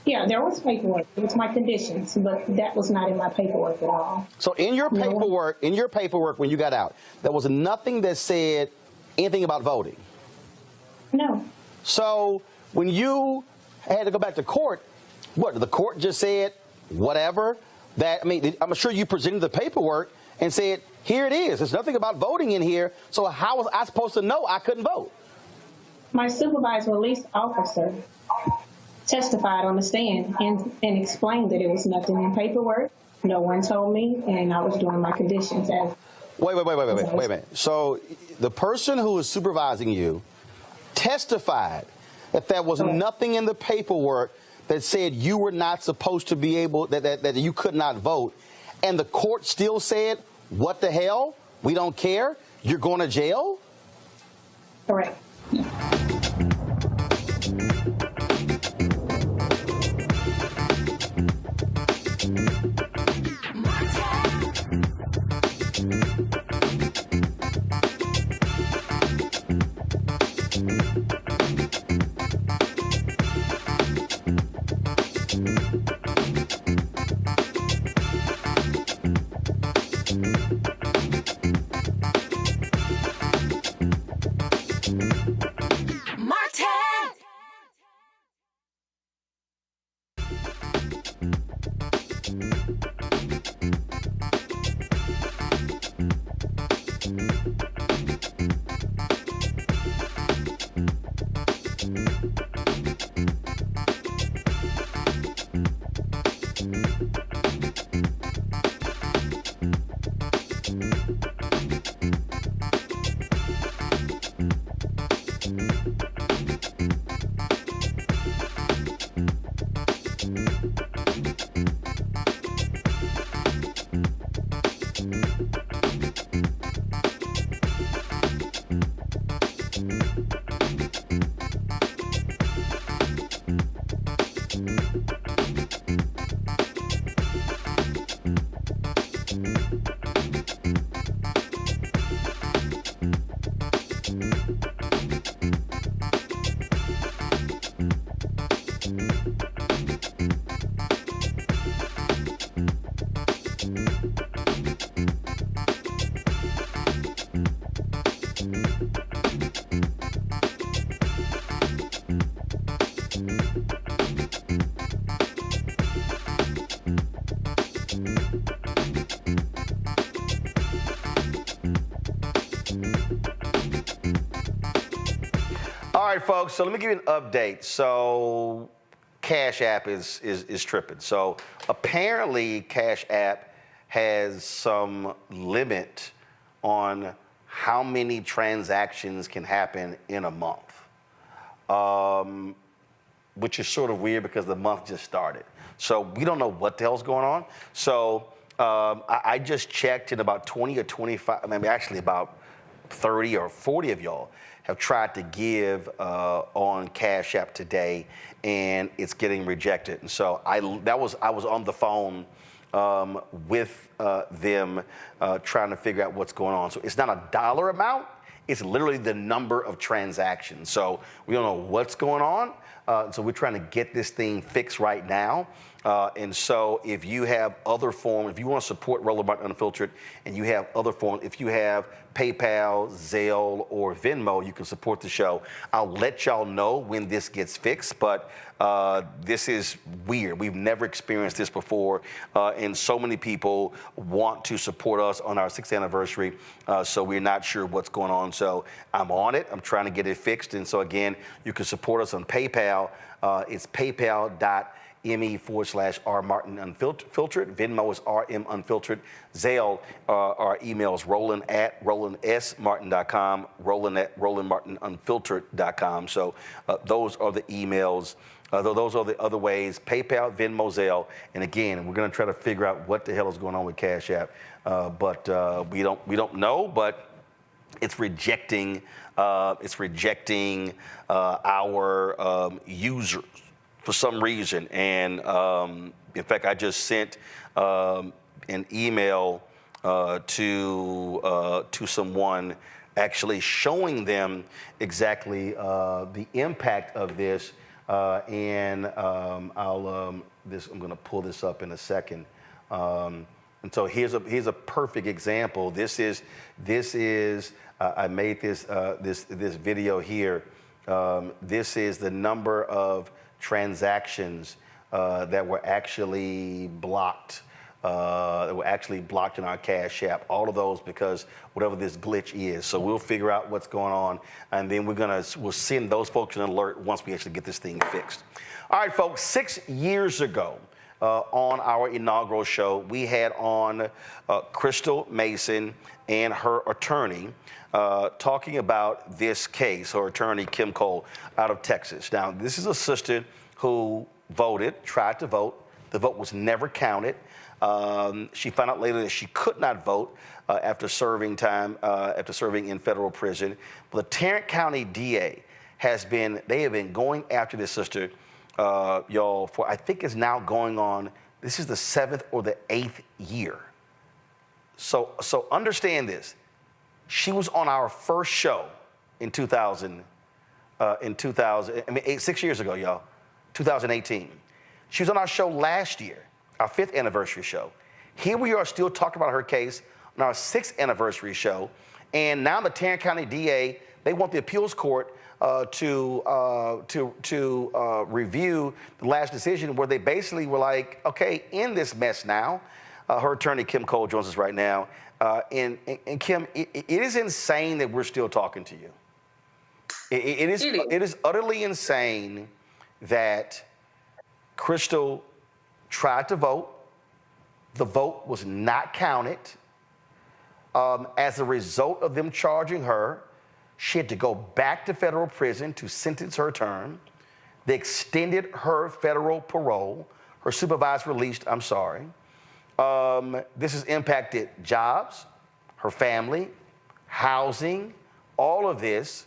Yeah, there was paperwork. It was my conditions, but that was not in my paperwork at all. So in your paperwork, when you got out, there was nothing that said anything about voting. No. So when you had to go back to court, what, the court just said whatever? I'm sure you presented the paperwork and said, here it is. There's nothing about voting in here. So how was I supposed to know I couldn't vote? My supervisor release officer testified on the stand and explained that it was nothing in paperwork. No one told me, and I was doing my conditions as. Wait a minute. So the person who was supervising you testified that there was nothing in the paperwork that said you were not supposed to be able, that you could not vote. And the court still said, what the hell? We don't care. You're going to jail? Correct. All right, folks, so let me give you an update. So Cash App is tripping. So apparently Cash App has some limit on how many transactions can happen in a month, which is sort of weird because the month just started. So we don't know what the hell's going on. So I just checked, and about 20 or 25, actually about 30 or 40 of y'all have tried to give on Cash App today, and it's getting rejected. And so I was on the phone with them trying to figure out what's going on. So it's not a dollar amount, it's literally the number of transactions. So we don't know what's going on. So we're trying to get this thing fixed right now. And so if you have other forms, if you want to support Roland Martin Unfiltered and you have other forms, if you have PayPal, Zelle, or Venmo, you can support the show. I'll let y'all know when this gets fixed, but this is weird. We've never experienced this before, and so many people want to support us on our 6th anniversary, so we're not sure what's going on. So I'm on it. I'm trying to get it fixed, and so again, you can support us on PayPal. It's paypal.me/R Martin Unfiltered. Venmo is RM Unfiltered. Zelle, our emails, roland@rolandsmartin.com, roland@rolandmartinunfiltered.com. So those are the emails. Those are the other ways: PayPal, Venmo, Zelle. And again, we're going to try to figure out what the hell is going on with Cash App. But we don't know. But it's rejecting our users for some reason. And in fact, I just sent an email to someone actually showing them exactly the impact of this. And I'm going to pull this up in a second. And so here's a perfect example. This is I made this video here. This is the number of transactions that were actually blocked. That were actually blocked in our Cash App. All of those because whatever this glitch is. So we'll figure out what's going on, and then we'll send those folks an alert once we actually get this thing fixed. All right, folks. 6 years ago, on our inaugural show, we had on Crystal Mason and her attorney talking about this case. Her attorney, Kim Cole, out of Texas. Now, this is a sister who tried to vote. The vote was never counted. She found out later that she could not vote after serving in federal prison. But the Tarrant County DA have been going after this sister, y'all, for I think it's now going on, this is the 7th or the 8th year. So understand this. She was on our first show in 2000, 6 years ago, y'all, 2018. She was on our show last year, our 5th anniversary show. Here we are still talking about her case on our 6th anniversary show. And now the Tarrant County DA, they want the appeals court to review the last decision where they basically were like, okay, end this mess now. Her attorney, Kim Cole, joins us right now. And Kim, it is insane that we're still talking to you. It is utterly insane that Crystal tried to vote. The vote was not counted. As a result of them charging her, she had to go back to federal prison to sentence her term. They extended her federal parole, her supervised release, I'm sorry. This has impacted jobs, her family, housing, all of this.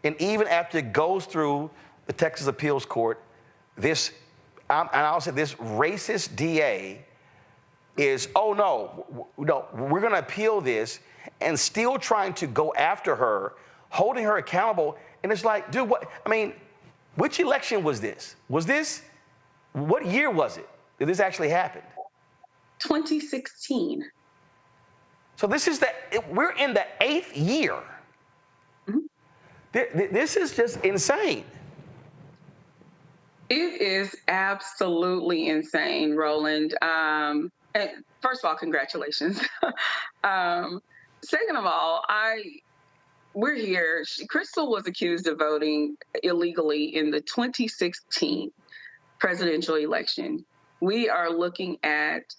And even after it goes through the Texas Appeals Court, this racist DA is, oh no, we're going to appeal this, and still trying to go after her, holding her accountable. And it's like, dude, which election was this? What year was it that this actually happened? 2016. So we're in the 8th year. Mm-hmm. This is just insane. It is absolutely insane, Roland. And first of all, congratulations. Second of all, we're here. Crystal was accused of voting illegally in the 2016 presidential election. We are looking at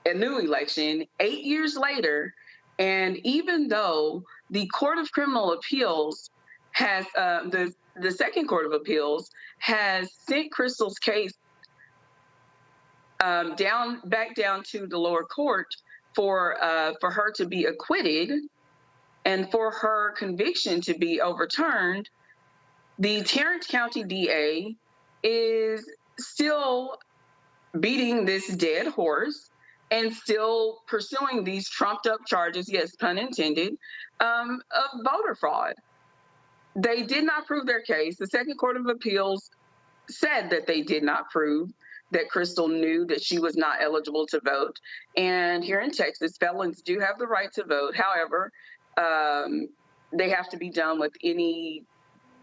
a new election 8 years later, and even though the Court of Criminal Appeals has the Second Court of Appeals has sent Crystal's case back down to the lower court for her to be acquitted and for her conviction to be overturned, the Tarrant County DA is still beating this dead horse and still pursuing these trumped up charges, yes, pun intended, of voter fraud. They did not prove their case. The Second Court of Appeals said that they did not prove that Crystal knew that she was not eligible to vote. And here in Texas, felons do have the right to vote. However, they have to be done with any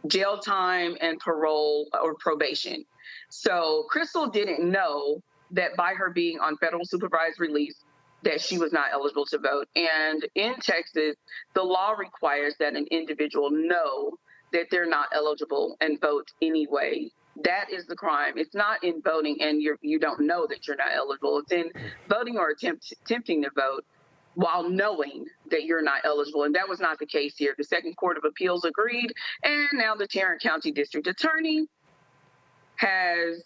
jail time and parole or probation. So Crystal didn't know that by her being on federal supervised release, that she was not eligible to vote. And in Texas, the law requires that an individual know that they're not eligible and vote anyway. That is the crime. It's not in voting and you don't know that you're not eligible. It's in voting or attempting to vote while knowing that you're not eligible. And that was not the case here. The Second Court of Appeals agreed, and now the Tarrant County District Attorney has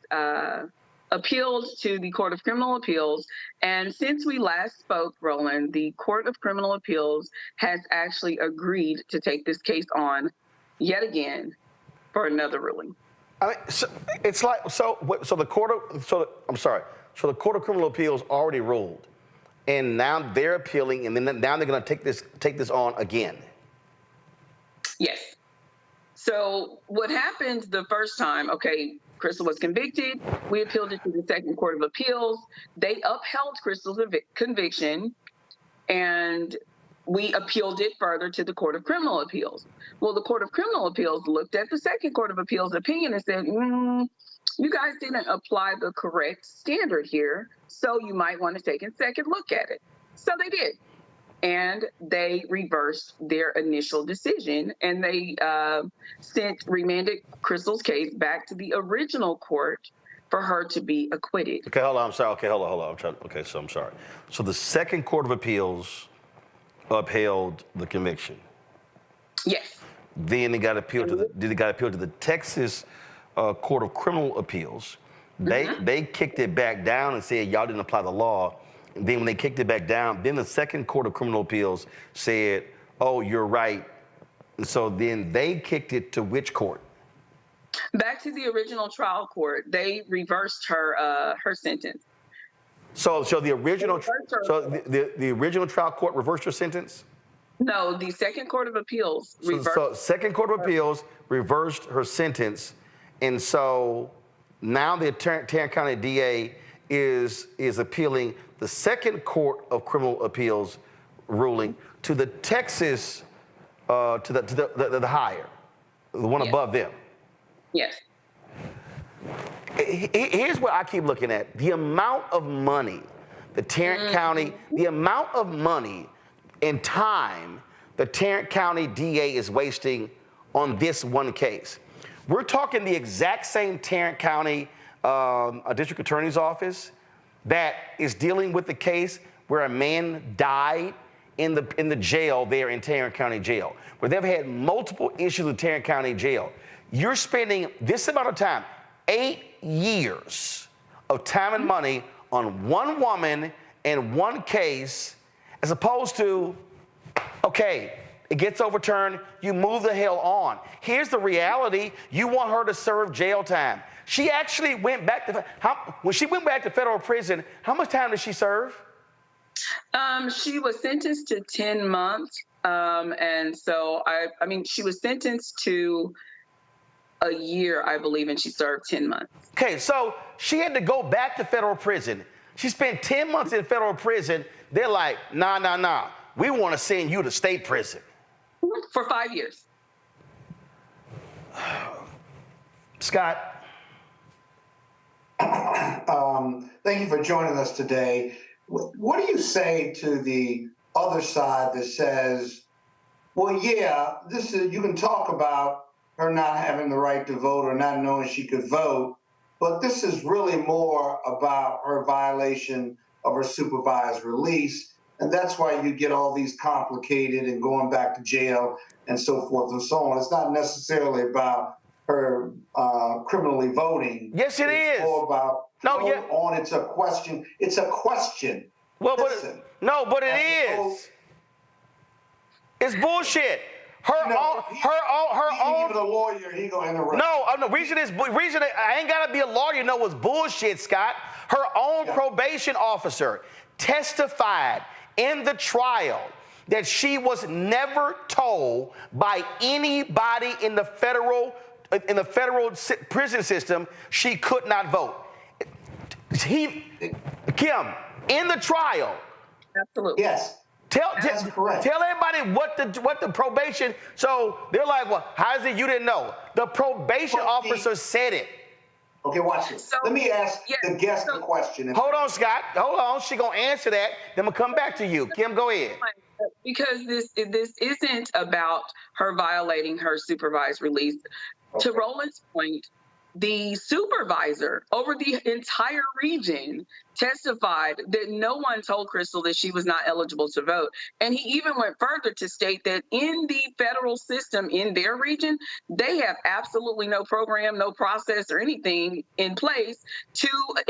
appealed to the Court of Criminal Appeals. And since we last spoke, Roland, the Court of Criminal Appeals has actually agreed to take this case on yet again for another ruling. I mean, so it's like so the Court of Criminal Appeals already ruled, and now they're appealing, and then now they're going to take this on again. Yes. So what happened the first time? Okay, Crystal was convicted. We appealed it to the Second Court of Appeals. They upheld Crystal's conviction, and we appealed it further to the Court of Criminal Appeals. Well, the Court of Criminal Appeals looked at the Second Court of Appeals opinion and said, you guys didn't apply the correct standard here, so you might want to take a second look at it. So they did. And they reversed their initial decision, and they remanded Crystal's case back to the original court for her to be acquitted. Okay, hold on. I'm sorry. Okay, hold on. I'm sorry. So the Second Court of Appeals upheld the conviction. Yes. Then it got appealed to the Texas Court of Criminal Appeals. They kicked it back down and said y'all didn't apply the law. And then when they kicked it back down, then the Second Court of Criminal Appeals said, oh, you're right. And so then they kicked it to which court? Back to the original trial court. They reversed her sentence. So the original the original trial court reversed her sentence? No, the Second Court of Appeals reversed. So Second Court of Appeals reversed her sentence, and so now the Tarrant County DA is appealing the Second Court of Criminal Appeals ruling to the Texas to the higher, the one above them. Yes. Here's what I keep looking at: the amount of money the Tarrant County, the amount of money and time the Tarrant County DA is wasting on this one case. We're talking the exact same Tarrant County District Attorney's Office that is dealing with the case where a man died in the jail there in Tarrant County Jail, where they've had multiple issues with Tarrant County Jail. You're spending this amount of time, 8 years of time and money on one woman and one case, as opposed to, okay, it gets overturned, you move the hell on. Here's the reality: you want her to serve jail time. She actually went back to, when she went back to federal prison, how much time did she serve? She was sentenced to 10 months. And so, I mean, she was sentenced to a year, I believe, and she served 10 months. Okay, so she had to go back to federal prison. She spent 10 months in federal prison. They're like, nah. We want to send you to state prison. For 5 years. Scott. Thank you for joining us today. What do you say to the other side that says, well, yeah, you can talk about her not having the right to vote or not knowing she could vote, but this is really more about her violation of her supervised release, and that's why you get all these complicated and going back to jail and so forth and so on. It's not necessarily about her criminally voting. Yes, it is. It's more about it's a question. It's a question. Well, but it is. It's bullshit. Her own. Even a lawyer, he gonna interrupt. No. Reason I ain't gotta be a lawyer. You know what's bullshit, Scott? Her own probation officer testified in the trial that she was never told by anybody in the federal prison system she could not vote. Kim, in the trial. Absolutely. Yes. Tell everybody what the probation. So they're like, well, how is it you didn't know? The probation officer said it. Okay, watch this. Let me ask the guest a question. Hold on, Scott. Hold on. She gonna answer that. Then we'll come back to you. Kim, go ahead. Because this isn't about her violating her supervised release. To Roland's point, the supervisor over the entire region testified that no one told Crystal that she was not eligible to vote. And he even went further to state that in the federal system in their region, they have absolutely no program, no process or anything in place to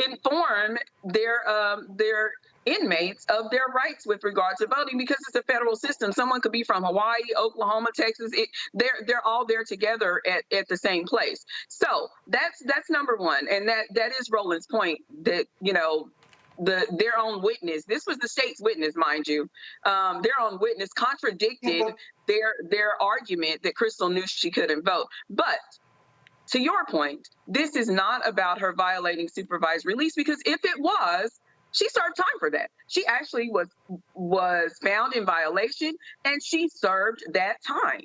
inform their inmates of their rights with regard to voting, because it's a federal system. Someone could be from Hawaii, Oklahoma, Texas. They're all there together at the same place. So that's number one. And that is Roland's point, that, you know, their own witness, this was the state's witness, mind you, their own witness contradicted their argument that Crystal knew she couldn't vote. But to your point, this is not about her violating supervised release, because if it was, she served time for that. She actually was found in violation, and she served that time.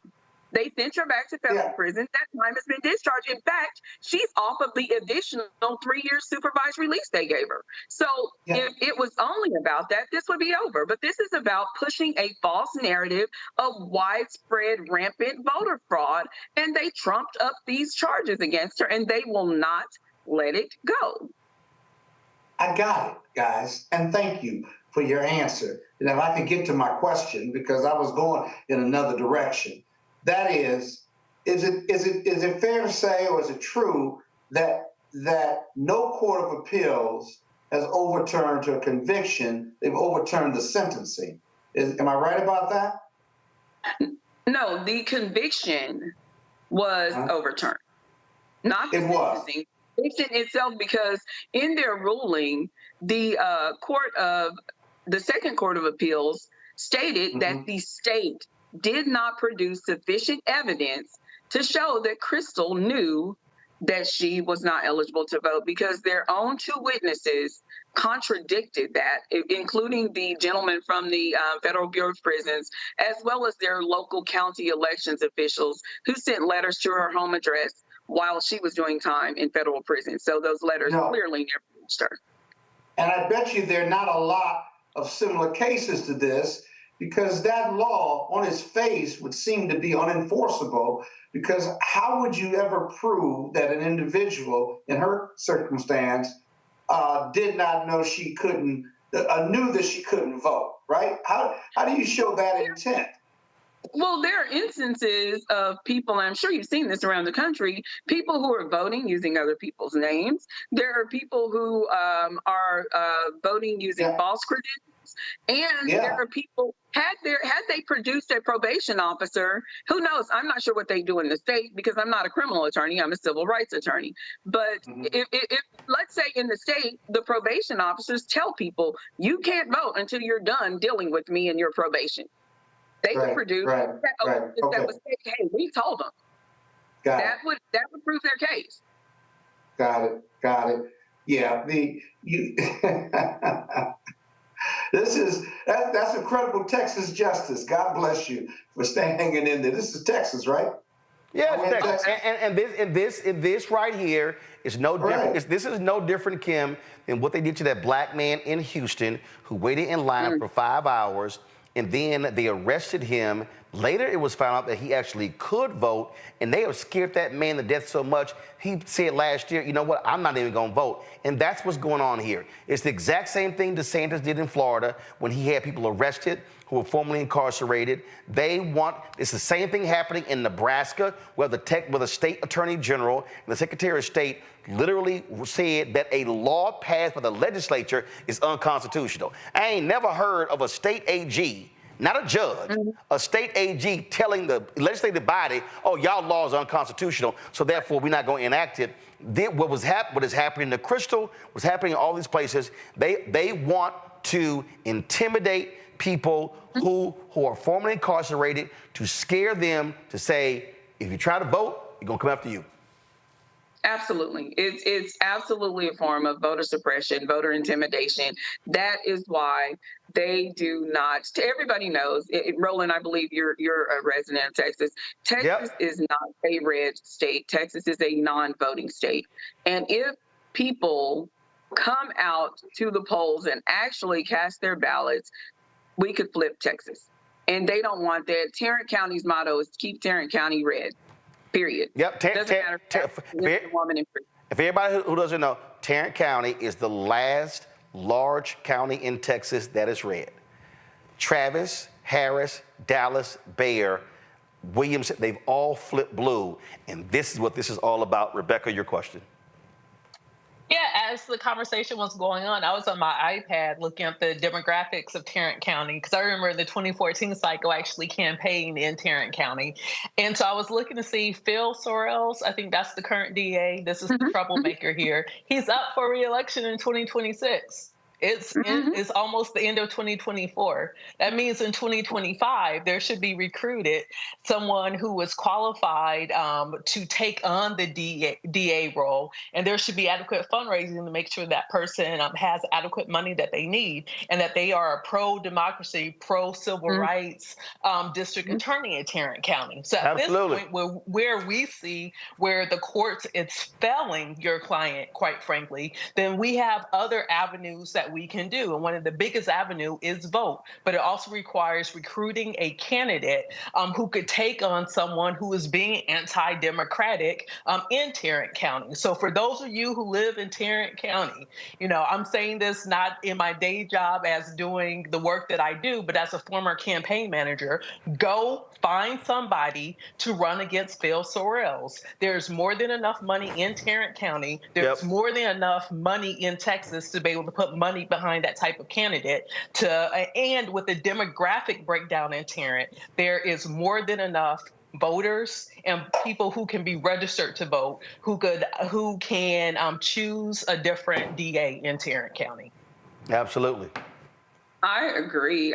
They sent her back to federal prison. That time has been discharged. In fact, she's off of the additional 3-year supervised release they gave her. So if it was only about that, this would be over. But this is about pushing a false narrative of widespread, rampant voter fraud, and they trumped up these charges against her, and they will not let it go. I got it, guys, and thank you for your answer. And if I could get to my question, because I was going in another direction. That is it fair to say, or is it true that no court of appeals has overturned her conviction? They've overturned the sentencing. Am I right about that? No, the conviction was overturned, not the sentencing. Conviction itself, because in their ruling, the Second Court of Appeals stated that the state did not produce sufficient evidence to show that Crystal knew that she was not eligible to vote, because their own 2 witnesses contradicted that, including the gentleman from the Federal Bureau of Prisons, as well as their local county elections officials, who sent letters to her home address while she was doing time in federal prison. So those letters clearly never reached her. And I bet you there are not a lot of similar cases to this, because that law on its face would seem to be unenforceable, because how would you ever prove that an individual in her circumstance did not know she couldn't, knew that she couldn't vote, right? How do you show that intent? Well, there are instances of people, and I'm sure you've seen this around the country, people who are voting using other people's names. There are people who are voting using false credentials. And there are people, had they produced a probation officer, who knows, I'm not sure what they do in the state, because I'm not a criminal attorney, I'm a civil rights attorney. But if let's say in the state, the probation officers tell people, you can't vote until you're done dealing with me and your probation. They can produce that was, hey, we told them. That would prove their case. Got it. Yeah, that's incredible Texas justice. God bless you for hanging in there. This is Texas, right? Yeah, it's Texas. And this right here is no different. This is no different, Kim, than what they did to that black man in Houston who waited in line for 5 hours, and then they arrested him. Later, it was found out that he actually could vote, and they have scared that man to death so much, he said last year, you know what, I'm not even going to vote. And that's what's going on here. It's the exact same thing DeSantis did in Florida when he had people arrested who were formerly incarcerated. It's the same thing happening in Nebraska, where the state attorney general and the secretary of state literally said that a law passed by the legislature is unconstitutional. I ain't never heard of a state AG, not a judge, a state AG telling the legislative body, oh, y'all law is unconstitutional, so therefore we're not going to enact it. What is happening to Crystal, what's happening in all these places, they want to intimidate people who are formerly incarcerated, to scare them, to say, if you try to vote, we're going to come after you. Absolutely. It's absolutely a form of voter suppression, voter intimidation. That is why they do not, everybody knows, Roland, I believe you're a resident of Texas. Texas is not a red state. Texas is a non-voting state. And if people come out to the polls and actually cast their ballots, we could flip Texas. And they don't want that. Tarrant County's motto is keep Tarrant County red. period. Yep. Doesn't matter if it's a woman in prison. If everybody who doesn't know, Tarrant County is the last large county in Texas that is red. Travis, Harris, Dallas, Bayer, Williams, they've all flipped blue. And this is what this is all about. Rebecca, your question. Yeah, as the conversation was going on, I was on my iPad looking at the demographics of Tarrant County, because I remember the 2014 cycle actually campaigned in Tarrant County. And so I was looking to see Phil Sorrells, I think that's the current DA. This is the troublemaker here. He's up for re-election in 2026. It's almost the end of 2024. That means in 2025, there should be recruited someone who is qualified to take on the DA role. And there should be adequate fundraising to make sure that person has adequate money that they need, and that they are a pro-democracy, pro-civil rights district attorney in Tarrant County. So at this point, where we see where the courts is failing your client, quite frankly, then we have other avenues that we can do. And one of the biggest avenue is vote, but it also requires recruiting a candidate who could take on someone who is being anti-democratic in Tarrant County. So for those of you who live in Tarrant County, you know, I'm saying this not in my day job as doing the work that I do, but as a former campaign manager, go find somebody to run against Phil Sorrells. There's more than enough money in Tarrant County. There's more than enough money in Texas to be able to put money behind that type of candidate. And with the demographic breakdown in Tarrant, there is more than enough voters and people who can be registered to vote who can choose a different DA in Tarrant County. Absolutely. I agree.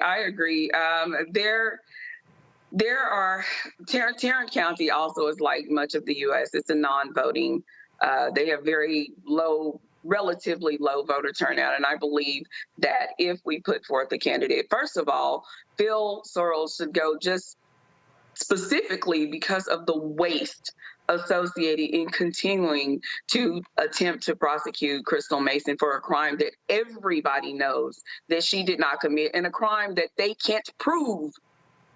There are Tarrant County also is like much of the U.S. It's a non-voting. They have very relatively low voter turnout, and I believe that if we put forth a candidate, first of all, Phil Sorrells should go just specifically because of the waste associated in continuing to attempt to prosecute Crystal Mason for a crime that everybody knows that she did not commit, and a crime that they can't prove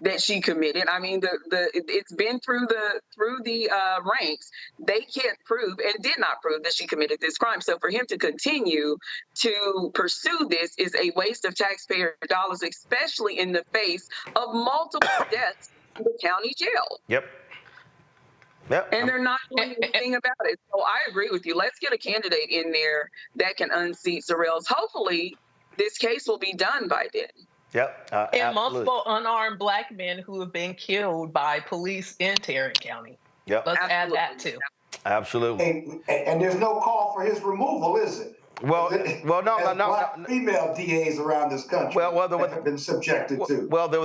that she committed. I mean, it's been through the ranks. They can't prove and did not prove that she committed this crime. So for him to continue to pursue this is a waste of taxpayer dollars, especially in the face of multiple deaths in the county jail. Yep. And they're not doing anything about it. So I agree with you. Let's get a candidate in there that can unseat Sorrells. Hopefully, this case will be done by then. Yep. And multiple unarmed Black men who have been killed by police in Tarrant County. Yep. Let's add that too. Absolutely. And there's no call for his removal, is it? No. Female DAs around this country that have been subjected to. Well, there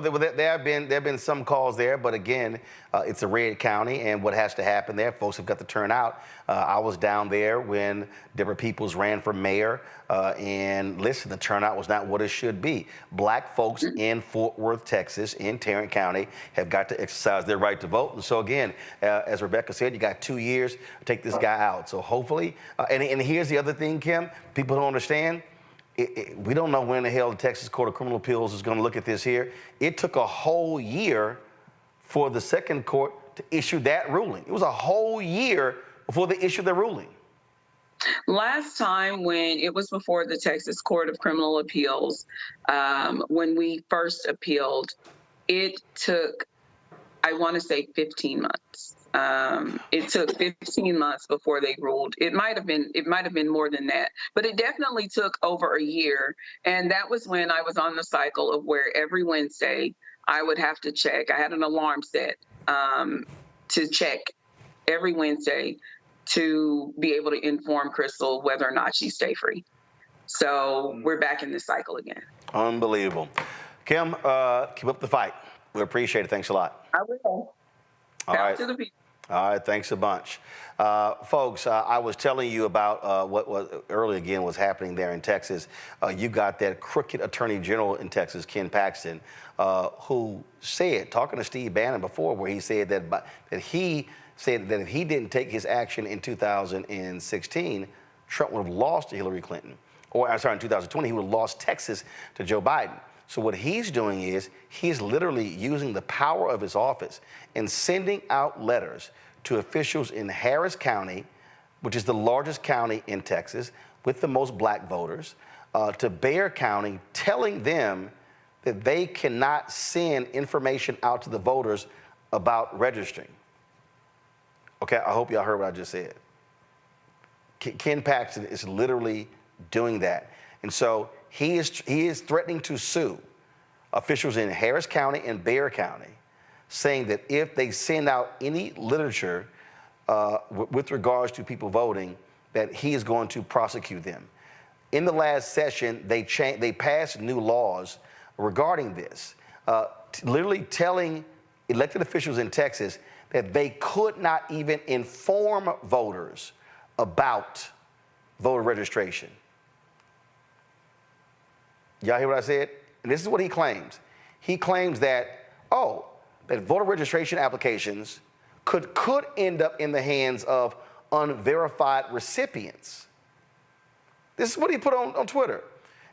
have been some calls there, but again, it's a red county, and what has to happen there, folks have got to turn out. I was down there when Deborah Peoples ran for mayor, and listen, the turnout was not what it should be. Black folks in Fort Worth, Texas, in Tarrant County, have got to exercise their right to vote. And so again, as Rebecca said, you got 2 years to take this guy out. So hopefully, and here's the other thing, Kim, people don't understand. We don't know when the hell the Texas Court of Criminal Appeals is going to look at this here. It took a whole year for the second court to issue that ruling. It was a whole year before they issued their ruling. Last time when it was before the Texas Court of Criminal Appeals, when we first appealed, it took, I want to say 15 months. It took 15 months before they ruled. It might have been more than that, but it definitely took over a year. And that was when I was on the cycle of where every Wednesday I would have to check. I had an alarm set to check every Wednesday to be able to inform Crystal whether or not she stay free. So we're back in this cycle again. Unbelievable. Kim, keep up the fight. We appreciate it. Thanks a lot. I will. All right. To the people. All right, thanks a bunch. Folks, I was telling you about what was early again was happening there in Texas. You got that crooked attorney general in Texas, Ken Paxton, who said, talking to Steve Bannon before, where he said that if he didn't take his action in 2016, Trump would have lost to Hillary Clinton. Or, I'm sorry, in 2020, he would have lost Texas to Joe Biden. So what he's doing is he's literally using the power of his office and sending out letters to officials in Harris County, which is the largest county in Texas with the most black voters, to Bexar County, telling them that they cannot send information out to the voters about registering. Okay, I hope y'all heard what I just said. Ken Paxton is literally doing that. And so he is threatening to sue officials in Harris County and Bexar County, saying that if they send out any literature with regards to people voting, that he is going to prosecute them. In the last session, they passed new laws regarding this, literally telling elected officials in Texas that they could not even inform voters about voter registration. Y'all hear what I said? And this is what he claims. He claims that, that voter registration applications could end up in the hands of unverified recipients. This is what he put on Twitter.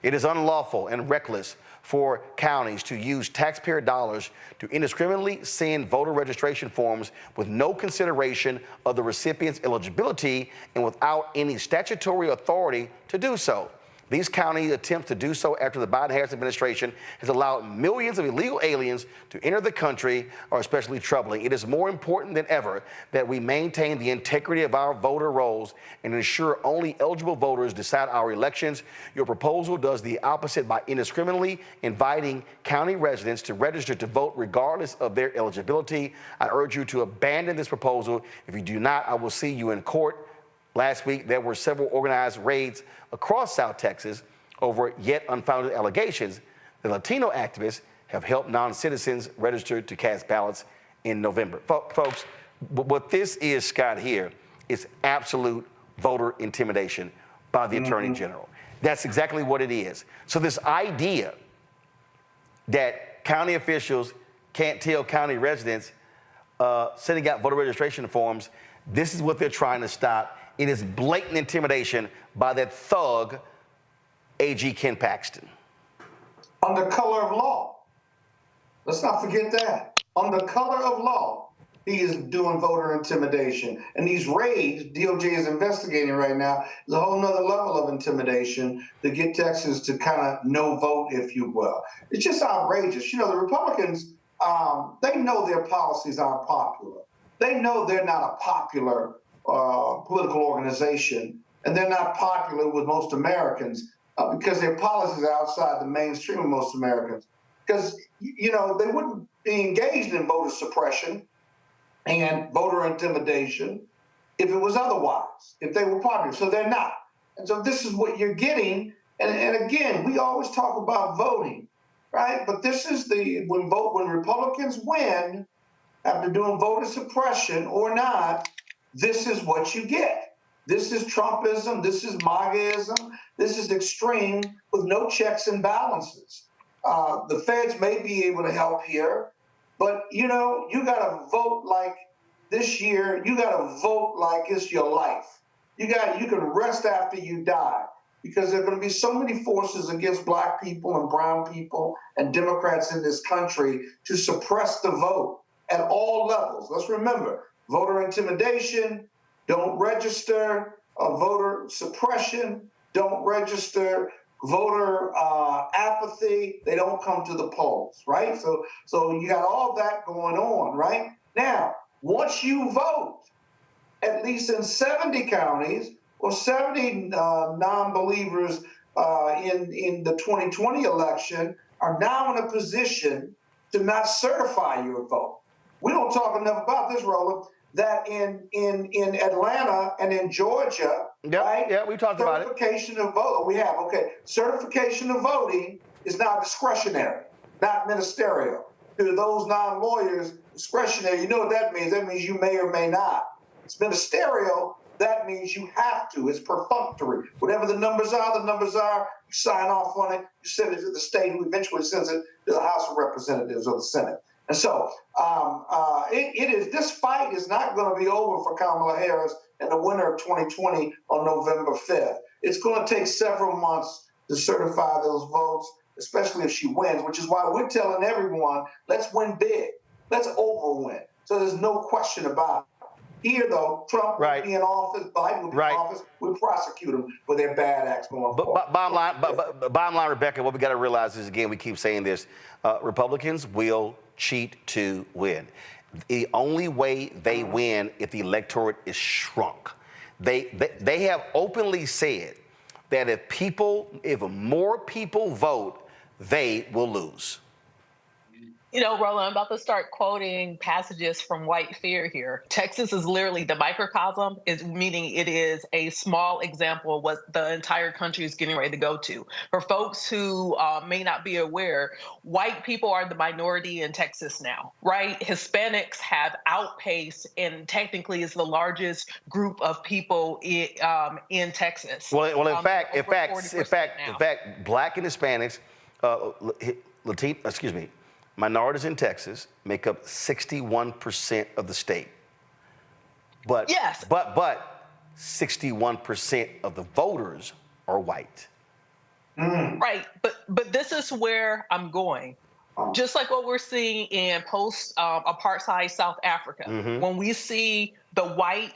It is unlawful and reckless for counties to use taxpayer dollars to indiscriminately send voter registration forms with no consideration of the recipient's eligibility and without any statutory authority to do so. These county attempts to do so after the Biden-Harris administration has allowed millions of illegal aliens to enter the country are especially troubling. It is more important than ever that we maintain the integrity of our voter rolls and ensure only eligible voters decide our elections. Your proposal does the opposite by indiscriminately inviting county residents to register to vote regardless of their eligibility. I urge you to abandon this proposal. If you do not, I will see you in court. Last week, there were several organized raids across South Texas over yet unfounded allegations that Latino activists have helped non-citizens register to cast ballots in November. Folks, what this is, Scott, here, is absolute voter intimidation by the Attorney General. That's exactly what it is. So this idea that county officials can't tell county residents sending out voter registration forms, this is what they're trying to stop. It is blatant intimidation by that thug, AG Ken Paxton. Under color of law. Let's not forget that. Under color of law, he is doing voter intimidation. And these raids DOJ is investigating right now is a whole nother level of intimidation to get Texas to kind of no vote, if you will. It's just outrageous. You know, the Republicans, they know their policies aren't popular. They know they're not a popular political organization, and they're not popular with most Americans because their policies are outside the mainstream of most Americans. Because, you know, they wouldn't be engaged in voter suppression and voter intimidation if it was otherwise, if they were popular. So they're not. And so this is what you're getting. And again, we always talk about voting, right? But this is when Republicans win after doing voter suppression or not, this is what you get. This is Trumpism. This is MAGAism. This is extreme with no checks and balances. The feds may be able to help here, but, you know, you got to vote like this year. You got to vote like it's your life. You can rest after you die because there are going to be so many forces against black people and brown people and Democrats in this country to suppress the vote at all levels. Let's remember, voter intimidation, don't register, voter suppression, don't register, voter apathy, they don't come to the polls, right? So you got all that going on, right? Now, once you vote, at least in 70 counties or 70 non-believers in the 2020 election are now in a position to not certify your vote. We don't talk enough about this, Roland, that in Atlanta and in Georgia, right? Yeah, we talked about it. Certification of vote, we have, okay. Certification of voting is now discretionary, not ministerial. To those non-lawyers, discretionary, you know what that means? That means you may or may not. It's ministerial, that means you have to. It's perfunctory. Whatever the numbers are, you sign off on it, you send it to the state, who eventually sends it to the House of Representatives or the Senate. And so this fight is not going to be over for Kamala Harris and the winner of 2020 on November 5th. It's going to take several months to certify those votes, especially if she wins, which is why we're telling everyone, let's win big. Let's overwin. So there's no question about it. Here, though, Trump would be in office, Biden would be in office, would prosecute them for their bad acts going forward. Bottom line, Rebecca, what we got to realize is, again, we keep saying this, Republicans will cheat to win. The only way they win if the electorate is shrunk. They have openly said that if more people vote, they will lose. You know, Roland, I'm about to start quoting passages from White Fear here. Texas is literally the microcosm, meaning it is a small example of what the entire country is getting ready to go to. For folks who may not be aware, white people are the minority in Texas now, right? Hispanics have outpaced and technically is the largest group of people in Texas. Well, in fact, Black and Hispanics, minorities in Texas make up 61% of the state. But 61% of the voters are white. Right, but this is where I'm going. Just like what we're seeing in post-apartheid South Africa, when we see the white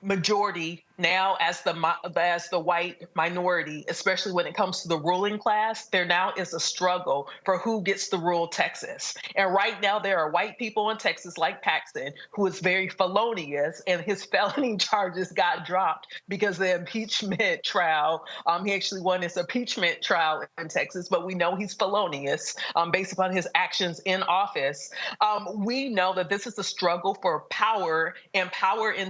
majority now as the white minority, especially when it comes to the ruling class, there now is a struggle for who gets to rule Texas. And right now there are white people in Texas like Paxton, who is very felonious, and his felony charges got dropped because the impeachment trial, he actually won his impeachment trial in Texas, but we know he's felonious based upon his actions in office. We know that this is a struggle for power in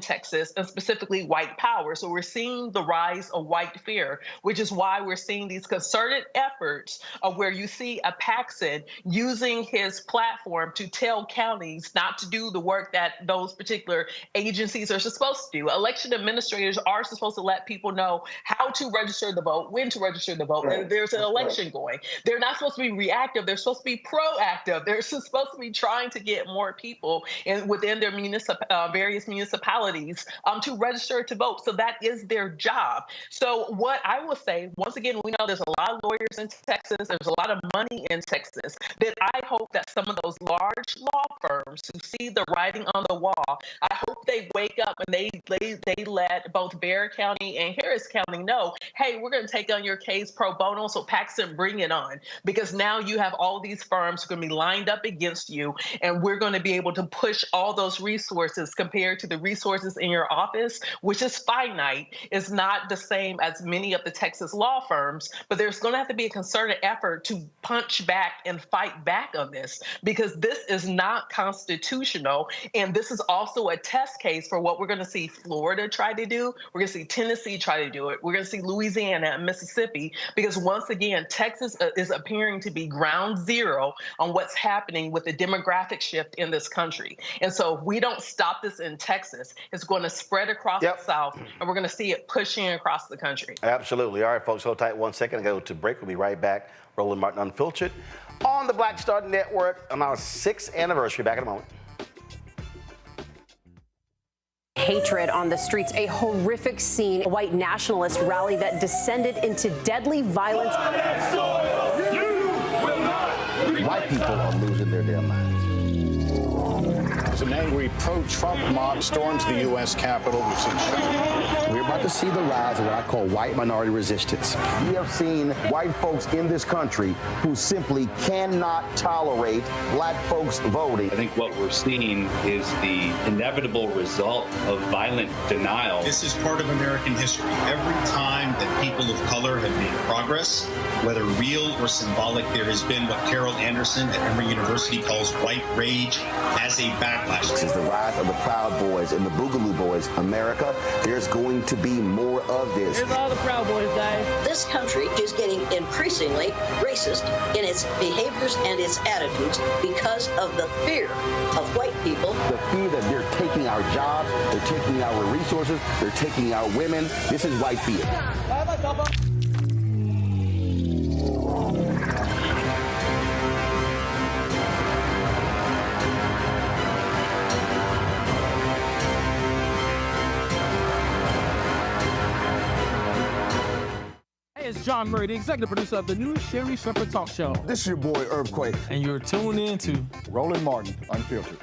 Texas, and specifically white power. So we're seeing the rise of white fear, which is why we're seeing these concerted efforts of where you see a Paxton using his platform to tell counties not to do the work that those particular agencies are supposed to do. Election administrators are supposed to let people know how to register the vote, when to register the vote, and there's an election going. They're not supposed to be reactive. They're supposed to be proactive. They're supposed to be trying to get more people within their various municipalities to register to vote. So that is their job. So what I will say, once again, we know there's a lot of lawyers in Texas. There's a lot of money in Texas, that I hope that some of those large law firms who see the writing on the wall, I hope they wake up and they let both Bexar County and Harris County know, hey, we're going to take on your case pro bono. So Paxton, bring it on, because now you have all these firms who are going to be lined up against you, and we're going to be able to push all those resources compared to the resources in your office, which is finite, is not the same as many of the Texas law firms, but there's going to have to be a concerted effort to punch back and fight back on this, because this is not constitutional. And this is also a test case for what we're going to see Florida try to do. We're going to see Tennessee try to do it. We're going to see Louisiana and Mississippi, because once again, Texas is appearing to be ground zero on what's happening with the demographic shift in this country. And so if we don't stop this in Texas, it's going to spread across the South, and we're going to see it pushing across the country. Absolutely. All right, folks, hold tight 1 second. I go to break. We'll be right back. Roland Martin Unfiltered on the Black Star Network on our 6th anniversary. Back in a moment. Hatred on the streets, a horrific scene, a white nationalist rally that descended into deadly violence. White people are losing their damn minds. An angry pro-Trump mob storms the U.S. Capitol. We're about to see the rise of what I call white minority resistance. We have seen white folks in this country who simply cannot tolerate black folks voting. I think what we're seeing is the inevitable result of violent denial. This is part of American history. Every time that people of color have made progress, whether real or symbolic, there has been what Carol Anderson at Emory University calls white rage as a backlash. This is the rise of the Proud Boys and the Boogaloo Boys. America, there's going to be more of this. Here's all the Proud Boys, Dave. This country is getting increasingly racist in its behaviors and its attitudes because of the fear of white people. The fear that they're taking our jobs, they're taking our resources, they're taking our women. This is white fear. It's John Murray, the executive producer of the new Sherry Shepherd Talk Show. This is your boy, Earthquake. And you're tuned in to Roland Martin Unfiltered.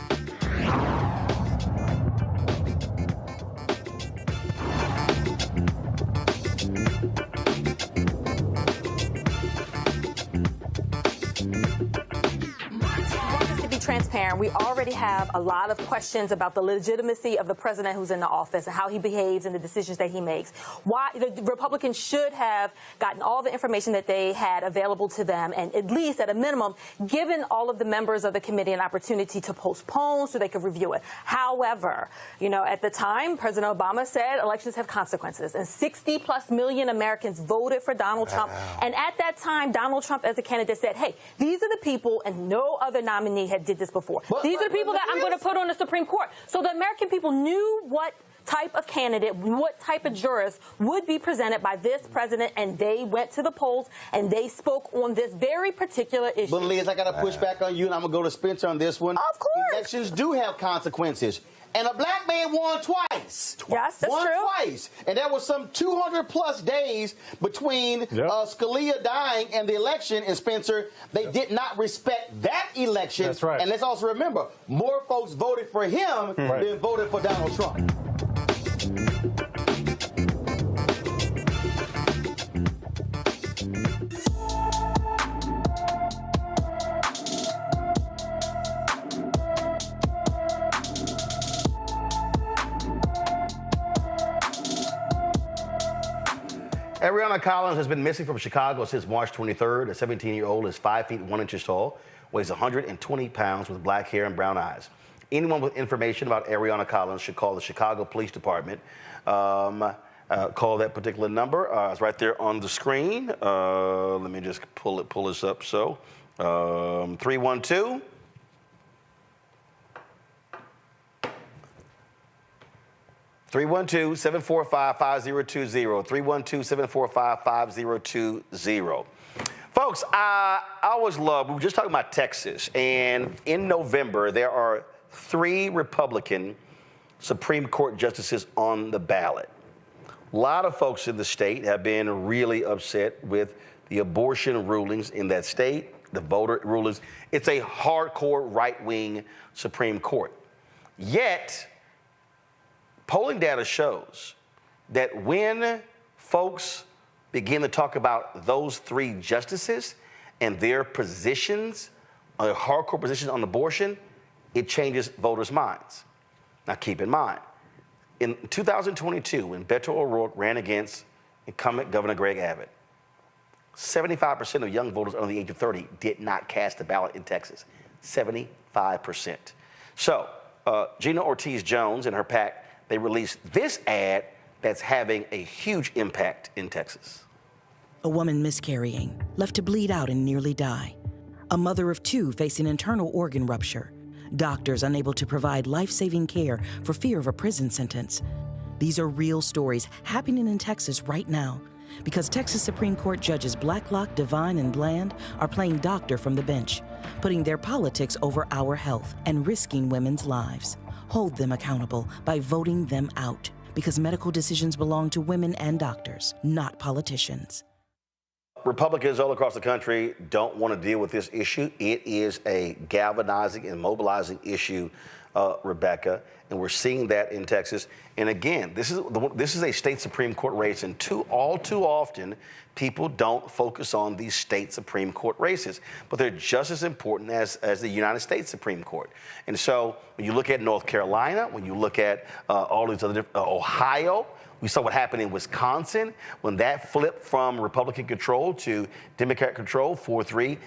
Karen, we already have a lot of questions about the legitimacy of the president who's in the office and how he behaves and the decisions that he makes. Why the Republicans should have gotten all the information that they had available to them, and at least at a minimum, given all of the members of the committee an opportunity to postpone so they could review it. However, at the time, President Obama said elections have consequences, and 60+ million Americans voted for Donald Trump. And at that time, Donald Trump, as a candidate, said, hey, these are the people, and no other nominee had did this before. These are the people that I'm going to put on the Supreme Court. So the American people knew what type of candidate, what type of jurist would be presented by this president, and they went to the polls and they spoke on this very particular issue. But Liz, I got to push back on you, and I'm going to go to Spencer on this one. Of course. Elections do have consequences. And a black man won twice. Yes, that's won true. Twice. And there was some 200+ days between Scalia dying and the election. And Spencer, they did not respect that election. That's right. And let's also remember, more folks voted for him than voted for Donald Trump. Ariana Collins has been missing from Chicago since March 23rd. The 17-year-old is 5 feet 1 inches tall, weighs 120 pounds with black hair and brown eyes. Anyone with information about Ariana Collins should call the Chicago Police Department. Call that particular number. It's right there on the screen. Let me just pull this up. So 312. 312-745-5020. 312-745-5020. Folks, I always love, we were just talking about Texas, and in November, there are 3 Republican Supreme Court justices on the ballot. A lot of folks in the state have been really upset with the abortion rulings in that state, the voter rulings. It's a hardcore right-wing Supreme Court. Yet, polling data shows that when folks begin to talk about those 3 justices and their positions, hardcore positions on abortion, it changes voters' minds. Now, keep in mind, in 2022, when Beto O'Rourke ran against incumbent Governor Greg Abbott, 75% of young voters under the age of 30 did not cast a ballot in Texas. 75%. So, Gina Ortiz-Jones and her PAC, they released this ad that's having a huge impact in Texas. A woman miscarrying, left to bleed out and nearly die. A mother of 2 facing internal organ rupture. Doctors unable to provide life-saving care for fear of a prison sentence. These are real stories happening in Texas right now because Texas Supreme Court judges Blacklock, Devine, and Bland are playing doctor from the bench, putting their politics over our health and risking women's lives. Hold them accountable by voting them out, because medical decisions belong to women and doctors, not politicians. Republicans all across the country don't want to deal with this issue. It is a galvanizing and mobilizing issue, Rebecca, and we're seeing that in Texas. And again, this is a state Supreme Court race, and all too often, people don't focus on these state Supreme Court races, but they're just as important as the United States Supreme Court. And so when you look at North Carolina, when you look at all these other, Ohio, we saw what happened in Wisconsin when that flipped from Republican control to Democrat control, 4-3.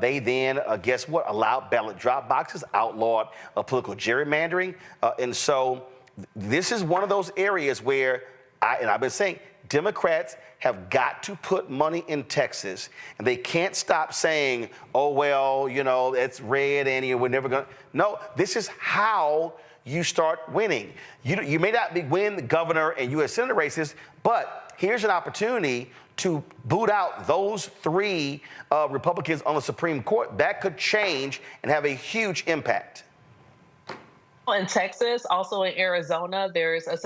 They then, guess what, allowed ballot drop boxes, outlawed political gerrymandering. And so this is one of those areas where, I've been saying, Democrats have got to put money in Texas, and they can't stop saying, oh, well, it's red and we're never going to. No, this is how you start winning. You may not win the governor and U.S. Senator races, but here's an opportunity to boot out those 3 Republicans on the Supreme Court. That could change and have a huge impact. In Texas, also in Arizona, there's a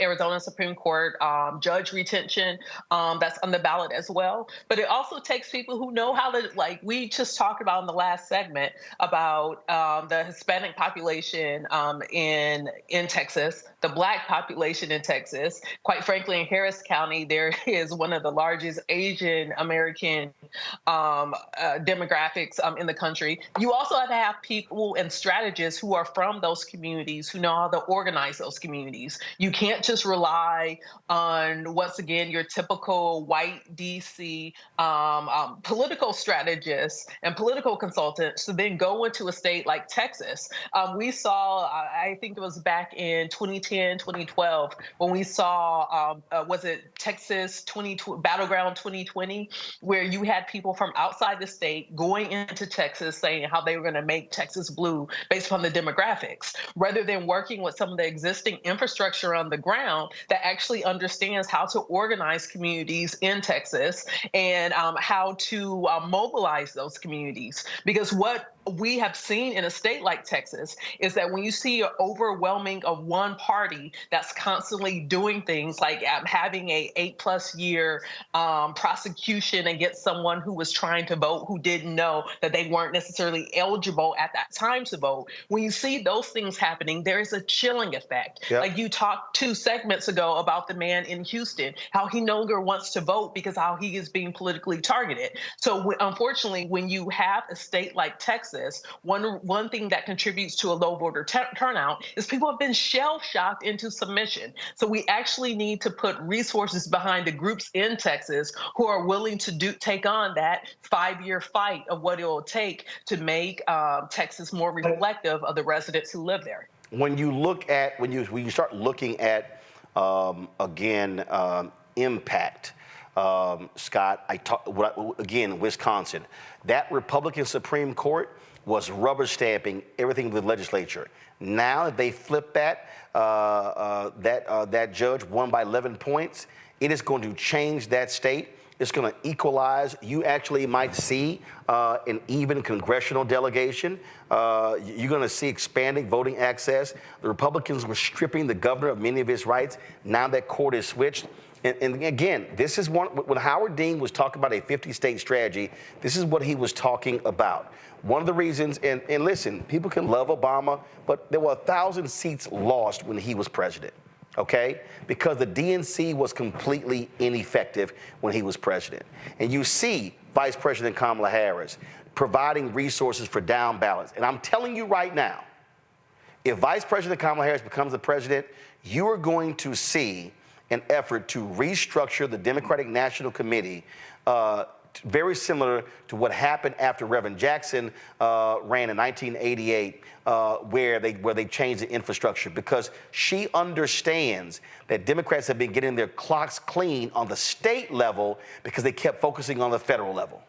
Arizona Supreme Court judge retention that's on the ballot as well. But it also takes people who know how to, like we just talked about in the last segment about the Hispanic population in Texas. the Black population in Texas. Quite frankly, in Harris County, there is one of the largest Asian American demographics in the country. You also have to have people and strategists who are from those communities, who know how to organize those communities. You can't just rely on, once again, your typical white DC political strategists and political consultants to then go into a state like Texas. We saw, I think it was back in 2010, 2012, when we saw, was it Texas Battleground 2020, where you had people from outside the state going into Texas saying how they were going to make Texas blue based upon the demographics, rather than working with some of the existing infrastructure on the ground that actually understands how to organize communities in Texas and how to mobilize those communities. Because what we have seen in a state like Texas is that when you see an overwhelming of one party that's constantly doing things like having a 8+ year prosecution against someone who was trying to vote who didn't know that they weren't necessarily eligible at that time to vote, when you see those things happening, there is a chilling effect. Yep. Like you talked 2 segments ago about the man in Houston, how he no longer wants to vote because how he is being politically targeted. So unfortunately, when you have a state like Texas, one thing that contributes to a low voter turnout is people have been shell-shocked into submission. So we actually need to put resources behind the groups in Texas who are willing to take on that 5-year fight of what it will take to make Texas more reflective of the residents who live there. When you look at, when you start looking at, impact, Scott, again, Wisconsin, that Republican Supreme Court was rubber stamping everything with the legislature. Now that they flip that, that judge won by 11 points, it is going to change that state. It's going to equalize. You actually might see an even congressional delegation. You're going to see expanding voting access. The Republicans were stripping the governor of many of his rights. Now that court is switched. And again, this is when Howard Dean was talking about a 50-state strategy, this is what he was talking about. One of the reasons, and listen, people can love Obama, but there were 1,000 seats lost when he was president, okay? Because the DNC was completely ineffective when he was president. And you see Vice President Kamala Harris providing resources for down ballots. And I'm telling you right now, if Vice President Kamala Harris becomes the president, you are going to see an effort to restructure the Democratic National Committee, very similar to what happened after Reverend Jackson ran in 1988, where they changed the infrastructure, because she understands that Democrats have been getting their clocks clean on the state level because they kept focusing on the federal level.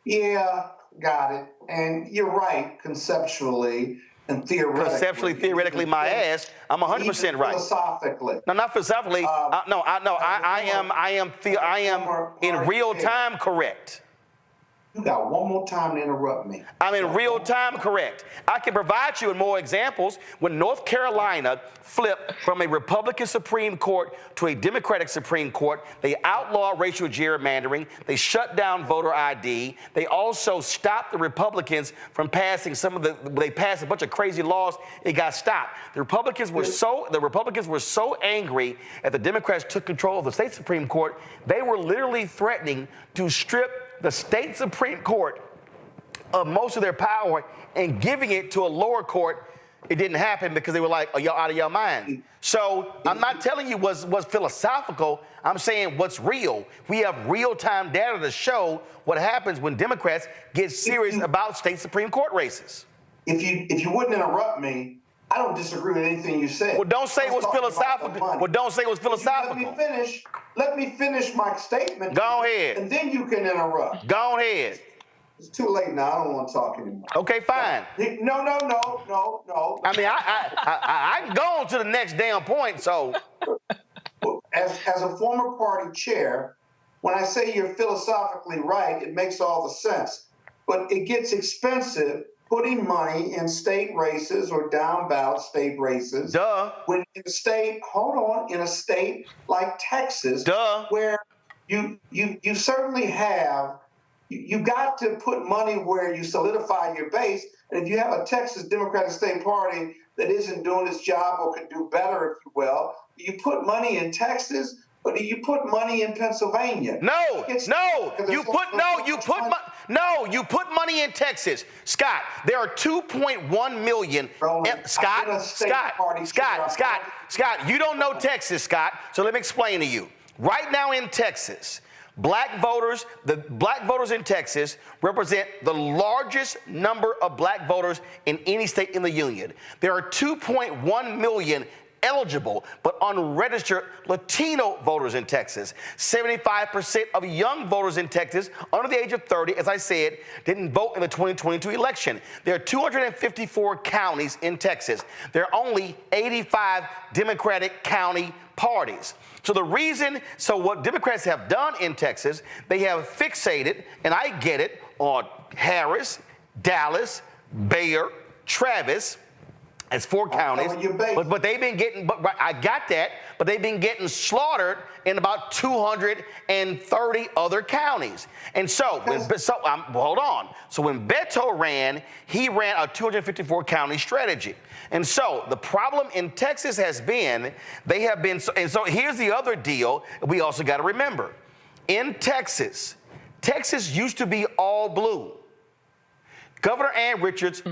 Yeah, got it. And you're right, conceptually. And theoretically, my ass, I'm 100% right. Philosophically. No, not philosophically. I am in real time correct. You got one more time to interrupt me. I'm in real time correct. I can provide you with more examples. When North Carolina flipped from a Republican Supreme Court to a Democratic Supreme Court, they outlawed racial gerrymandering. They shut down voter ID. They also stopped the Republicans from passing they passed a bunch of crazy laws. It got stopped. The Republicans were so angry that the Democrats took control of the state Supreme Court, they were literally threatening to strip the state Supreme Court of most of their power and giving it to a lower court. It didn't happen because they were like, are y'all out of your mind? So I'm not telling you what's philosophical. I'm saying what's real. We have real-time data to show what happens when Democrats get serious about state Supreme Court races. If you wouldn't interrupt me, I don't disagree with anything you said. Well, don't say it was philosophical. Well, don't say it was philosophical. Let me finish my statement. Go ahead. And then you can interrupt. Go ahead. It's too late now. I don't want to talk anymore. Okay, fine. No. I mean, I can go on to the next damn point, so. As a former party chair, when I say you're philosophically right, it makes all the sense. But it gets expensive putting money in state races or down ballot state races. Duh. When in a state, in a state like Texas, where you certainly have, you got to put money where you solidify your base. And if you have a Texas Democratic State Party that isn't doing its job or could do better, if you will. Do you put money in Texas or do you put money in Pennsylvania? You put money in Texas. Scott, there are 2.1 million. Scott, you don't know Texas, Scott. So let me explain to you. Right now in Texas, the black voters in Texas represent the largest number of black voters in any state in the union. There are 2.1 million eligible but unregistered Latino voters in Texas. 75% of young voters in Texas under the age of 30, as I said, didn't vote in the 2022 election. There are 254 counties in Texas. There are only 85 Democratic county parties. So what Democrats have done in Texas, they have fixated, and I get it, on Harris, Dallas, Bayer, Travis, as 4 counties, but they've been getting, I got that, but they've been getting slaughtered in about 230 other counties. And so, hold on. So when Beto ran, he ran a 254 county strategy. And so the problem in Texas has been, and so here's the other deal we also got to remember. In Texas used to be all blue. Governor Ann Richards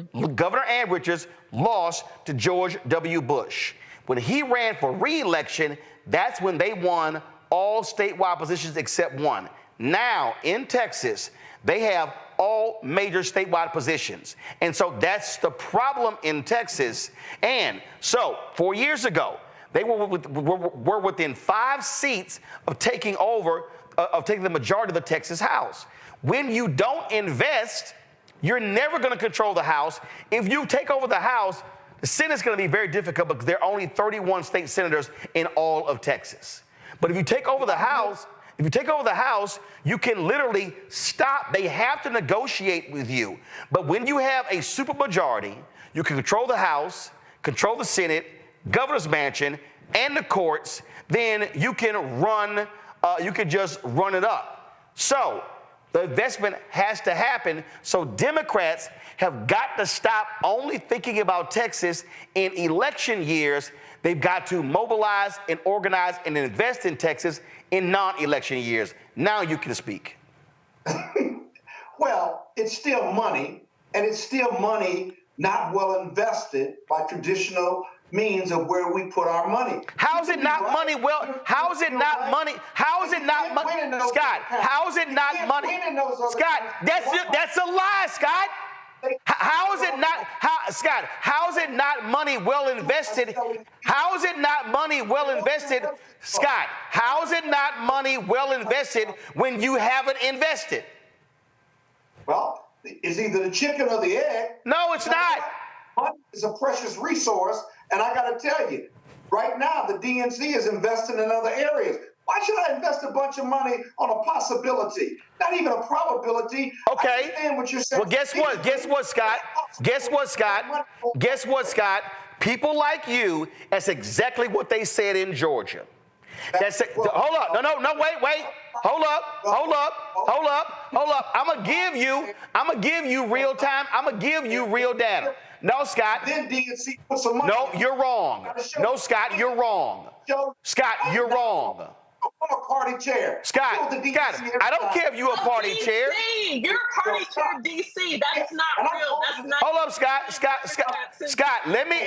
lost to George W. Bush. When he ran for re-election, that's when they won all statewide positions except one. Now, in Texas, they have all major statewide positions. And so that's the problem in Texas. And so 4 years ago, they were within 5 seats of taking the majority of the Texas House. When you don't invest, you're never going to control the House. If you take over the House, the Senate's going to be very difficult because there are only 31 state senators in all of Texas. But if you take over the House, you can literally stop. They have to negotiate with you. But when you have a supermajority, you can control the House, control the Senate, governor's mansion, and the courts. Then you can just run it up. So the investment has to happen. So Democrats have got to stop only thinking about Texas in election years. They've got to mobilize and organize and invest in Texas in non-election years. Now you can speak. Well, it's still money, and it's still money not well invested by traditional means of where we put our money. How is it not money? Well, how is it not money? How is it not money? Scott, how is it not money? Scott, that's a lie, Scott. How is it not, Scott, how is it not money well invested? How is it not money well invested? Scott, how is it not money well invested when you haven't invested? Well, it's either the chicken or the egg. No, it's not. Money is a precious resource, and I got to tell you, right now the DNC is investing in other areas. Why should I invest a bunch of money on a possibility? Not even a probability. Okay. I understand what you're saying. Well, guess what, Scott? People like you, that's exactly what they said in Georgia. Hold up. No, wait. Hold up. I'm going to give you real time. I'm going to give you real data. No, Scott. Then DNC put some money. No, you're wrong. No, Scott, you're wrong. Scott, you're wrong. I'm a party chair. Scott, I don't care if you're a party chair. You're a party chair, DC. That's not real. That's not. Hold up, Scott. Let me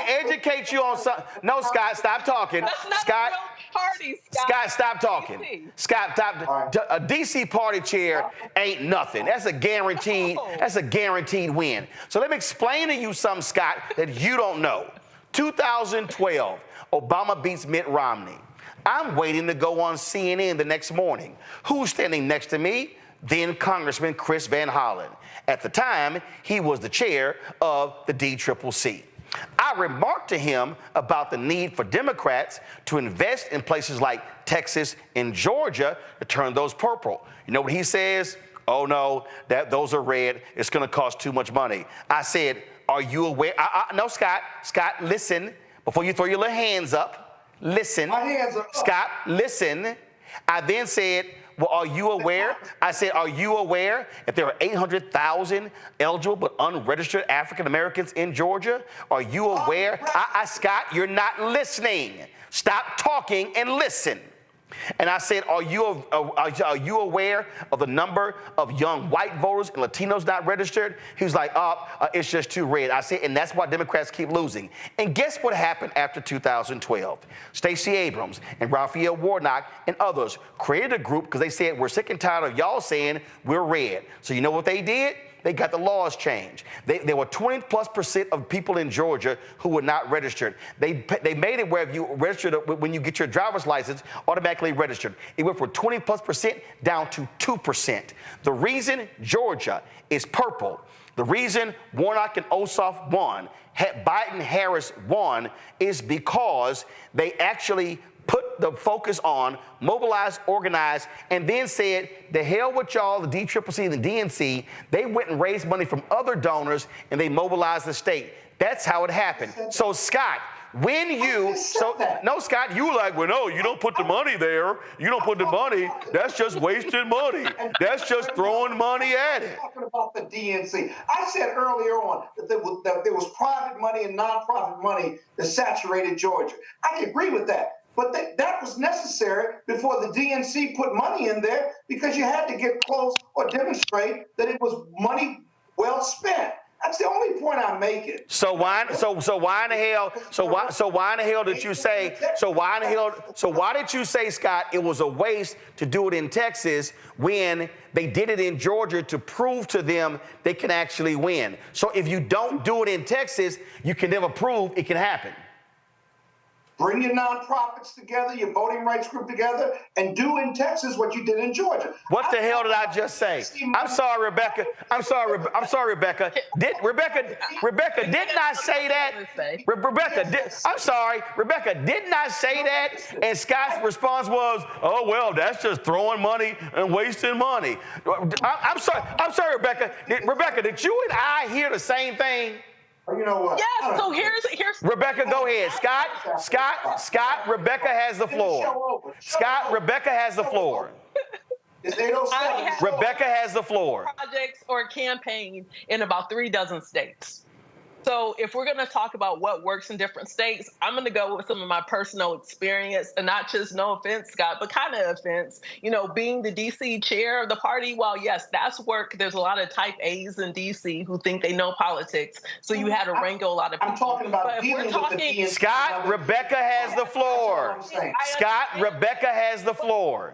educate you on something. No, Scott, stop talking. That's not Scott. a real party, Scott, stop talking. DC. Scott, stop. Right. A DC party chair ain't nothing. That's a guaranteed. That's a guaranteed win. So let me explain to you something, Scott, that you don't know. 2012, Obama beats Mitt Romney. I'm waiting to go on CNN the next morning. Who's standing next to me? Then Congressman Chris Van Hollen. At the time, he was the chair of the DCCC. I remarked to him about the need for Democrats to invest in places like Texas and Georgia to turn those purple. You know what he says? Oh, no, those are red. It's going to cost too much money. I said, are you aware? No, Scott, listen, before you throw your little hands up. Listen, my hands are up. Scott, listen. I then said, well, are you aware? I said, are you aware if there are 800,000 eligible but unregistered African Americans in Georgia? Are you aware? Scott, you're not listening. Stop talking and listen. And I said, are you aware of the number of young white voters and Latinos not registered? He was like, it's just too red. I said, and that's why Democrats keep losing. And guess what happened after 2012? Stacey Abrams and Raphael Warnock and others created a group because they said, we're sick and tired of y'all saying we're red. So you know what they did? They got the laws changed. There were 20+% of people in Georgia who were not registered. They made it where if you registered, when you get your driver's license, automatically registered. It went from 20+% down to 2%. The reason Georgia is purple, the reason Warnock and Ossoff won, Biden-Harris won, is because they actually put the focus on mobilize, organize, and then said, the hell with y'all, the DCCC and the DNC. They went and raised money from other donors, and they mobilized the state. That's how it happened. So, Scott, when you, no, Scott, you were like, well, no, you don't put the money there. You don't put the money. That's just wasting money. That's just throwing money at it. Talking about the DNC. I said earlier on that there was private money and nonprofit money that saturated Georgia. I agree with that. But that was necessary before the DNC put money in there because you had to get close or demonstrate that it was money well spent. That's the only point I'm making. So why in the hell did you say, why did you say, Scott, it was a waste to do it in Texas when they did it in Georgia to prove to them they can actually win? So if you don't do it in Texas, you can never prove it can happen. Bring your nonprofits together, your voting rights group together, and do in Texas what you did in Georgia. What the hell did I just say? I'm sorry, Rebecca. Rebecca, didn't I say that? Rebecca, didn't I say that? And Scott's response was, oh, well, that's just throwing money and wasting money. I'm sorry, Rebecca. Rebecca, did you and I hear the same thing? You know what? Yes, so here's Rebecca, go ahead. Scott, Rebecca has the floor. Scott, Rebecca has the floor. Rebecca has the floor. Projects or campaign in about 36 states. So if we're going to talk about what works in different states, I'm going to go with some of my personal experience, and not just, no offense, Scott, but kind of offense, being the D.C. chair of the party. While, yes, that's work. There's a lot of type A's in D.C. who think they know politics. So you had to wrangle a lot of people. I'm talking about dealing with the DNC. Scott, Rebecca has the floor. Scott, Rebecca has the floor.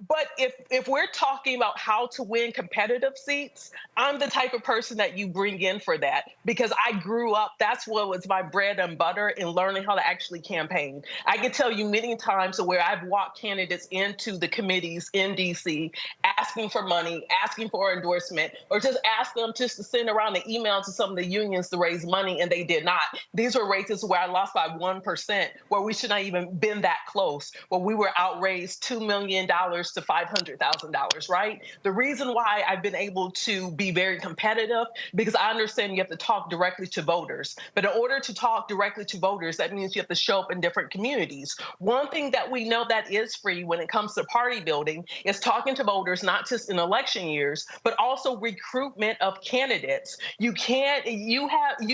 But if we're talking about how to win competitive seats, I'm the type of person that you bring in for that, because I grew up, that's what was my bread and butter in learning how to actually campaign. I can tell you many times where I've walked candidates into the committees in D.C. asking for money, asking for endorsement, or just ask them just to send around the email to some of the unions to raise money, and they did not. These were races where I lost by 1%, where we should not even been that close, where we were outraised $2 million to $500,000, right? The reason why I've been able to be very competitive, because I understand you have to talk directly to voters. But in order to talk directly to voters, that means you have to show up in different communities. One thing that we know that is free when it comes to party building is talking to voters, not just in election years, but also recruitment of candidates. You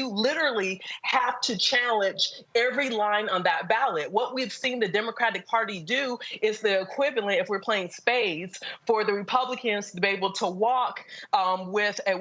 literally have to challenge every line on that ballot. What we've seen the Democratic Party do is the equivalent, if we're playing spades, for the Republicans to be able to walk with a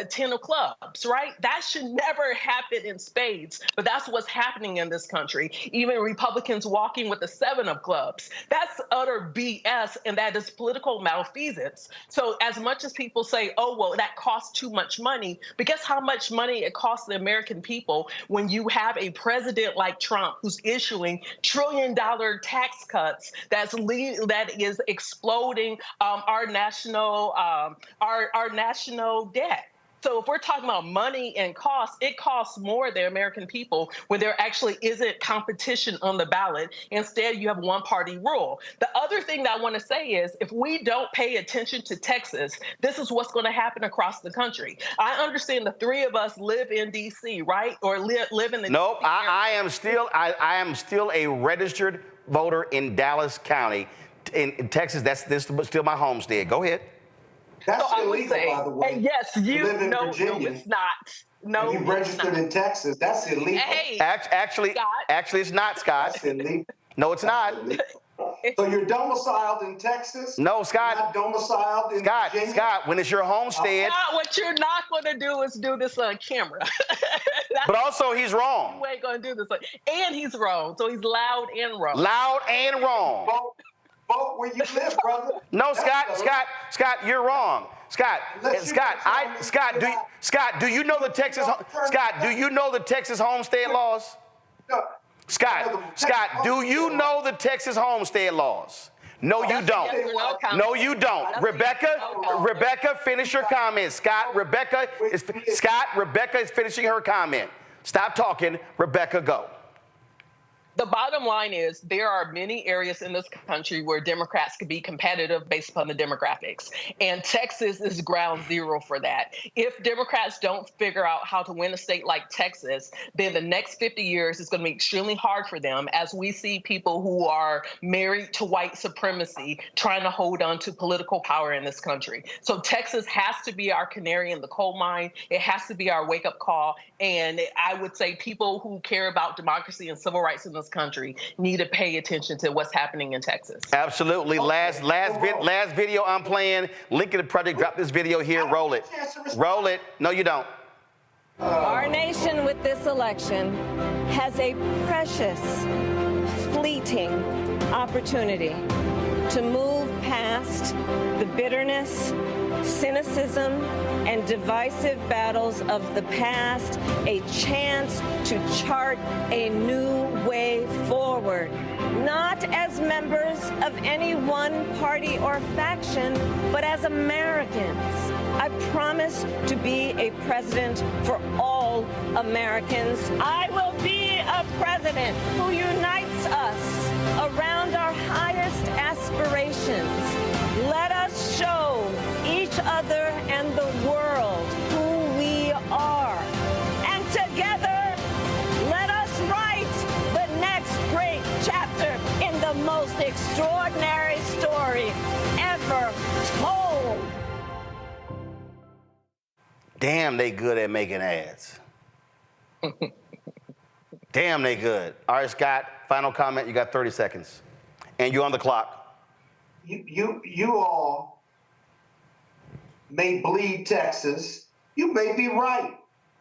10 of clubs, right? That should never happen in spades, but that's what's happening in this country. Even Republicans walking with a 7 of clubs. That's utter BS, and that is political malfeasance. So as much as people say, oh, well, that costs too much money, but guess how much money it costs the American people when you have a president like Trump who's issuing trillion-dollar tax cuts that is exploding our national debt. So if we're talking about money and cost, it costs more the American people when there actually isn't competition on the ballot. Instead, you have one-party rule. The other thing that I want to say is, if we don't pay attention to Texas, this is what's going to happen across the country. I understand the three of us live in D.C., right? Or live in the Nope, I am still a registered voter in Dallas County. In Texas, this is still my homestead. Go ahead. That's So I would illegal, say, by the way. and yes, you live in no, Virginia. no, it's not. No, You registered in Texas. That's illegal. Hey, Actually, it's not, Scott. That's illegal. No, it's not. So you're domiciled in Texas? No, Scott. You're not domiciled in Virginia? Scott, when it's your homestead. Scott, what you're not going to do is do this on camera. But also, he's wrong. You ain't going to do this. And he's wrong. So he's loud and wrong. Loud and wrong. Vote where you live, brother. No, Scott, you're wrong. Scott, do you know the Texas homestead laws? Scott, do you know the Texas homestead laws? No, you don't. No, you don't. Rebecca, finish your comment. Rebecca is finishing her comment. Stop talking. Rebecca, go. The bottom line is there are many areas in this country where Democrats could be competitive based upon the demographics. And Texas is ground zero for that. If Democrats don't figure out how to win a state like Texas, then the next 50 years is going to be extremely hard for them as we see people who are married to white supremacy trying to hold on to political power in this country. So Texas has to be our canary in the coal mine. It has to be our wake-up call. And I would say people who care about democracy and civil rights in this country need to pay attention to what's happening in Texas. Absolutely. Last video I'm playing. Link in the project. Drop this video here. Roll it. Roll it. No, you don't. Our nation with this election has a precious, fleeting opportunity to move past the bitterness, cynicism, and divisive battles of the past, a chance to chart a new way forward, not as members of any one party or faction, but as Americans. I promise to be a president for all Americans. I will be a president who unites us around our highest aspirations. Let us show each other and the world who we are. And together, let us write the next great chapter in the most extraordinary story ever told. Damn, they good at making ads. Damn, they good. All right, Scott, final comment. You got 30 seconds. And you're on the clock. You all may bleed Texas. You may be right.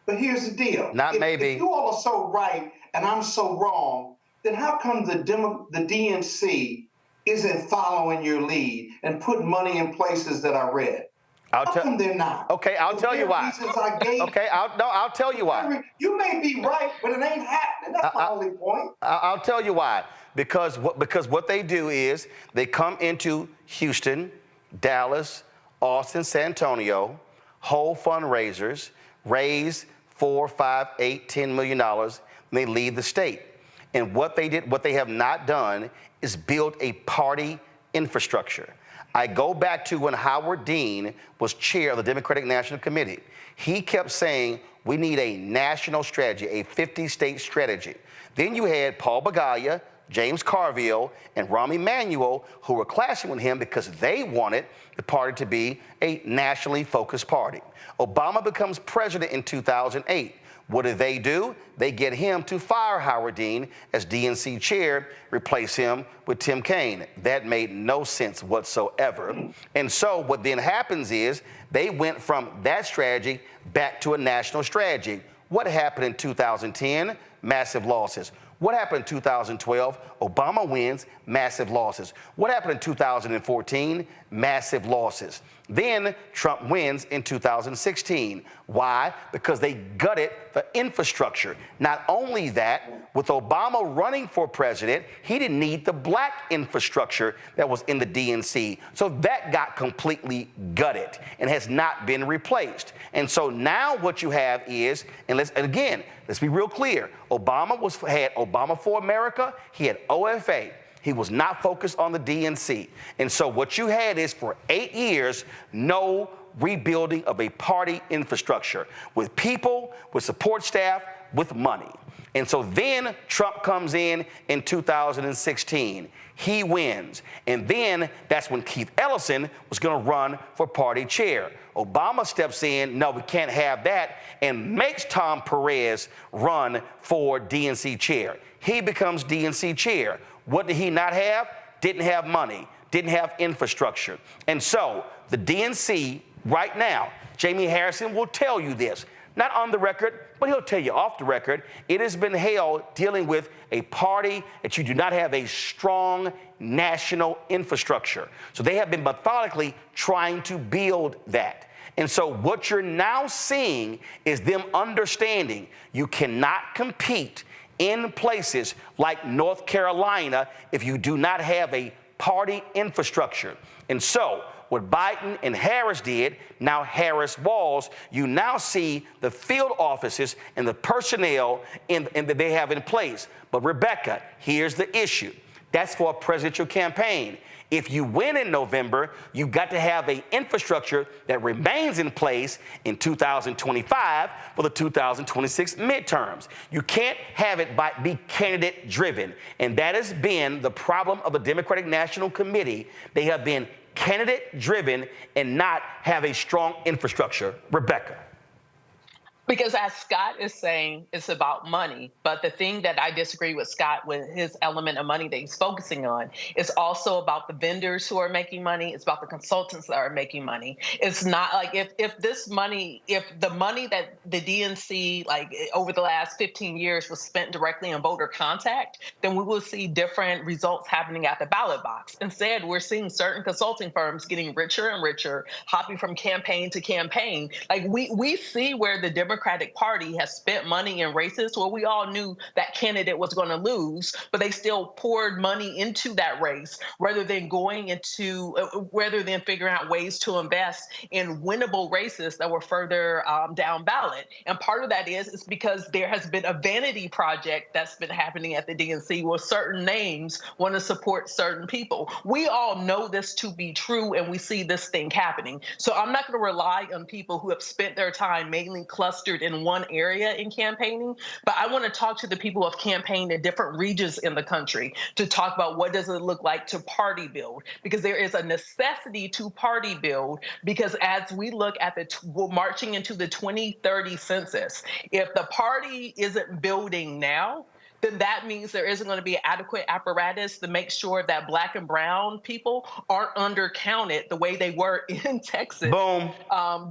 But here's the deal. If you all are so right and I'm so wrong, then how come the DNC isn't following your lead and putting money in places that I read? How come they're not? Okay, I'll tell you why. I'll tell you why. You may be right, but it ain't happening. That's my only point. I'll tell you why. Because what they do is they come into Houston, Dallas, Austin, San Antonio, hold fundraisers, raise $4, $5, $8, $10 million, and they leave the state. And what they have not done is build a party infrastructure. I go back to when Howard Dean was chair of the Democratic National Committee. He kept saying, we need a national strategy, a 50-state strategy. Then you had Paul Bagaya, James Carville, and Rahm Emanuel, who were clashing with him because they wanted the party to be a nationally focused party. Obama becomes president in 2008. What do? They get him to fire Howard Dean as DNC chair, replace him with Tim Kaine. That made no sense whatsoever. And so what then happens is they went from that strategy back to a national strategy. What happened in 2010? Massive losses. What happened in 2012? Obama wins, massive losses. What happened in 2014? Massive losses. Then Trump wins in 2016. Why? Because they gutted the infrastructure. Not only that, with Obama running for president, he didn't need the black infrastructure that was in the DNC. So that got completely gutted and has not been replaced. And so now what you have is, and let's be real clear, Obama had Obama for America, he had OFA. He was not focused on the DNC. And so what you had is for 8 years, no rebuilding of a party infrastructure with people, with support staff, with money. And so then Trump comes in 2016. He wins. And then that's when Keith Ellison was going to run for party chair. Obama steps in, no, we can't have that, and makes Tom Perez run for DNC chair. He becomes DNC chair. What did he not have? Didn't have money, didn't have infrastructure. And so the DNC right now, Jamie Harrison will tell you this, not on the record, but he'll tell you off the record, it has been hell dealing with a party that you do not have a strong national infrastructure. So they have been methodically trying to build that. And so what you're now seeing is them understanding you cannot compete in places like North Carolina if you do not have a party infrastructure. And so what Biden and Harris did, now Harris-Walz, you now see the field offices and the personnel that they have in place. But Rebecca, here's the issue. That's for a presidential campaign. If you win in November, you've got to have an infrastructure that remains in place in 2025 for the 2026 midterms. You can't have it be candidate driven. And that has been the problem of the Democratic National Committee. They have been candidate driven and not have a strong infrastructure. Rebecca. Because as Scott is saying, it's about money. But the thing that I disagree with Scott with his element of money that he's focusing on is also about the vendors who are making money. It's about the consultants that are making money. It's not like if the money that the DNC, like over the last 15 years was spent directly on voter contact, then we will see different results happening at the ballot box. Instead, we're seeing certain consulting firms getting richer and richer, hopping from campaign to campaign. Like we see where the Democratic Party has spent money in races where we all knew that candidate was going to lose, but they still poured money into that race rather than figuring out ways to invest in winnable races that were further down ballot. And part of that is because there has been a vanity project that's been happening at the DNC where certain names want to support certain people. We all know this to be true, and we see this thing happening. So I'm not going to rely on people who have spent their time mainly clustered in one area in campaigning, but I want to talk to the people who have campaigned in different regions in the country to talk about what does it look like to party build, because there is a necessity to party build, because as we look at marching into the 2030 census, if the party isn't building now, then that means there isn't going to be adequate apparatus to make sure that Black and brown people aren't undercounted the way they were in Texas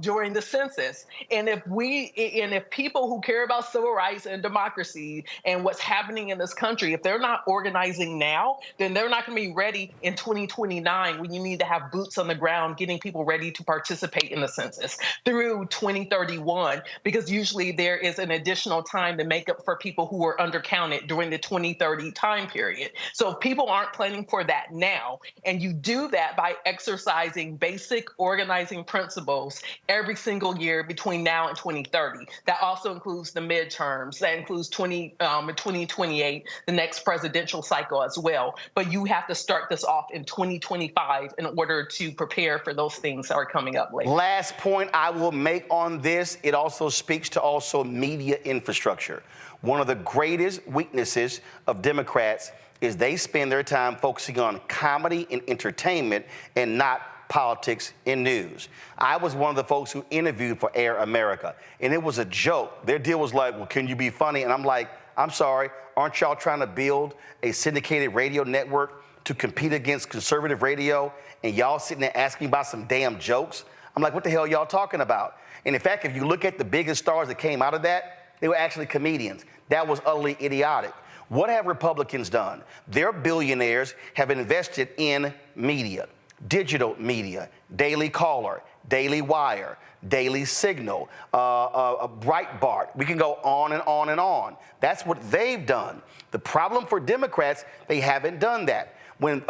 during the census. And if people who care about civil rights and democracy and what's happening in this country, if they're not organizing now, then they're not going to be ready in 2029 when you need to have boots on the ground getting people ready to participate in the census through 2031, because usually there is an additional time to make up for people who were undercounted during the 2030 time period. So if people aren't planning for that now, and you do that by exercising basic organizing principles every single year between now and 2030, that also includes the midterms, that includes 2028, the next presidential cycle as well. But you have to start this off in 2025 in order to prepare for those things that are coming up later. Last point I will make on this, it also speaks to media infrastructure. One of the greatest weaknesses of Democrats is they spend their time focusing on comedy and entertainment and not politics and news. I was one of the folks who interviewed for Air America, and it was a joke. Their deal was like, well, can you be funny? And I'm like, I'm sorry, aren't y'all trying to build a syndicated radio network to compete against conservative radio, and y'all sitting there asking about some damn jokes? I'm like, what the hell y'all talking about? And in fact, if you look at the biggest stars that came out of that, they were actually comedians. That was utterly idiotic. What have Republicans done? Their billionaires have invested in media, digital media, Daily Caller, Daily Wire, Daily Signal, Breitbart. We can go on and on and on. That's what they've done. The problem for Democrats, they haven't done that. When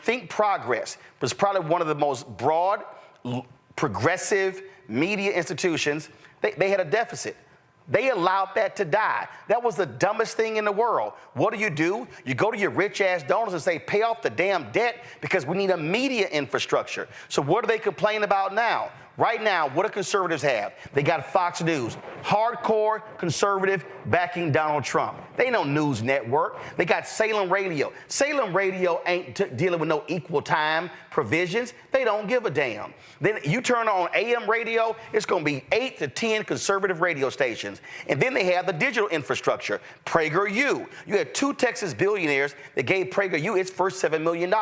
Think Progress was probably one of the most broad, progressive media institutions, they had a deficit. They allowed that to die. That was the dumbest thing in the world. What do? You go to your rich-ass donors and say, pay off the damn debt because we need a media infrastructure. So what do they complain about now? Right now, what do conservatives have? They got Fox News, hardcore conservative backing Donald Trump. They no news network. They got Salem Radio. Salem Radio ain't dealing with no equal time provisions. They don't give a damn. Then you turn on AM radio, it's going to be 8 to 10 conservative radio stations. And then they have the digital infrastructure, PragerU. You had 2 Texas billionaires that gave PragerU its first $7 million.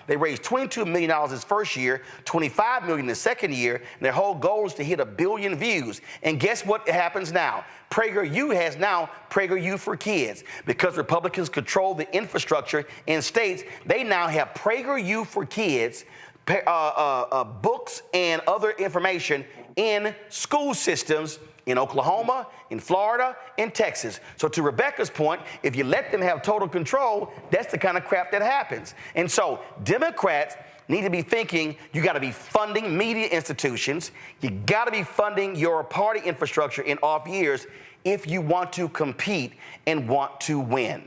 They raised $22 million its first year, $25 million the second year, and their whole goal is to hit 1 billion views. And guess what happens now? PragerU has now PragerU for Kids. Because Republicans control the infrastructure in states, they now have PragerU for Kids, books and other information in school systems in Oklahoma, in Florida, in Texas. So to Rebecca's point, if you let them have total control, that's the kind of crap that happens. And so Democrats need to be thinking, you got to be funding media institutions. You got to be funding your party infrastructure in off years if you want to compete and want to win.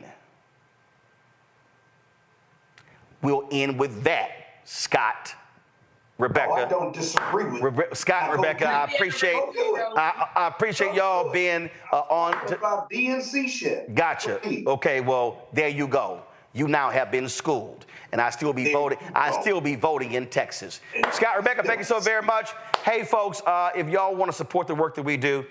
We'll end with that, Scott. Rebecca. I don't disagree with Scott, Rebecca, I appreciate y'all being on. About DNC shit. Gotcha. Okay, well, there you go. You now have been schooled, and I still be voting. I still be voting in Texas. Scott, Rebecca, thank you so very much. Hey, folks, if y'all want to support the work that we do,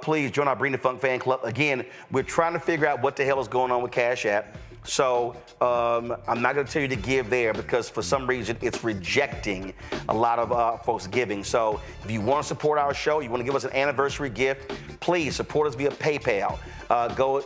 please join our Bring the Funk fan club. Again, we're trying to figure out what the hell is going on with Cash App. So I'm not going to tell you to give there because for some reason it's rejecting a lot of folks giving. So if you want to support our show, you want to give us an anniversary gift, please support us via PayPal.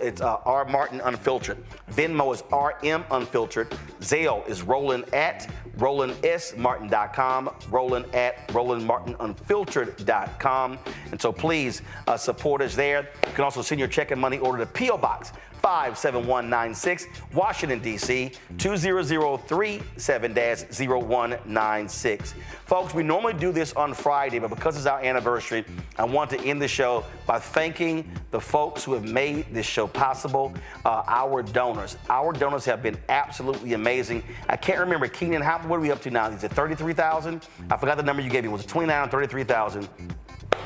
It's R. Martin Unfiltered. Venmo is RM Unfiltered. Zelle is Roland at RolandSMartin.com. Roland at RolandMartinUnfiltered.com. And so please support us there. You can also send your check and money order to P.O. Box 57196, Washington, D.C., 20037-0196. Folks, we normally do this on Friday, but because it's our anniversary, I want to end the show by thanking the folks who have made this show possible, our donors. Our donors have been absolutely amazing. I can't remember, Keenan, what are we up to now? Is it 33,000? I forgot the number you gave me. Was it 29 or 33,000?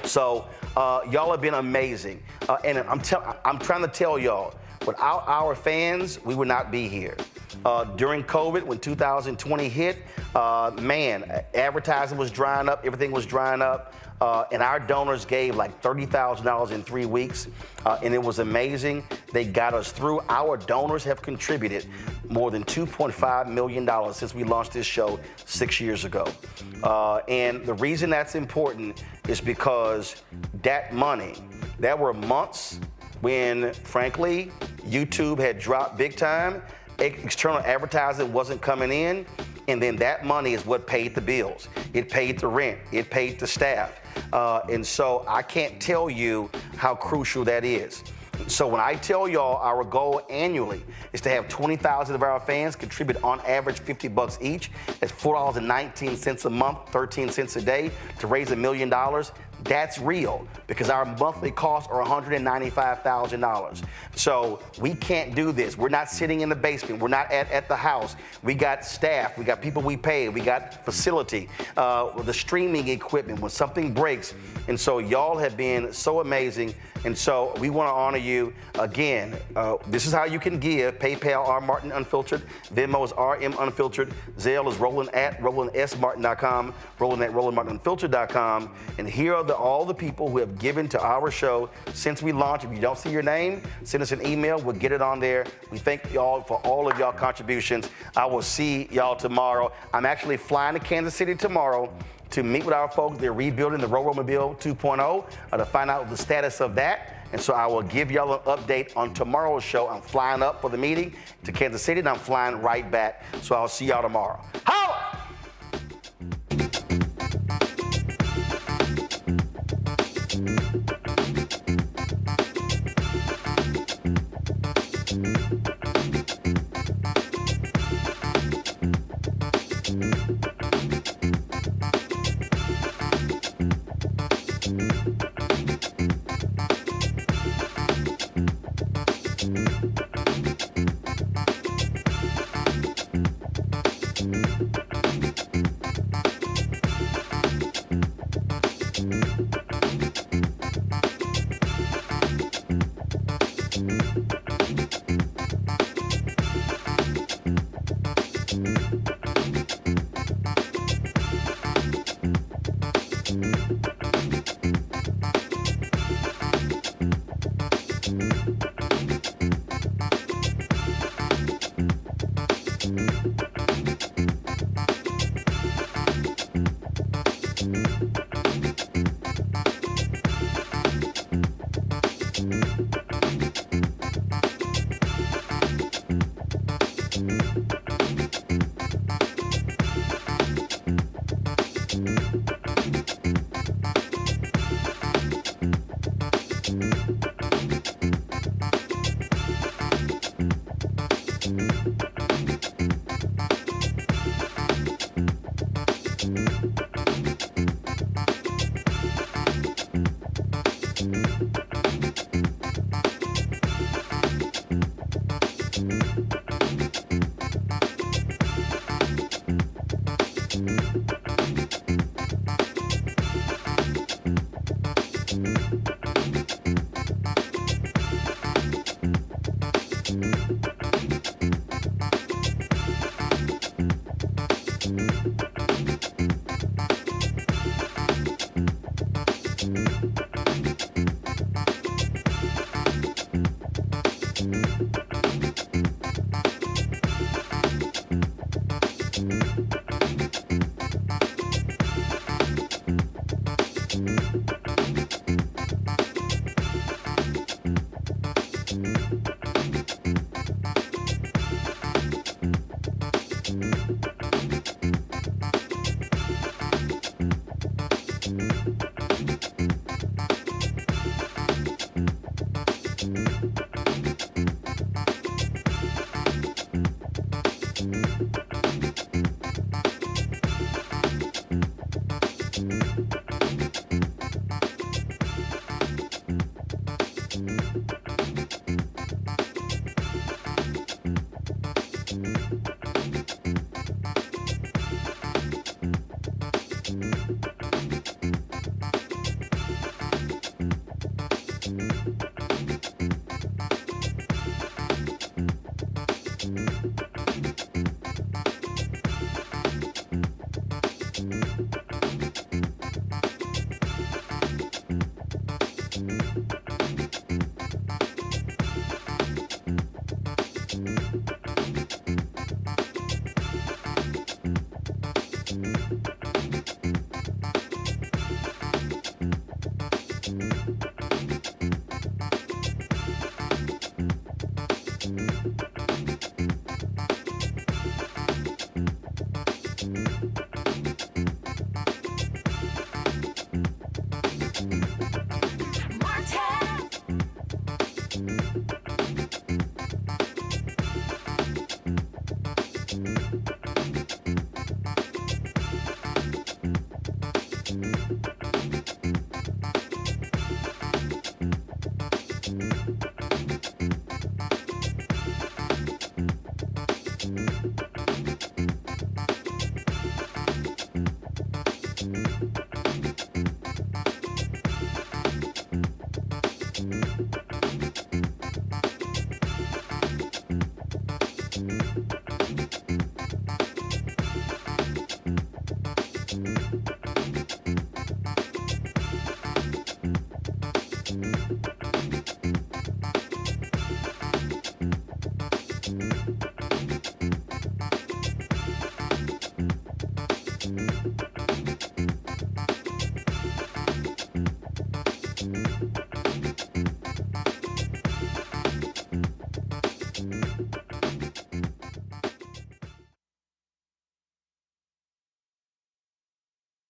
So y'all have been amazing. And I'm trying to tell y'all, without our fans, we would not be here. During COVID, when 2020 hit, advertising was drying up, everything was drying up, and our donors gave like $30,000 in 3 weeks, and it was amazing. They got us through. Our donors have contributed more than $2.5 million since we launched this show 6 years ago. And the reason that's important is because that money, there were months when, frankly, YouTube had dropped big time, external advertising wasn't coming in, and then that money is what paid the bills. It paid the rent, it paid the staff. And so I can't tell you how crucial that is. So when I tell y'all our goal annually is to have 20,000 of our fans contribute on average $50 each, that's $4.19 a month, 13 cents a day to raise $1 million. That's real because our monthly costs are $195,000. So we can't do this. We're not sitting in the basement. We're not at the house. We got staff. We got people we pay. We got facility, the streaming equipment when something breaks. And so y'all have been so amazing. And so we want to honor you. Again, this is how you can give. PayPal, R. Martin Unfiltered. Venmo is RM Unfiltered. Zelle is Roland at RolandSMartin.com. Roland at RolandMartinUnfiltered.com. And here are all the people who have given to our show since we launched. If you don't see your name, send us an email. We'll get it on there. We thank y'all for all of y'all contributions. I will see y'all tomorrow. I'm actually flying to Kansas City tomorrow to meet with our folks. They're rebuilding the Roromobile 2.0 to find out the status of that. And so I will give y'all an update on tomorrow's show. I'm flying up for the meeting to Kansas City, and I'm flying right back. So I'll see y'all tomorrow. Holla! Mm-hmm.